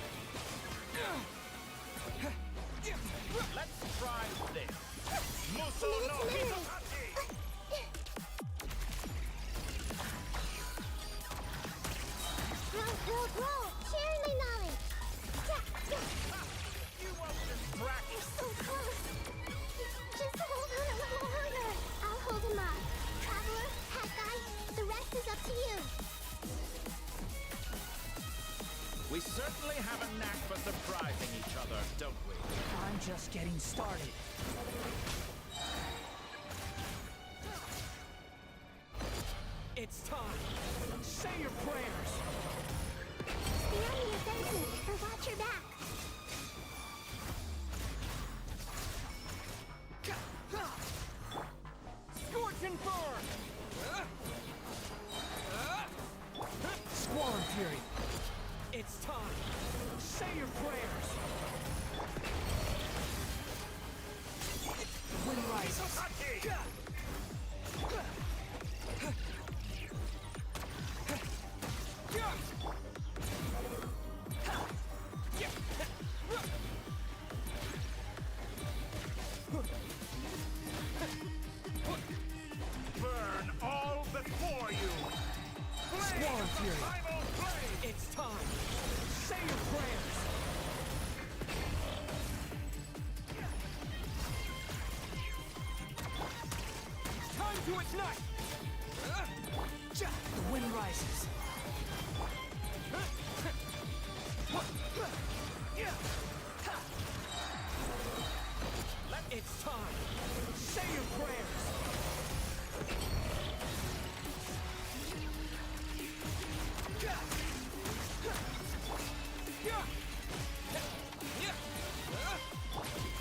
Let's try this. Muso no Hisashi! Grow, grow, grow. Sharing my knowledge. You won't distract. You're so close. Just hold on a little longer. I'll hold him up. Traveler, Hat Guy, the rest is up to you. We certainly have a knack for surprising each other, don't we? I'm just getting started. It's time. Say your prayers. Stay on the offensive and watch your back. Scorch and burn! Squall and Fury. It's time. Say your prayers. The wind rises. Burn all before you! Squall and Fury. Primal Flame! to ignite! The wind rises. It's time! Say your prayers!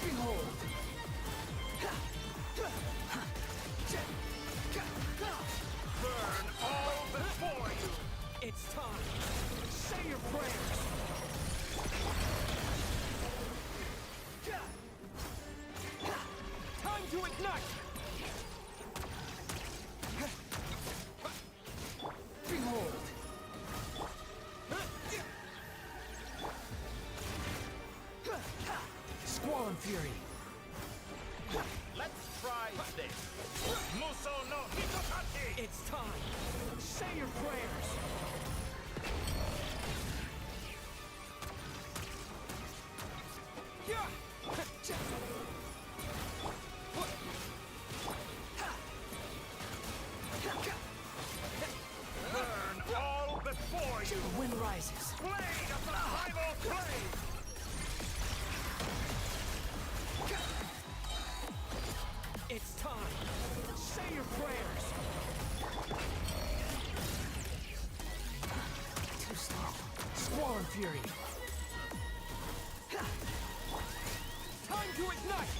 Behold! Burn all before you! It's time! Say your prayers! Time to ignite! Behold! Squall and Fury! Let's try this! Muso no Hitokachi! It's time! Say your prayers! Burn all before you! The wind rises. Blade of the primal flame! It's time! Say your prayers! Too slow. Squall and Fury! Time to ignite!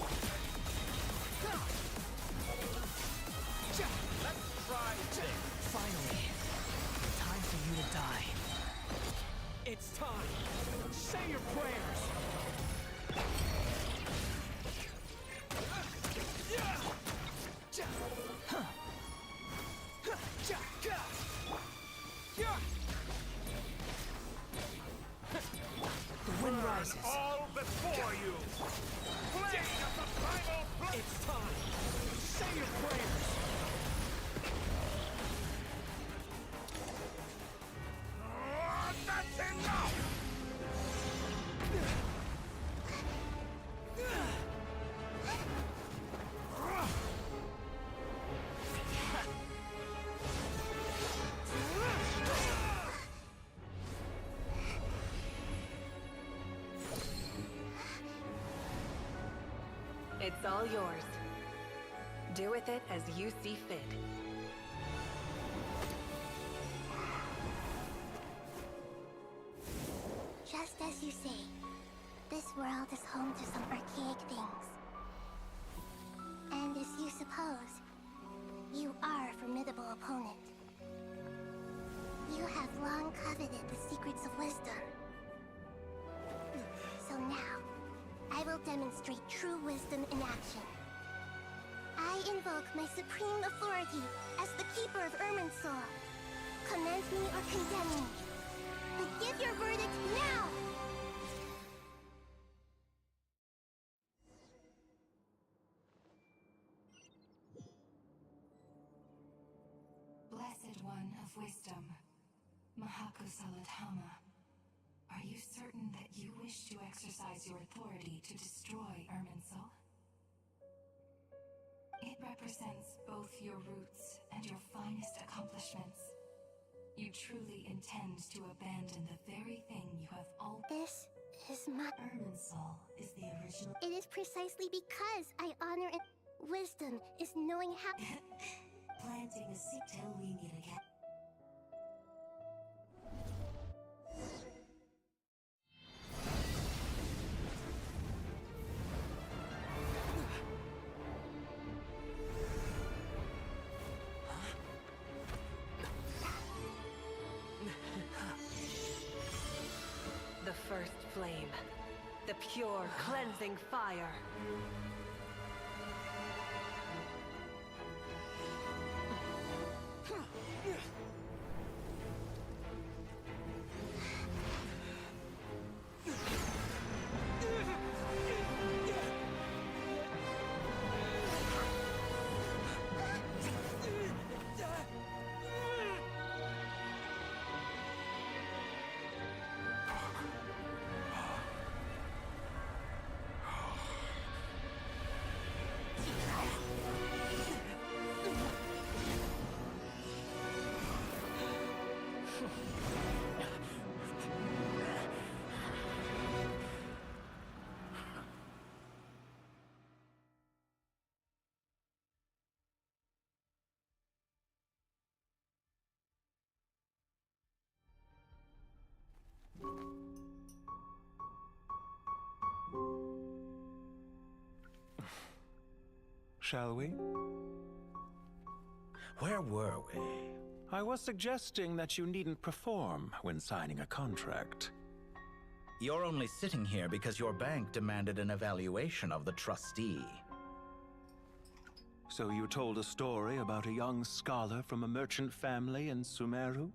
Let's try this! Finally, time for you to die. It's time! Say your prayers! The wind rises. All before you! Blade of the primal flame! It's time! Say your prayers! That's enough! It's all yours. Do with it as you see fit. Just as you say, this world is home to some archaic things. And as you suppose, you are a formidable opponent. You have long coveted the secrets of wisdom. So now, I will demonstrate true wisdom in action. I invoke my supreme authority as the Keeper of Irminsul. Commend me or condemn me. But give your verdict now! Blessed One of Wisdom, Mahakusaladhama, are you certain that you wish to exercise your authority to destroy Irminsul? It represents both your roots and your finest accomplishments. You truly intend to abandon the very thing you have This is my... Irminsul is the original... It is precisely because I honor it. Wisdom is knowing how... Planting a seed till we meet again. The first flame. The pure, cleansing fire. shall we? Where were we? I was suggesting that you needn't perform when signing a contract. You're only sitting here because your bank demanded an evaluation of the trustee. So you told a story about a young scholar from a merchant family in Sumeru?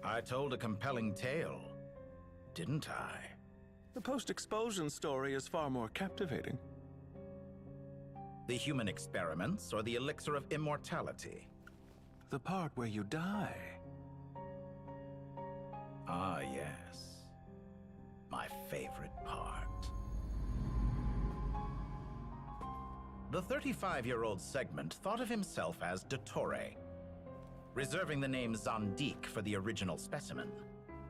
I told a compelling tale, didn't I? The post-expulsion story is far more captivating. The human experiments or the elixir of immortality? The part where you die. Ah, yes. My favorite part. The 35-year-old Segment thought of himself as Dottore, reserving the name Zandik for the original specimen.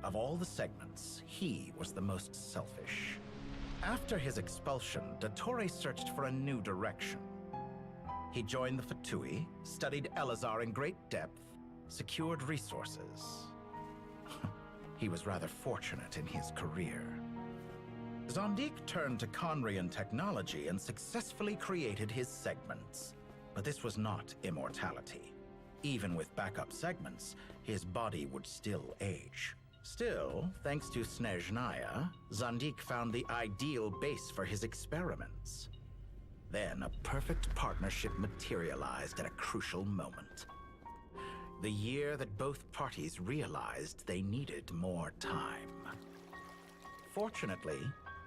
Of all the Segments, he was the most selfish. After his expulsion, Dottore searched for a new direction. He joined the Fatui, studied Elazar in great depth, secured resources. He was rather fortunate in his career. Zandik turned to Conrian technology and successfully created his segments. But this was not immortality. Even with backup segments, his body would still age. Still, thanks to Snezhnaya, Zandik found the ideal base for his experiments. Then a perfect partnership materialized at a crucial moment. The year that both parties realized they needed more time. Fortunately,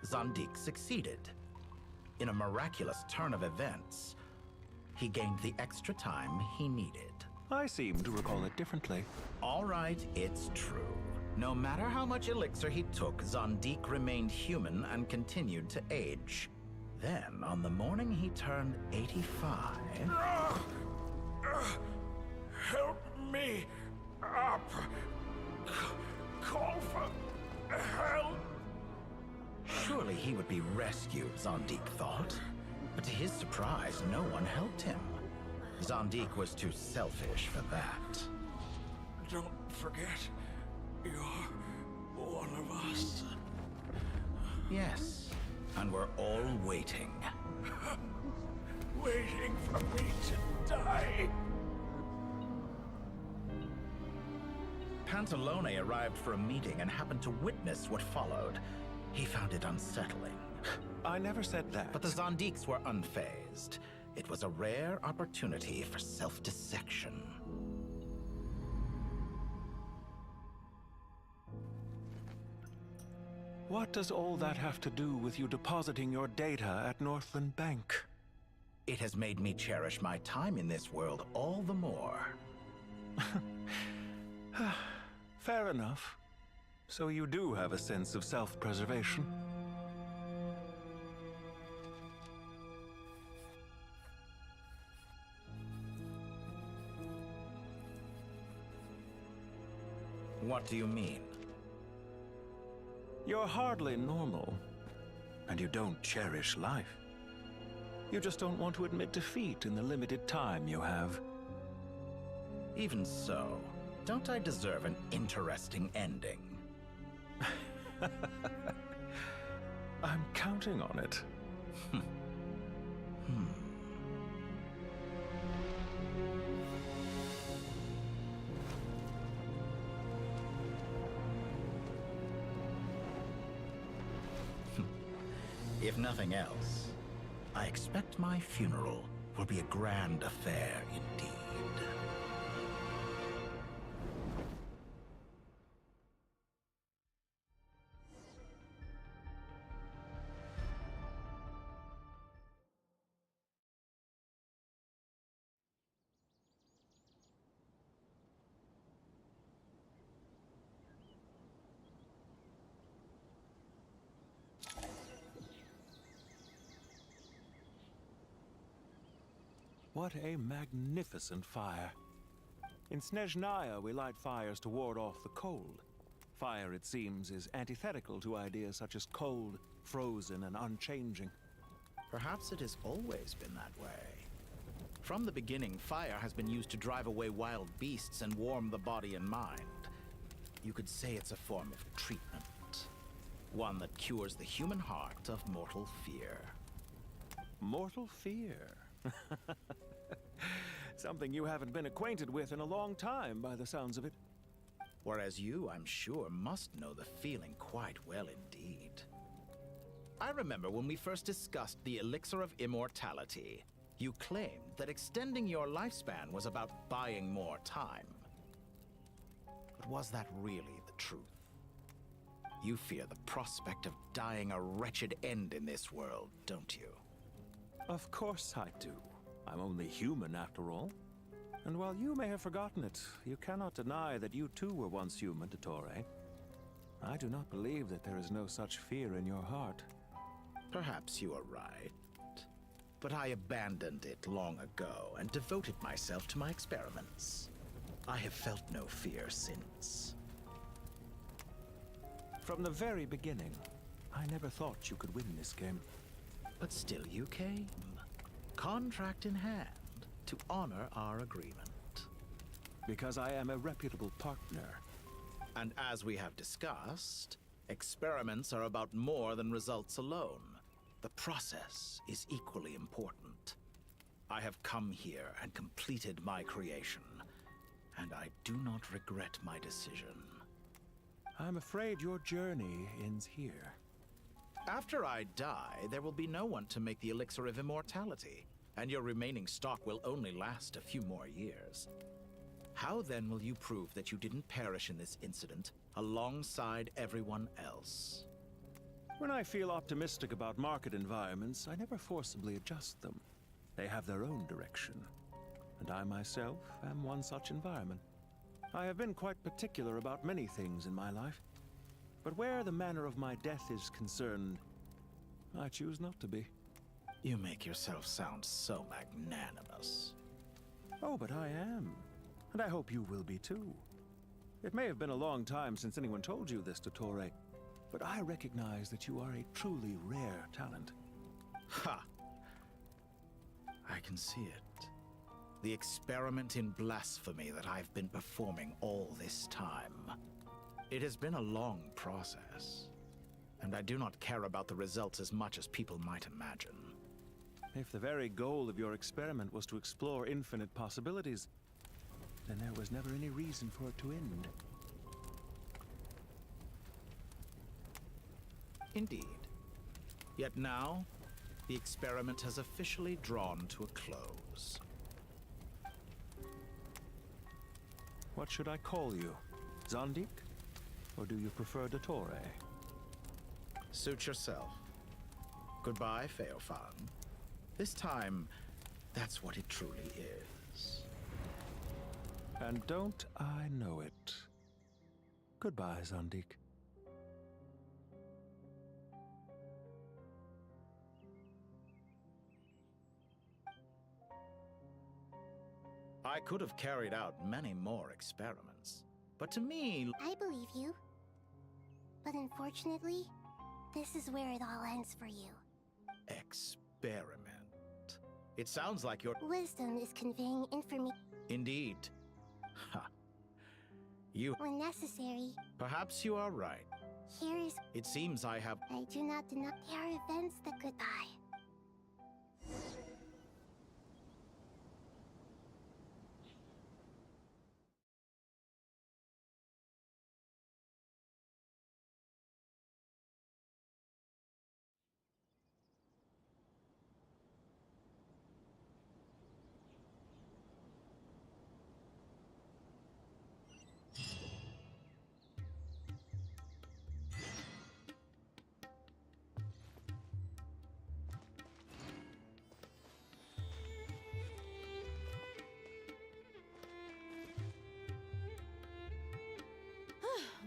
Zandik succeeded. In a miraculous turn of events, he gained the extra time he needed. I seem to recall it differently. All right, it's true. No matter how much elixir he took, Zandik remained human and continued to age. Then, on the morning he turned 85... Help me up! Call for help! Surely he would be rescued, Zandik thought. But to his surprise, no one helped him. Zandik was too selfish for that. Don't forget, you're one of us. Yes, and we're all waiting. Waiting for me to die. Pantalone arrived for a meeting and happened to witness what followed. He found it unsettling. I never said that. But the Zandiks were unfazed. It was a rare opportunity for self-dissection. What does all that have to do with you depositing your data at Northland Bank? It has made me cherish my time in this world all the more. Fair enough. So you do have a sense of self-preservation. What do you mean? You're hardly normal, and you don't cherish life. You just don't want to admit defeat in the limited time you have. Even so, don't I deserve an interesting ending? I'm counting on it. If nothing else, I expect my funeral will be a grand affair indeed. What a magnificent fire. In Snezhnaya, we light fires to ward off the cold. Fire, it seems, is antithetical to ideas such as cold, frozen, and unchanging. Perhaps it has always been that way. From the beginning, fire has been used to drive away wild beasts and warm the body and mind. You could say it's a form of treatment. One that cures the human heart of mortal fear. Mortal fear. Something you haven't been acquainted with in a long time, by the sounds of it. Whereas you, I'm sure, must know the feeling quite well indeed. I remember when we first discussed the elixir of immortality. You claimed that extending your lifespan was about buying more time. But was that really the truth? You fear the prospect of dying a wretched end in this world, don't you? Of course I do. I'm only human, after all. And while you may have forgotten it, you cannot deny that you too were once human, Dottore. I do not believe that there is no such fear in your heart. Perhaps you are right. But I abandoned it long ago and devoted myself to my experiments. I have felt no fear since. From the very beginning, I never thought you could win this game. But still you came, contract in hand, to honor our agreement. Because I am a reputable partner. And as we have discussed, experiments are about more than results alone. The process is equally important. I have come here and completed my creation, and I do not regret my decision. I'm afraid your journey ends here. After I die, there will be no one to make the elixir of immortality, and your remaining stock will only last a few more years. How then will you prove that you didn't perish in this incident alongside everyone else? When I feel optimistic about market environments, I never forcibly adjust them. They have their own direction. And I myself am one such environment. I have been quite particular about many things in my life. But where the manner of my death is concerned, I choose not to be. You make yourself sound so magnanimous. Oh, but I am. And I hope you will be too. It may have been a long time since anyone told you this, Dottore, but I recognize that you are a truly rare talent. Ha! I can see it. The experiment in blasphemy that I've been performing all this time. It has been a long process, and I do not care about the results as much as people might imagine. If the very goal of your experiment was to explore infinite possibilities, then there was never any reason for it to end. Indeed. Yet now, the experiment has officially drawn to a close. What should I call you? Zandik? Or do you prefer Dottore? Suit yourself. Goodbye, Feofan. This time, that's what it truly is. And don't I know it? Goodbye, Zandik. I could have carried out many more experiments, but to me... I believe you. But unfortunately, this is where it all ends for you. Experiment. It sounds like your... Wisdom is conveying information. Indeed. Ha. You... When necessary. Perhaps you are right. Here is... It seems I have... I do not deny. There are events that goodbye.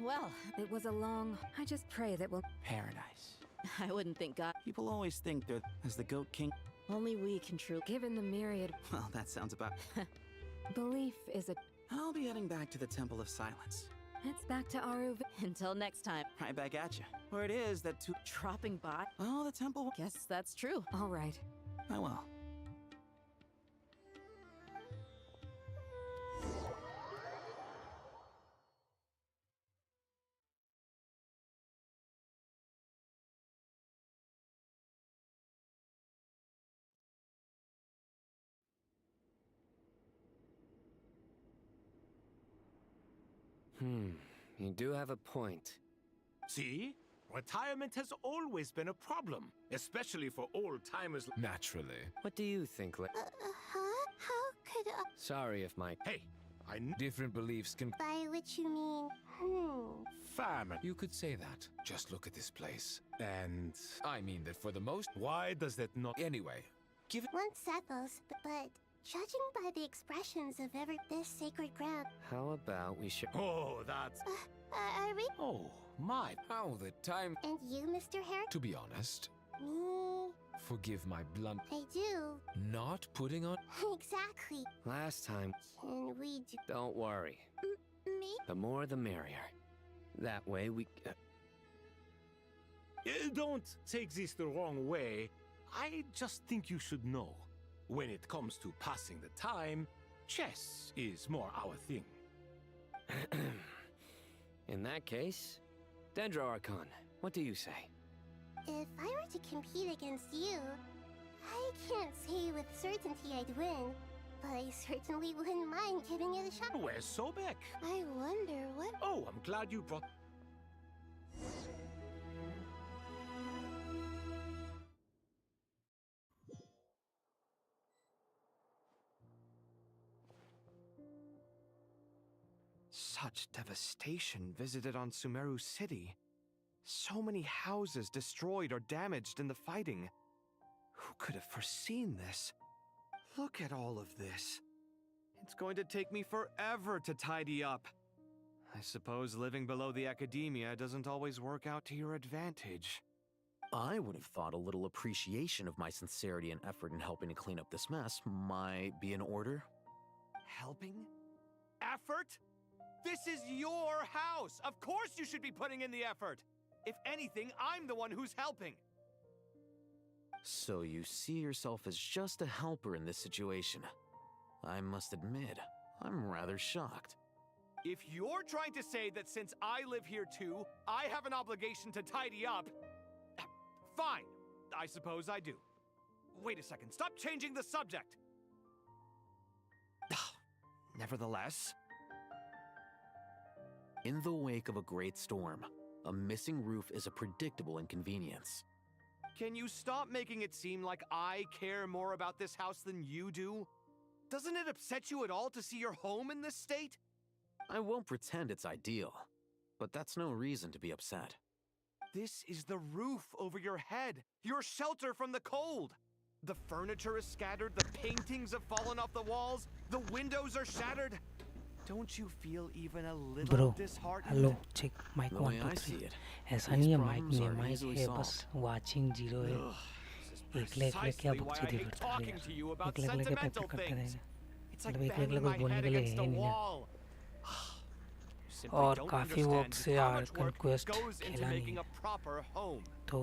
Well, it was a long... I just pray that we'll... Paradise. I wouldn't think God... People always think they're as the Goat King. Only we can truly... Given the myriad... Well, that sounds about... Belief is a... I'll be heading back to the Temple of Silence. It's back to Aruv... Until next time. Right back at you. Where it is that Dropping by? Oh, the temple... Guess that's true. All right. I will. You do have a point. See? Retirement has always been a problem, especially for old-timers. Naturally. What do you think, Huh? How could Sorry if my... Hey, Different beliefs can... By which you mean... Famine. You could say that. Just look at this place. And... I mean that for the most... Why does that not... Anyway, give it... One settles, but judging by the expressions of this sacred ground... How about we should... Oh, that's... Are we... Oh, my... How the time... And you, Mr. Harry? To be honest, Me... forgive my blunt... I do. Not putting on... Exactly. Last time... Can we do... Don't worry. Me? The more the merrier. That way we... Don't take this the wrong way. I just think you should know. When it comes to passing the time, chess is more our thing. In that case, Dendro Archon, what do you say? If I were to compete against you, I can't say with certainty I'd win, but I certainly wouldn't mind giving it a shot. Where's Sobek? I wonder what... Oh, I'm glad you brought... Such devastation visited on Sumeru City. So many houses destroyed or damaged in the fighting. Who could have foreseen this? Look at all of this. It's going to take me forever to tidy up. I suppose living below the academia doesn't always work out to your advantage. I would have thought a little appreciation of my sincerity and effort in helping to clean up this mess might be in order. Helping? Effort? This is your house! Of course you should be putting in the effort! If anything, I'm the one who's helping! So you see yourself as just a helper in this situation. I must admit, I'm rather shocked. If you're trying to say that since I live here too, I have an obligation to tidy up, fine, I suppose I do. Wait a second, stop changing the subject! Nevertheless... In the wake of a great storm, a missing roof is a predictable inconvenience. Can you stop making it seem like I care more about this house than you do? Doesn't it upset you at all to see your home in this state? I won't pretend it's ideal, but that's no reason to be upset. This is the roof over your head, your shelter from the cold. The furniture is scattered, the paintings have fallen off the walls, the windows are shattered. Don't you feel even a little disheartened? Hello check mic 1 2 3 ऐसा नहीं है mic नहीं है mic है बस watching 0 है एकले एकले क्या बकचोदी करता है एकले एकले क्या पेपर करते रहेंगे मतलब एकले एकले कुछ बोलने के लिए है नहीं और काफी वक्त से आर्कन क्वेस्ट खेला नहीं तो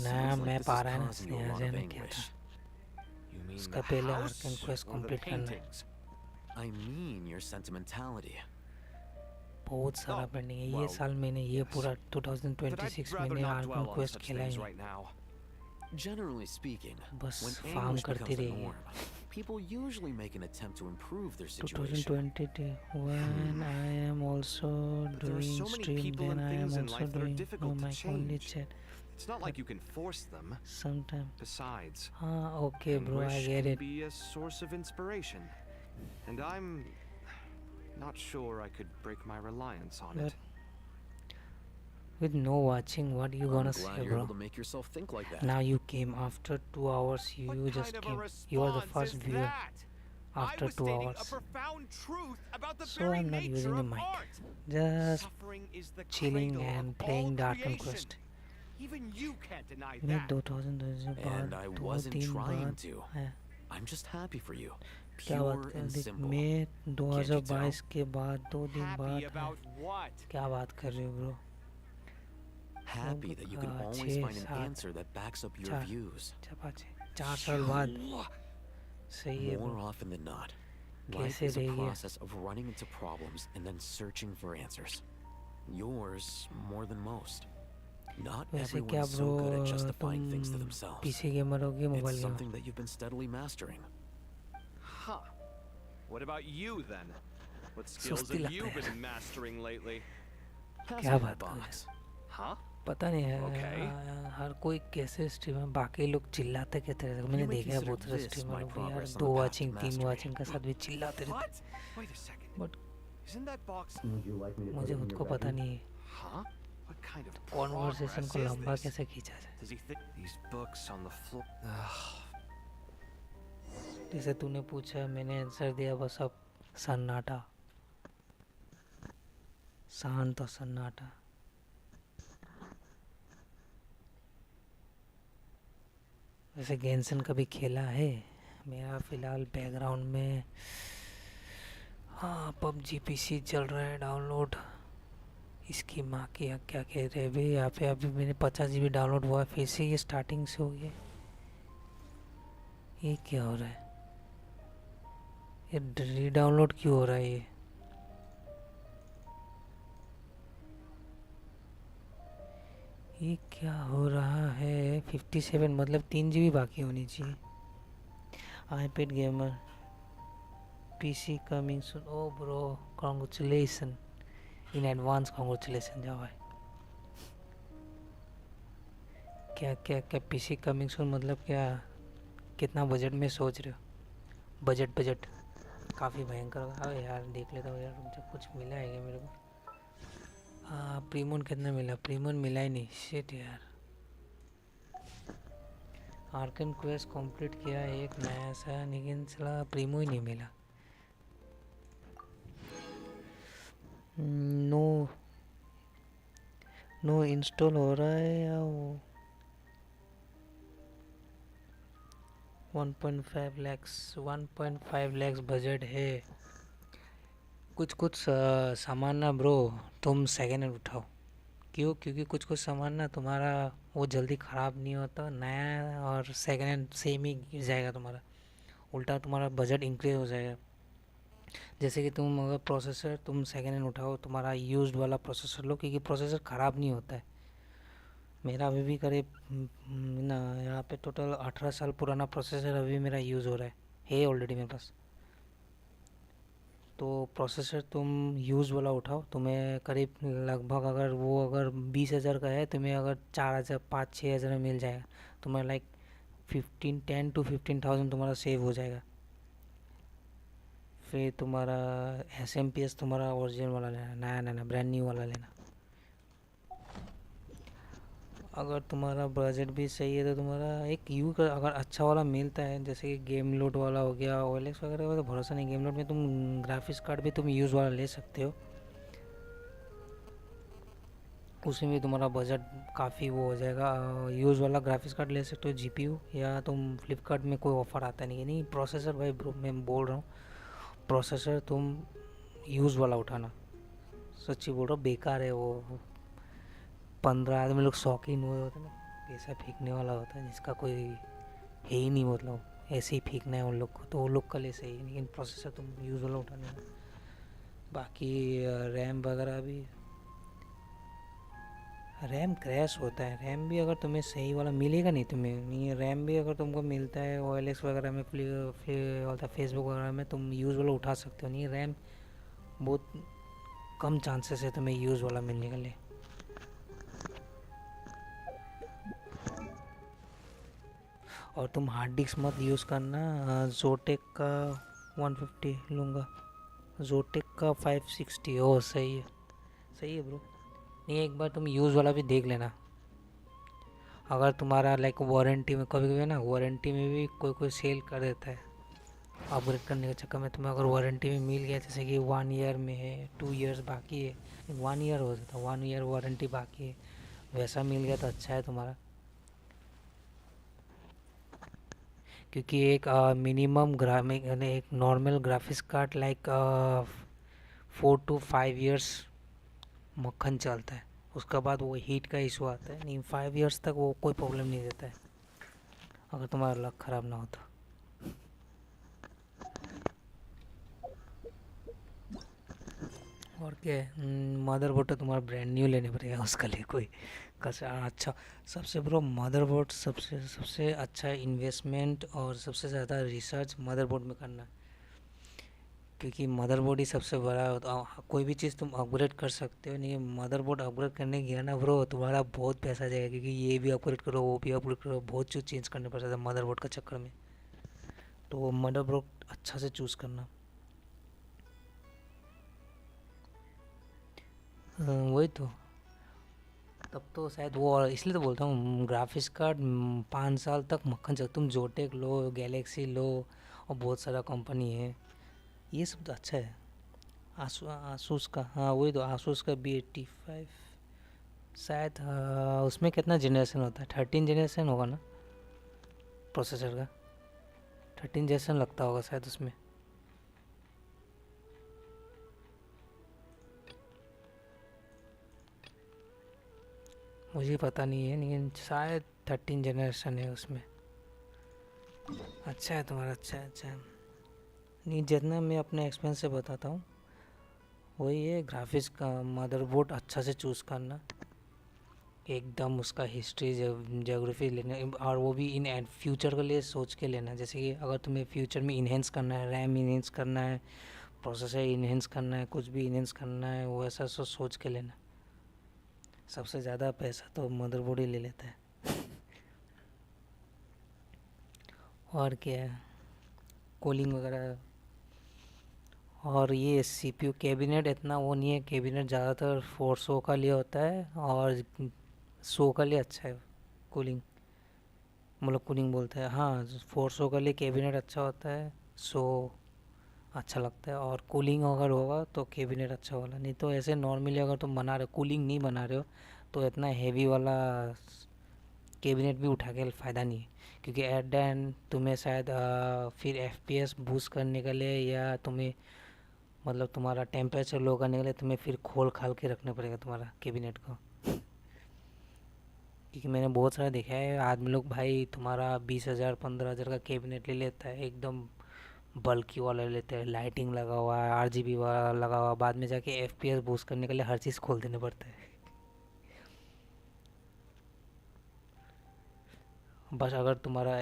नया मैं पा रहा है ना स्नेहा से ने किया था उसका पहले आर्कन क्वेस्ट कंप्लीट करना है I mean your sentimentality. बहुत सारा पेंडिंग है ये साल मैंने ये पूरा 2026 मैंने आर्कन क्वेस्ट खेला है Generally speaking, बस when फार्म anguish करते becomes the रहिए norm, people usually make an attempt to improve their situation. 2020 when I am also doing stream then I am also doing no my only chat. It's not like you can force them. Sometime. Besides, okay bro I get it. Can be a source of inspiration. And I'm not sure I could break my reliance on it. With no watching, what you gonna say, You're bro? able to make yourself think like that. Now you came after 2 hours. You just came. You are the first viewer after 2 hours. So I'm not using the mic. Just chilling and playing the Archon quest. Even you can't deny मैं that. 2000 And I wasn't trying to. I'm just happy for you. क्या बात Pure कर and देख simple. मैं 2022 के बाद 2 दिन Happy बाद about what? क्या बात कर रहे हो bro Happy that you can always find an answer that backs up your views. 4 साल बाद सही है More bro often than not, life कैसे is a रही है process of running into problems and then searching for answers. Yours more than most. Not वैसे क्या everyone's so good at bro justifying things to तुम themselves. PC gamer हो गए It's mobile gamer something that you've been steadily mastering. Huh. What about you then? What skills have you been mastering lately? क्या बात कर रहे हैं? Huh? पता नहीं है हर कोई कैसे स्ट्रीमर बाकी लोग चिल्लाते कहते रहते मैंने देखा है बहुत सारे स्ट्रीमर लोग भी यार 2 वाचिंग 3 वाचिंग का साथ भी चिल्लाते रहते बट मुझे खुद को पता नहीं है कॉन्वर्सेशन को लंबा कैसे खींचा जाए जैसे तूने पूछा मैंने आंसर दिया बस अब सन्नाटा शांत और सन्नाटा वैसे गेंशन कभी खेला है मेरा फ़िलहाल बैकग्राउंड में हाँ पबजी पीसी चल रहा है डाउनलोड इसकी माँ की क्या कह रहे हैं भाई यहाँ पे अभी मैंने 50 GB डाउनलोड हुआ फिर से ये स्टार्टिंग से हो गया ये क्या हो रहा है ये री डाउनलोड क्यों हो रहा है ये क्या हो रहा है 57 मतलब 3 GB बाकी होनी चाहिए iPad gamer PC coming soon oh bro congratulation in advance congratulation जाओ भाई क्या क्या क्या PC कमिंग सून मतलब क्या कितना बजट में सोच रहे हो बजट काफ़ी भयंकर होगा यार देख लेता हूँ यार जब कुछ मिला है क्या मेरे को प्रीमोन कितना मिला प्रीमोन मिला ही नहीं शिट यार आर्कन क्वेस्ट कंप्लीट किया एक नया सा लेकिन चला प्रीमो ही नहीं मिला नो इंस्टॉल हो रहा है या वो 1.5 लाख बजट है कुछ सामान ना ब्रो तुम सेकेंड हैंड उठाओ क्यों क्योंकि कुछ सामान ना तुम्हारा वो जल्दी ख़राब नहीं होता नया और सेकेंड हैंड सेम ही गिर जाएगा तुम्हारा उल्टा तुम्हारा बजट इंक्रीज हो जाएगा जैसे कि तुम अगर प्रोसेसर तुम सेकेंड हैंड उठाओ तुम्हारा यूज्ड वाला प्रोसेसर लो क्योंकि प्रोसेसर ख़राब नहीं होता है मेरा अभी भी करीब ना यहाँ पे टोटल 18 साल पुराना प्रोसेसर अभी मेरा यूज़ हो रहा है ऑलरेडी मेरे पास तो प्रोसेसर तुम यूज़ वाला उठाओ तुम्हें करीब लगभग अगर 20,000 का है तुम्हें अगर 4,000 5-6 हज़ार में मिल जाएगा तुम्हें लाइक 10 to 15,000 तुम्हारा सेव हो जाएगा फिर तुम्हारा SMP तुम्हारा ओरिजिनल वाला लेना नया ब्रांड न्यू वाला लेना अगर तुम्हारा बजट भी सही है तो तुम्हारा एक अगर अच्छा वाला मिलता है जैसे कि गेम लोड वाला हो गया OLX वगैरह का तो भरोसा नहीं गेम लोड में तुम ग्राफिक्स कार्ड भी तुम यूज़ वाला ले सकते हो उसमें भी तुम्हारा बजट काफ़ी वो हो जाएगा यूज़ वाला ग्राफिक्स कार्ड ले सकते हो GPU या तुम फ्लिपकार्ट में कोई ऑफ़र आता नहीं प्रोसेसर भाई ब्रो मैं बोल रहा हूँ प्रोसेसर तुम यूज़ वाला उठाना सच्ची बोल रहा हूँ बेकार है वो 15 आदमी लोग शौकीन हुए होते ना पैसा फेंकने वाला होता है जिसका कोई है ही नहीं मतलब ऐसे ही फेंकना है उन लोग को तो वो लोग का ले सही है लेकिन प्रोसेसर तुम यूज़ वाला उठाना बाकी रैम वगैरह भी रैम क्रैश होता है रैम भी अगर तुम्हें सही वाला मिलेगा नहीं तुम्हें नहीं रैम भी अगर तुमको मिलता है OLX वगैरह में फेसबुक वगैरह में तुम यूज़ वाला उठा सकते हो नहीं रैम बहुत कम चांसेस है तुम्हें यूज़ वाला मिलने के लिए और तुम हार्ड डिस्क मत यूज़ करना जोटेक का 150 लूँगा जोटेक का 560 ओ सही है ब्रो नहीं एक बार तुम यूज़ वाला भी देख लेना अगर तुम्हारा लाइक वारंटी में कभी ना वारंटी में भी कोई सेल कर देता है अपग्रेड करने के चक्कर में तुम्हें अगर वारंटी में मिल गया जैसे कि 1 ईयर में है 2 इयर्स बाकी है 1 ईयर हो जाता 1 ईयर वारंटी बाकी है वैसा मिल गया तो अच्छा है तुम्हारा क्योंकि एक मिनिमम एक normal graphics card like 4 to 5 years मक्खन चलता है उसके बाद वो हीट का इशू आता है नहीं 5 इयर्स तक वो कोई प्रॉब्लम नहीं देता है अगर तुम्हारा लक ख़राब ना हो तो और क्या मदरबोर्ड तो तुम्हारा ब्रांड न्यू लेने पड़ेगा उसका लिए कोई अच्छा सबसे ब्रो मदरबोर्ड सबसे अच्छा इन्वेस्टमेंट और सबसे ज़्यादा रिसर्च मदरबोर्ड में करना क्योंकि मदरबोर्ड ही सबसे बड़ा कोई भी चीज़ तुम अपग्रेड कर सकते हो, नहीं मदरबोर्ड अपग्रेड करने गया ना ब्रो, तुम्हारा बहुत पैसा जाएगा, क्योंकि ये भी अपग्रेड करो वो भी अपग्रेड करो, बहुत चीज़ चेंज करने पड़ता था मदरबोर्ड का चक्कर में। तो वो मदरबोर्ड अच्छा से चूज़ करना। वही तो, तब तो शायद वो, और इसलिए तो बोलता हूँ ग्राफिक्स कार्ड 5 साल तक मक्खन चल, तुम जोटेक लो, गैलेक्सी लो, और बहुत सारा कंपनी है, ये सब तो अच्छा है। आसूस का, हाँ वही तो, आसूस का B85 शायद, उसमें कितना जनरेशन होता है, 13 जनरेशन होगा ना प्रोसेसर का, 13 जनरेशन लगता होगा शायद उसमें। मुझे पता नहीं है, लेकिन शायद 13 जनरेशन है उसमें। अच्छा है तुम्हारा, अच्छा है, अच्छा है। नहीं, जितना मैं अपने एक्सपीरियंस से बताता हूँ वही है, ग्राफिक्स का मदरबोर्ड अच्छा से चूज़ करना, एकदम उसका हिस्ट्री ज्योग्राफी लेना, और वो भी इन फ्यूचर के लिए सोच के लेना। जैसे कि अगर तुम्हें फ्यूचर में इन्हेंस करना है, रैम इन्हेंस करना है, प्रोसेसर इन्हेंस करना है, कुछ भी इन्हेंस करना है, वो ऐसा सोच के लेना। सबसे ज़्यादा पैसा तो मदरबोर्ड ही ले लेता है। और क्या है, कूलिंग वगैरह। और ये CPU कैबिनेट इतना वो नहीं है, कैबिनेट ज़्यादातर 400 का लिए होता है, और 100 का लिए अच्छा है कूलिंग, मतलब कूलिंग बोलते हैं, हाँ 400 का लिए कैबिनेट अच्छा होता है, 100 अच्छा लगता है। और कूलिंग अगर होगा तो कैबिनेट अच्छा होगा, नहीं तो ऐसे नॉर्मली अगर तुम बना रहे हो, कूलिंग नहीं बना रहे हो, तो इतना हेवी वाला कैबिनेट भी उठा के फ़ायदा नहीं है, क्योंकि एट द एंड तुम्हें शायद फिर FPS बूस्ट करने के लिए, या तुम्हें मतलब तुम्हारा टेम्परेचर लो करने के लिए तुम्हें फिर खोल खाल के रखना पड़ेगा तुम्हारा कैबिनेट को। क्योंकि मैंने बहुत सारा देखा है आदमी लोग, भाई तुम्हारा 20,000 15,000 का कैबिनेट ले लेता है, एकदम बल्कि वाला ले लेते हैं, लाइटिंग लगा हुआ है, RGB वाला लगा हुआ, बाद में जाके FPS बूस्ट करने के लिए हर चीज़ खोल देने पड़ता है। बस अगर तुम्हारा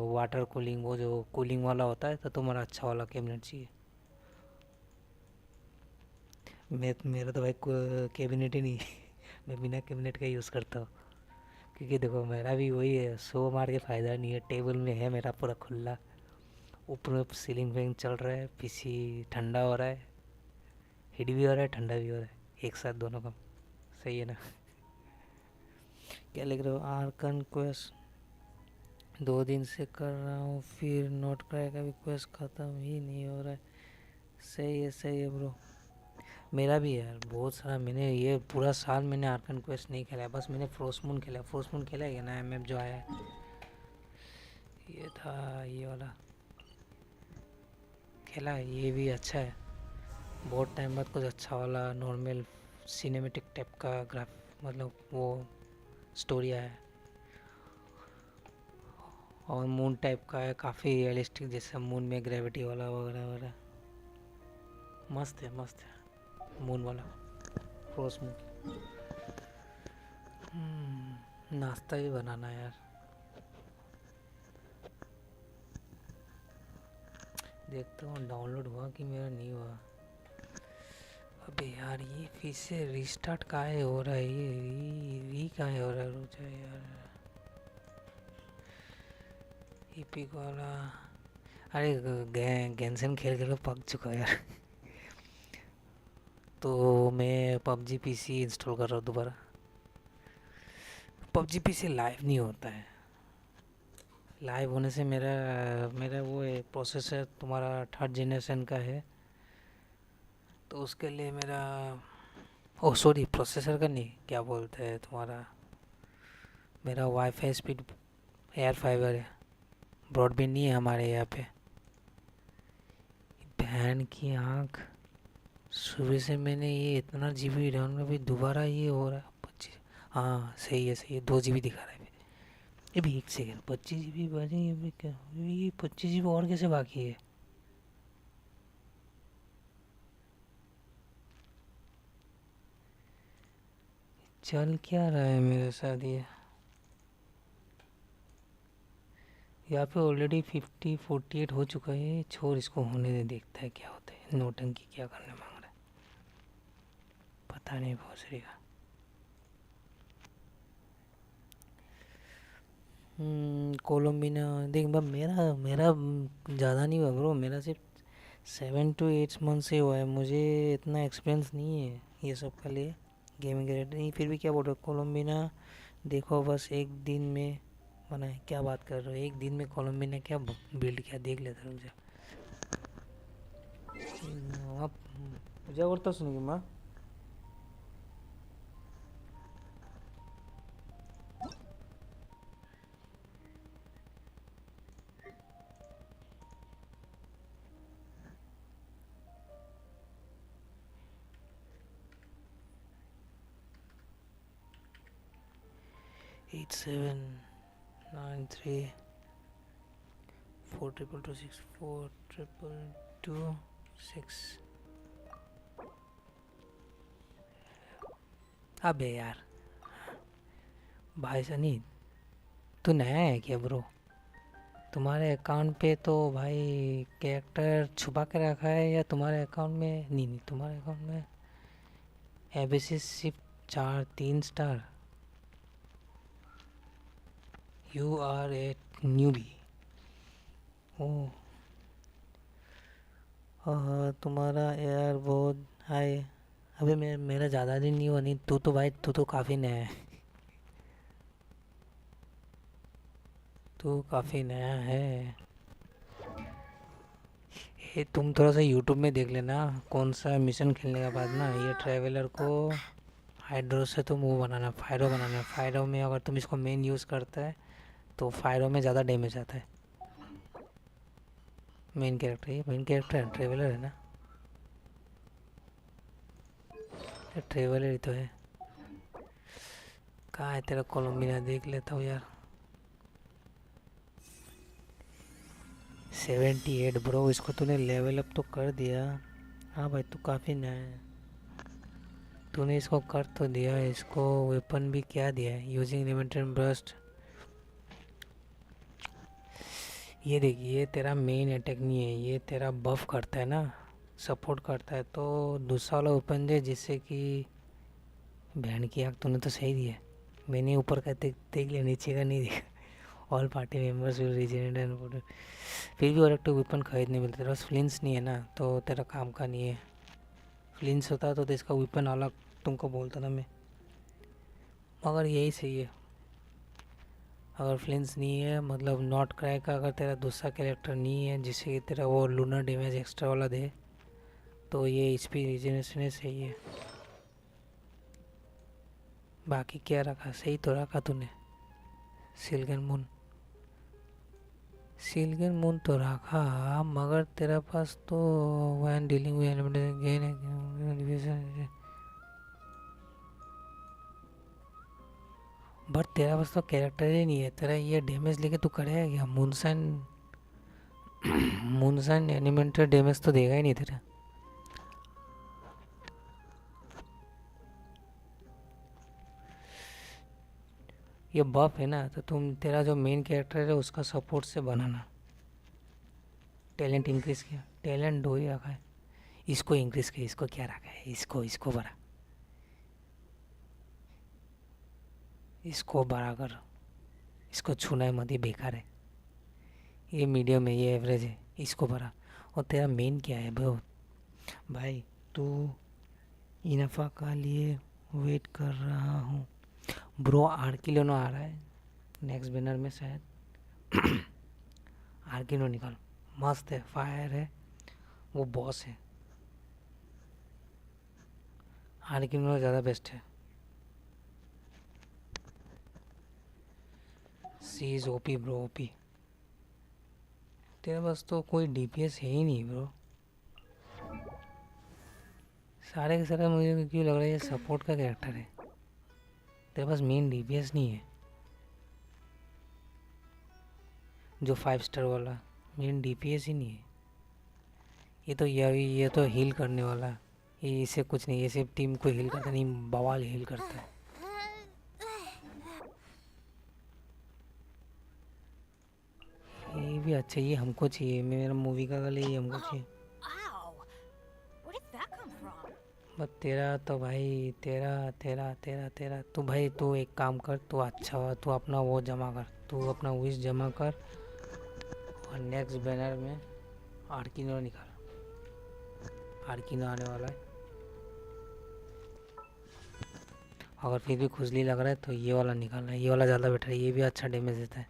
वाटर कूलिंग, वो जो कूलिंग वाला होता है, तो तुम्हारा अच्छा वाला कैबिनेट चाहिए। मेरा तो भाई कैबिनेट ही नहीं है। मैं बिना कैबिनेट का यूज़ करता हूँ, क्योंकि देखो मेरा भी वही है, सो मार के फ़ायदा नहीं है, टेबल में है मेरा पूरा खुला, ऊपर सीलिंग फैन चल रहा है, PC ठंडा हो रहा है, हीट भी हो रहा है ठंडा भी हो रहा है, एक साथ दोनों का। सही है ना? क्या लिख रहे हो? आर्कन क्वेस्ट 2 दिन से कर रहा हूँ, फिर नोट क्रैक, अभी क्वेस्ट ख़त्म ही नहीं हो रहा है। सही है ब्रो, मेरा भी यार बहुत सारा, मैंने ये पूरा साल मैंने आर्कन क्वेस्ट नहीं खेला है, बस मैंने फ्रोस्टमून खेला है। फ्रोस्टमून खेला है ना, MF जो आया है, ये था, ये वाला खेला है, ये भी अच्छा है। बहुत टाइम बाद कुछ अच्छा वाला नॉर्मल सिनेमेटिक टाइप का मतलब वो स्टोरी आया है, और मून टाइप का है, काफ़ी रियलिस्टिक, जैसे मून में ग्रेविटी वाला वगैरह वगैरह। मस्त है, मस्त है मून वाला, फ्रोस्ट मून। नाश्ता भी बनाना है यार, देखता हूँ डाउनलोड हुआ कि मेरा नहीं हुआ। अबे यार ये फिर से रिस्टार्ट काहे हो रहा है, ये री काहे हो रहा है, रुक जा यार। इपिक वाला, अरे गेंशन खेल खेल पक चुका है यार। तो मैं PUBG PC इंस्टॉल कर रहा हूँ दोबारा। PUBG PC लाइव नहीं होता है, लाइव होने से मेरा वो है, प्रोसेसर तुम्हारा 3rd जनरेशन का है, तो उसके लिए मेरा, ओह सॉरी प्रोसेसर का नहीं, क्या बोलते हैं तुम्हारा, मेरा वाईफाई स्पीड एयर फाइबर है, ब्रॉडबैंड नहीं है हमारे यहाँ पे। बहन की आँख, सुबह से मैंने ये इतना GB डाउन में भी दोबारा ये हो रहा है 25। हाँ सही है 2 GB दिखा रहा है अभी। 1 सेकेंड, 25 GB बाकी अभी क्या, ये 25 GB और कैसे बाकी है? चल क्या रहा है मेरे साथ यहाँ पे ऑलरेडी 48 हो चुका है। छोड़ इसको होने दे, देखता है क्या होता है। नोटंकी क्या करने मांग रहा है पता नहीं भोसड़ी का। कोलम्बिना देख बा, मेरा मेरा ज़्यादा नहीं हुआ ब्रो, मेरा सिर्फ 7 to 8 मंथ से हुआ है। मुझे इतना एक्सपीरियंस नहीं है ये सब के लिए गेमिंग के नहीं। फिर भी क्या बोल रहे हो कोलम्बिना देखो बस एक दिन में बना है। क्या बात कर रहे हो, एक दिन में कोलम्बिना क्या बिल्ड किया देख लेता रुक जा। आप पूजा करता सुनिए माँ। Eight seven 9 3 4 2 6 4 2 6। अबे यार भाई सनी तू नया है क्या ब्रो? तुम्हारे अकाउंट पे तो भाई कैरेक्टर छुपा के रखा है या तुम्हारे अकाउंट में? नहीं तुम्हारे अकाउंट में एबीसी सिर्फ 3 star. You are a newbie. Oh तुम्हारा यार बहुत हाय। अबे मेरा ज़्यादा दिन नहीं हुआ। नहीं तू तो भाई तू तो काफ़ी नया है। तू काफ़ी नया है। ये तुम थोड़ा सा यूट्यूब में देख लेना कौन सा मिशन खेलने के बाद ना ये ट्रैवलर को हाइड्रो से तुम वो बनाना फायरो बनाना। फायरो में अगर तुम इसको मेन यूज़ करता है तो फायरो में ज़्यादा डैमेज आता है। मेन कैरेक्टर ये मेन कैरेक्टर है ट्रैवलर है ना। ट्रैवलर ही तो है। कहाँ है तेरा कोलम्बिना देख लेता हूँ यार। 78 ब्रो इसको तूने लेवल अप तो कर दिया। हाँ भाई तू काफ़ी नया है। तूने इसको कर तो दिया। इसको वेपन भी क्या दिया है यूजिंग लिमिटेड ब्रस्ट। ये देख ये तेरा मेन अटैक नहीं है ये तेरा बफ करता है ना सपोर्ट करता है। तो दूसरा वाला वेपन दे जिससे कि बहन की आँख तूने तो सही दिया। मैंने ऊपर का देख लिया नीचे का नहीं देखा। All party members will regenerate and फिर भी और एक वेपन खरीदने मिलता है। तेरे पास फ्लिंस नहीं है ना तो तेरा काम का नहीं है। फ्लिंस होता तो इसका वेपन अलग तुमको बोलता ना मैं। मगर यही सही है। अगर फ्लिंस नहीं है मतलब नॉट क्रैक का अगर तेरा दूसरा कैरेक्टर नहीं है जिससे कि तेरा वो लूनर डैमेज एक्स्ट्रा वाला दे तो ये एचपी रीजनरेशन सही है। बाकी क्या रखा सही तो रखा तूने। सिल्गन मून तो रखा मगर तेरा पास तो when dealing with element gain but तेरा पास तो कैरेक्टर ही नहीं है। तेरा ये डैमेज लेके तू करेगा क्या? मूनसाइन एनिमेटेड डैमेज तो देगा ही नहीं तेरा। ये बफ है ना तो तुम तेरा जो मेन कैरेक्टर है उसका सपोर्ट से बनाना। टैलेंट इंक्रीज किया टैलेंट 2 ही रखा है। इसको इंक्रीज किया इसको क्या रखा है इसको बड़ा इसको बड़ा कर। इसको छूना है मत ये बेकार है। ये मीडियम है ये एवरेज है इसको बड़ा। और तेरा मेन क्या है ब्रो? भाई तू इनफा का लिए वेट कर रहा हूँ ब्रो। आर्किलोनो आ रहा है नेक्स्ट बैनर में शायद। आर्किलो निकाल मस्त है फायर है वो बॉस है। आर्किलो ज़्यादा बेस्ट है। सी इज ओपी ब्रो ओपी। तेरे पास तो कोई डीपीएस है ही नहीं ब्रो। सारे के सारे मुझे क्यों लग रहा है ये सपोर्ट का कैरेक्टर है। तेरे पास मेन डीपीएस नहीं है जो 5 स्टार वाला मेन डीपीएस ही नहीं है। ये तो हील करने वाला ये इसे कुछ नहीं। ये सिर्फ टीम को हील करता नहीं बवाल हील करता है। भी अच्छा, ये हमको चाहिए, मेरा मूवी का गले ये हमको चाहिए। Where did that come from? बस तेरा तो भाई तेरा तेरा तेरा तेरा तू भाई तू एक काम कर, तू अच्छा हो, तू अपना वो जमा कर, तू अपना विश जमा कर और नेक्स्ट बैनर में आर्किनो निकाल। आर्किनो आने वाला है। अगर फिर भी खुजली लग रहा है तो ये वाला निकालना है, ये वाला ज़्यादा बेटर है, ये भी अच्छा डैमेज देता है।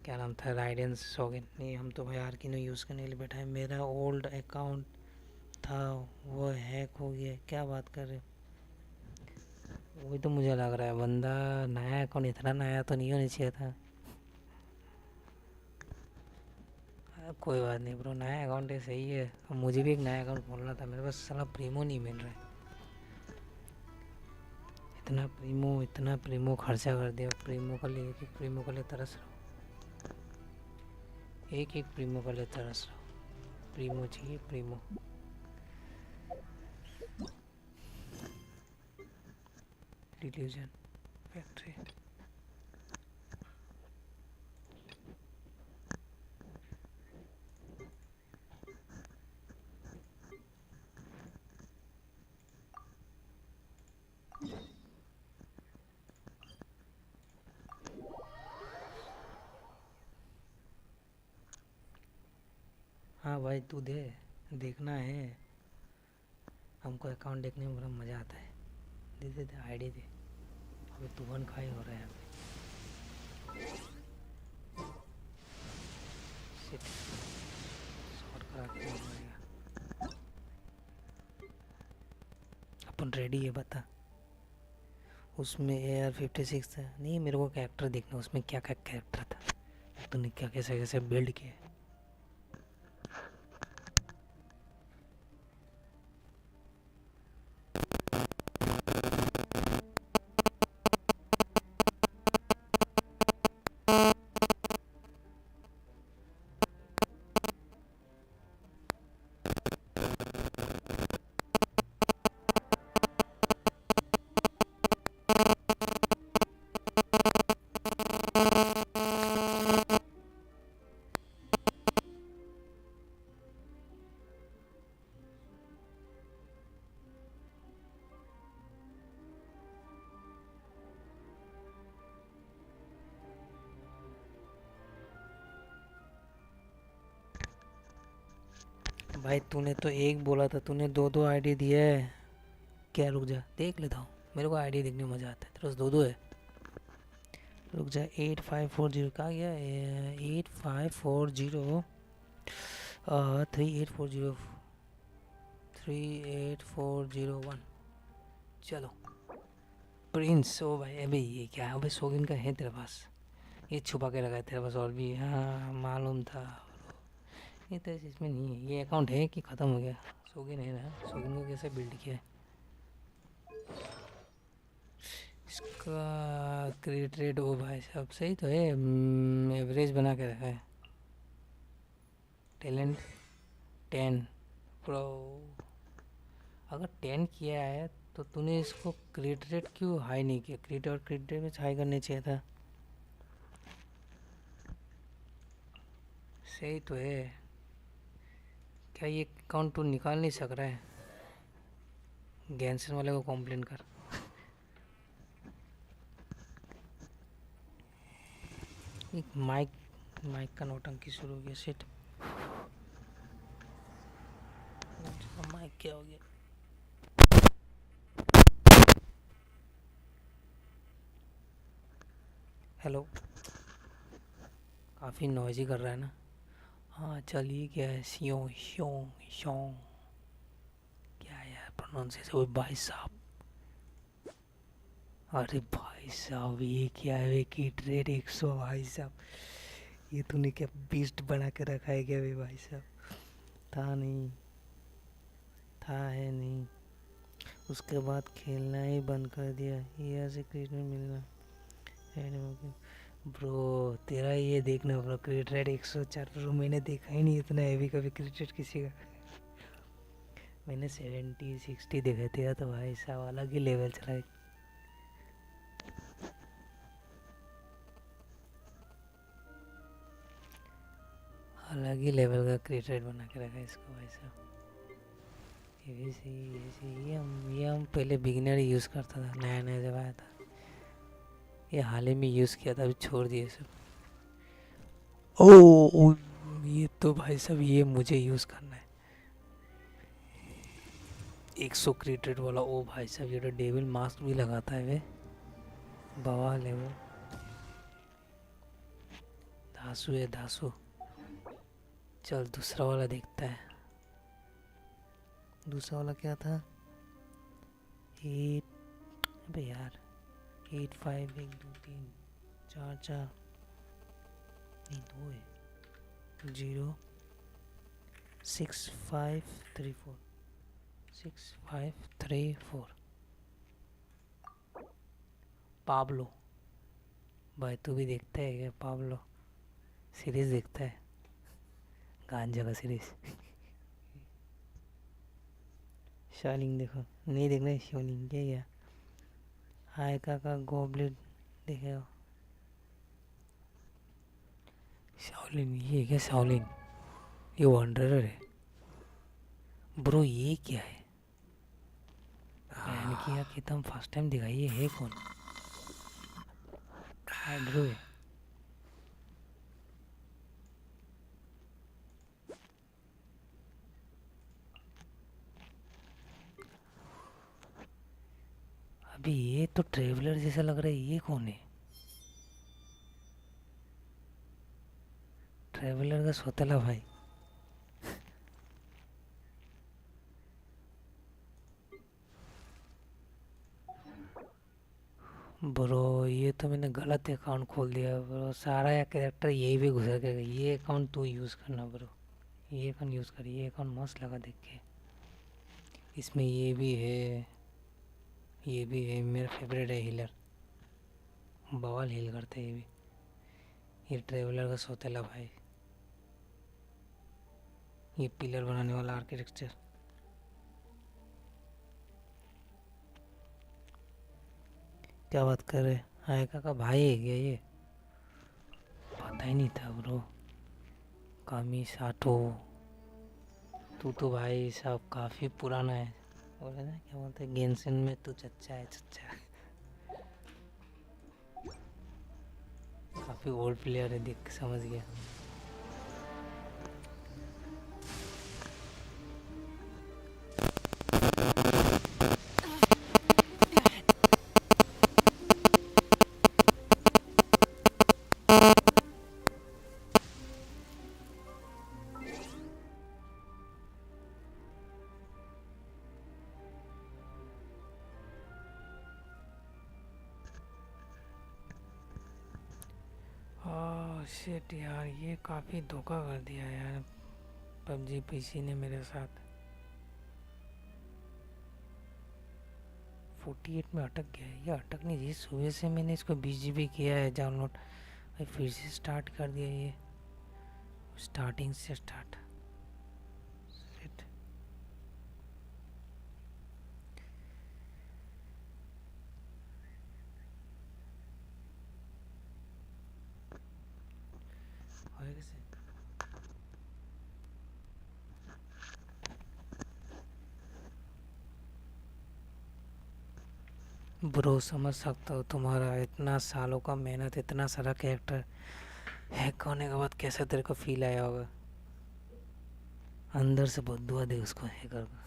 क्या नाम था, राइडेंस सोगिन। नहीं, हम तो भाई आर्किनो यूज़ करने के लिए बैठा है। मेरा ओल्ड अकाउंट था वो हैक हो गया, क्या बात कर रहे हो? वही तो मुझे लग रहा है, बंदा नया अकाउंट इतना नया तो नहीं होना चाहिए था। कोई बात नहीं ब्रो, नया अकाउंट है सही है। अब मुझे भी एक नया अकाउंट खोलना था, मेरे पास साला प्रीमो नहीं मिल रहा है। इतना प्रीमो खर्चा कर दिया, प्रीमो का लिए एक प्रीमो का लिए तरस रहा हूँ, एक प्रीमो का लिए तरस रहा हूँ। प्रीमो चाहिए, प्रीमो। Delusion factory. हाँ भाई तू दे, देखना है हमको, अकाउंट देखने में बड़ा मज़ा आता है। दे दे दे आईडी दे। अबे तू वन खाई हो रहा है अभी। शिट, शॉर्ट करा के नहीं मारेगा। अपन रेडी है, बता। उसमें AR-56 था। नहीं, मेरे को कैरेक्टर देखना, उसमें क्या क्या कैरेक्टर था, तूने क्या कैसे कैसे बिल्ड किया। भाई तूने तो एक बोला था, तूने दो दो आईडी दिया है क्या? रुक जा देख लेता हूँ, मेरे को आईडी देखने में मज़ा आता है। तेरे पास दो दो है? रुक जा, 8540 कहाँ गया? 8540 3840 38401। चलो प्रिंस। ओ भाई अबे ये क्या है? अबे सोगिन का है तेरे पास? ये छुपा के रखा है तेरे पास? और भी हाँ मालूम था। ये तो इसमें नहीं है। ये अकाउंट है कि ख़त्म हो गया? सोगिन है ना? सोगिन को कैसे बिल्ड किया है? इसका क्रिएट रेट ओ भाई साहब सही तो है, एवरेज बना के रखा है। Talent 10 pro. अगर 10 किया है तो तूने इसको क्रिएट रेट क्यों हाई नहीं किया? क्रिएट और क्रिएट रेट में हाई करने चाहिए था। सही तो है। क्या ये अकाउंट तू निकाल नहीं सक रहा है? गैंसन वाले को कंप्लेन कर। एक माइक का नौटंकी शुरू हो गया। शिट, माइक क्या हो गया? हेलो, काफ़ी नॉइजी कर रहा है ना? हाँ चलिए, क्या है? सियों शों शों क्या है यार प्रोनाउंसिएशन? वो भाई साहब, अरे भाई साहब ये क्या है? की ट्रेड 100 भाई साहब, ये तूने क्या बीस्ट बना के रखा है क्या? भाई साहब था नहीं, था है नहीं, उसके बाद खेलना ही बंद कर दिया। ये ऐसे क्रिएट में मिलना ब्रो। तेरा ये देखना ब्रो, क्रिएट रेट 104 ब्रो। मैंने देखा ही नहीं इतना हैवी कभी क्रिएट किसी का। मैंने 70 60 देखा। तेरा तो भाई साहब अलग ही लेवल चला। 1 अलग ही लेवल का क्रिएटेड बना के रखा है इसको भाई साहब। ये सही ये हम पहले बिगिनर ही यूज़ करता था नया नया जब आया था। ये हाल ही में यूज़ किया था, अभी छोड़ दिए सब। ओ ये तो भाई साहब ये मुझे यूज़ करना है 100 क्रिएटेड वाला। ओ भाई साहब ये तो डेविल मास्क भी लगाता है वे, बवाल है वो। धासु है धासु। चल दूसरा वाला देखता है। दूसरा वाला क्या था? 8 अबे यार 8 5 1 2 3 4 4 नहीं 2 है 0 6 5 3 4 6 5 3 4। पाब्लो भाई तू भी देखता है क्या? पाब्लो सीरीज देखता है, गांजा का सीरीज। शालिंग देखो, नहीं देखना है शालिंग क्या क्या? हायका का गॉबलेट देखेगा। शाओलिन ये क्या? शाओलिन ये वंडरर है ब्रो। ये क्या है? बैन किया कि तुम फर्स्ट टाइम दिखाई है कौन? हाइड्रो है। अभी ये तो ट्रेवलर जैसा लग रहा है, ये कौन है? ट्रेवलर का सौतेला भाई। ब्रो ये तो मैंने गलत अकाउंट खोल दिया ब्रो। सारा या कैरेक्टर यही भी घुसा के ये अकाउंट तू यूज़ करना ब्रो। ये अकाउंट यूज़ कर, ये अकाउंट मस्त लगा देख के। इसमें ये भी है, ये भी है। मेरा फेवरेट है हीलर, बवाल हील करते हैं ये भी। ये ट्रेवलर का सौतेला भाई। ये पिलर बनाने वाला आर्किटेक्चर। क्या बात कर रहे? आयका का भाई है क्या ये? पता ही नहीं था ब्रो। कामी साटो तू तो भाई साहब काफ़ी पुराना है। बोले ना क्या बोलते हैं गेंशिन में तू चच्चा है चच्चा। काफ़ी ओल्ड प्लेयर है, देख के समझ गया। शिट यार ये काफ़ी धोखा कर दिया यार पबजी पीसी ने मेरे साथ। 48 में अटक गया है। ये अटकने चाहिए, सुबह से मैंने इसको 20 GB किया है डाउनलोड, भाई फिर से स्टार्ट कर दिया ये। स्टार्टिंग से स्टार्ट। शिट और कैसे? ब्रो समझ सकता हूँ तुम्हारा इतना सालों का मेहनत, इतना सारा कैरेक्टर हैक होने के बाद कैसा तेरे को फील आया होगा। अंदर से बहुत दुआ दे उसको हैकर को।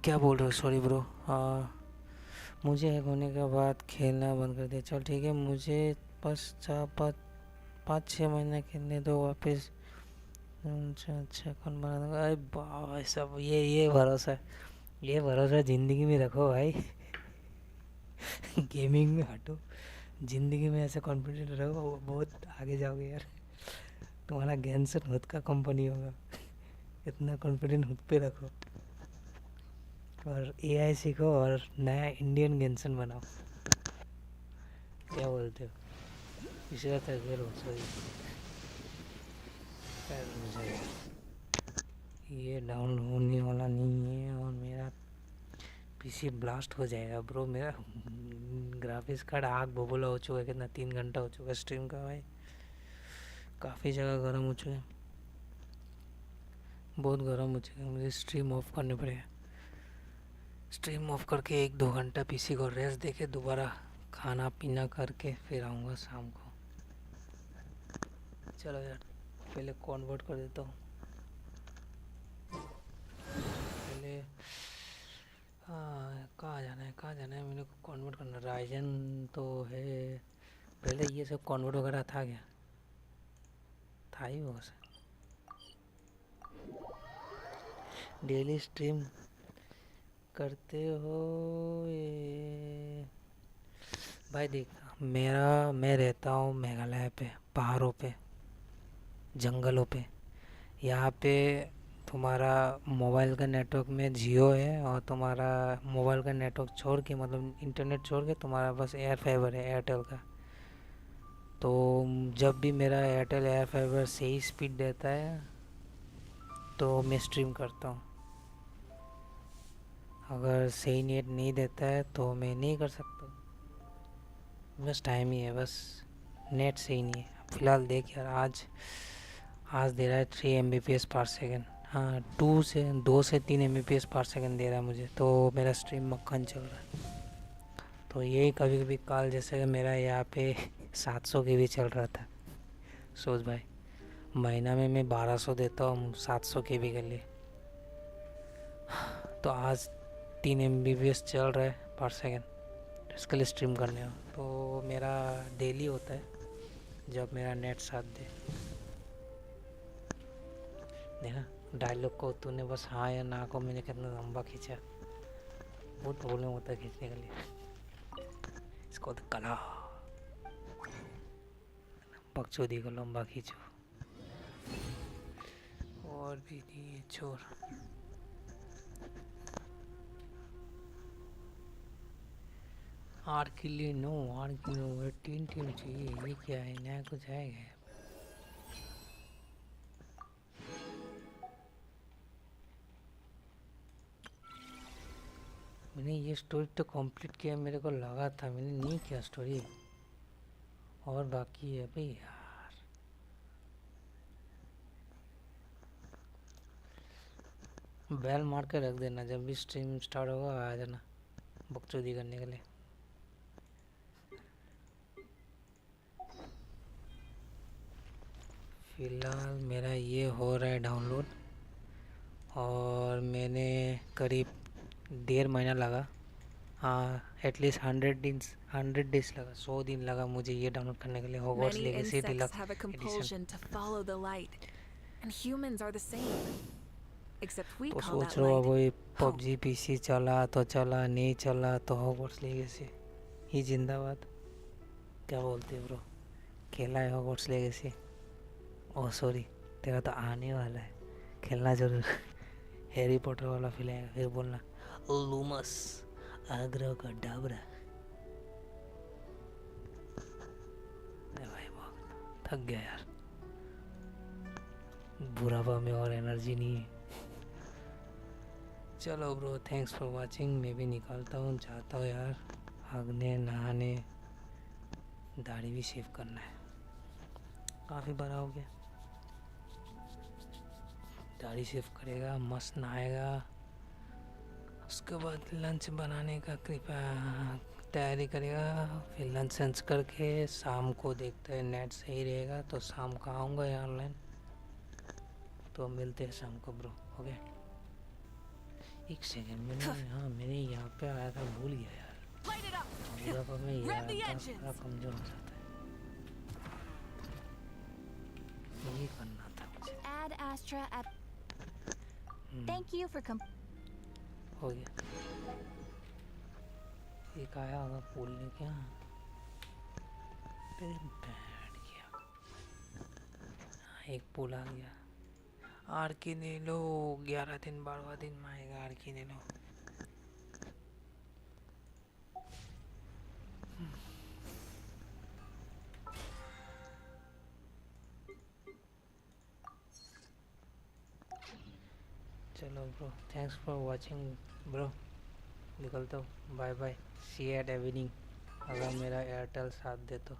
क्या बोल रहे हो? Sorry bro. मुझे हैक होने के बाद खेलना बंद कर दिया। चल ठीक है, मुझे बस 5-6 महीने खेलने दो वापस। अच्छा कौन बना दूंगा? अरे भाई सब ये भरोसा, ये भरोसा ज़िंदगी में रखो भाई। गेमिंग में हटो, ज़िंदगी में ऐसे कॉन्फिडेंट रहो, बहुत आगे जाओगे यार। तुम्हारा गेंशन खुद का कंपनी होगा। इतना कॉन्फिडेंट खुद पे रखो और एआई सीखो और नया इंडियन गेंशन बनाओ। क्या बोलते हो? पिछला तक सॉरी, ये डाउन होने वाला नहीं है और मेरा पीसी ब्लास्ट हो जाएगा ब्रो। मेरा ग्राफिक्स कार्ड आग बबूला हो चुका है। कितना 3 घंटा हो चुका है स्ट्रीम का भाई। काफ़ी जगह गर्म हो चुके हैं, बहुत गर्म हो चुके हैं। मुझे स्ट्रीम ऑफ करने पड़ेगा। स्ट्रीम ऑफ करके 1-2 घंटा पीसी को रेस्ट देके दोबारा खाना पीना करके फिर आऊँगा शाम को। चलो यार पहले कन्वर्ट कर देता हूँ। पहले कहाँ जाना है मेरे को कन्वर्ट करना। राइजन तो है, पहले ये सब कन्वर्ट वगैरह था क्या? था ही वो सब। डेली स्ट्रीम करते हो ये भाई? देख मैं रहता हूँ मेघालय पे, पहाड़ों पे, जंगलों पे। यहाँ पे तुम्हारा मोबाइल का नेटवर्क में जियो है और तुम्हारा मोबाइल का नेटवर्क छोड़ के, मतलब इंटरनेट छोड़ के तुम्हारा बस एयर फाइबर है एयरटेल का। तो जब भी मेरा एयरटेल एयर फाइबर सही स्पीड देता है तो मैं स्ट्रीम करता हूँ। अगर सही नेट नहीं देता है तो मैं नहीं कर सकता। बस टाइम ही है, बस नेट सही नहीं है। फ़िलहाल देख यार, आज दे रहा है 3 Mbps पर सेकेंड। हाँ 2 से 3 Mbps पर सेकेंड दे रहा है मुझे, तो मेरा स्ट्रीम मक्खन चल रहा है। तो यही कभी कभी काल जैसे कि मेरा यहाँ पे 700 के भी चल रहा था। सोच भाई, महीना में मैं 1200 देता हूँ 700 के भी के लिए। तो आज 3 Mbps चल रहा है पर सेकेंड, इसके लिए स्ट्रीम करने हो। तो मेरा डेली होता है जब मेरा नेट साथ दे। देखा डायलॉग को तूने बस हाँ या ना को मैंने कितना लंबा खींचा। बहुत प्रॉब्लम होता है खींचने के लिए। इसको तो कला बकचोदी को लंबा खींचो और भी दिए छोर। आर के लिए नो, आर के नो 3 टीम चाहिए। ये क्या है, नया कुछ आएगा? मैंने ये स्टोरी तो कंप्लीट किया, मेरे को लगा था। मैंने नहीं किया स्टोरी, और बाकी है भाई यार। बेल मार के रख देना, जब भी स्ट्रीम स्टार्ट होगा आ जाना बकचोदी करने के लिए। फ़िलहाल मेरा ये हो रहा है डाउनलोड, और मैंने करीब 1.5 महीना लगा। हाँ एटलीस्ट 100 डेज लगा, 100 दिन लगा मुझे ये डाउनलोड करने के लिए। Hogwarts Many legacy insects deluxe have a edition. compulsion to follow the light, and humans are the same. Except we तो call that सोच रहा हूँ light वही hope. पबजी पीसी चला तो चला, नहीं चला तो हॉगवर्ट्स लेगेसी ही जिंदाबाद। क्या बोलते हो ब्रो? खेला है हॉगवर्ट्स लेगेसी? ओह सॉरी, तेरा तो आने वाला है, खेलना जरूर। हैरी पॉटर वाला फील आएगा। फिर बोलना लूमस आग्रह का डाबरा। भाई बहुत थक गया यार, बुढ़ापा में और एनर्जी नहीं है। चलो ब्रो, थैंक्स फॉर वाचिंग। मैं भी निकालता हूँ, जाता हूँ यार भागने, नहाने, दाढ़ी भी शेव करना है। काफ़ी बड़ा हो गया। दाढ़ी शेव करेगा, मस्त नहाएगा, उसके बाद लंच बनाने का कृपया तैयारी करेगा। फिर लंच करके शाम को देखते हैं, नेट सही रहेगा तो शाम को आऊँगा ऑनलाइन। तो मिलते हैं शाम को ब्रो, ओके। एक सेकंड मैंने हाँ मैंने यहाँ पे आया था भूल गया यार पूरा पर मैं ये आया था सारा कमजोर हो जाता है ये करना था मुझे Add Astra at Thank you for हो गया एक आया होगा पुल ने क्या बैठ गया एक पुल आ गया आरकी ले लो 11 दिन 12वां दिन में आएगा आरकी ले लो चलो bro thanks for watching bro निकलता हूँ बाय बाय सी एट इवनिंग अगर मेरा एयरटेल साथ दे तो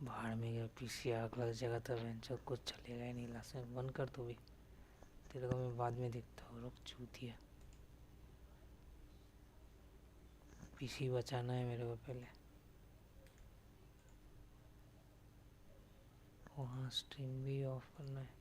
बाहर में गया पीसी आग लग जाएगा तो बेंचो कुछ चलेगा ही नहीं लास्ट में बंद कर दो भी तेरे को मैं बाद में देखता हूँ रुक चूतिया पीसी बचाना है मेरे को पहले वहाँ स्ट्रीम भी ऑफ करना है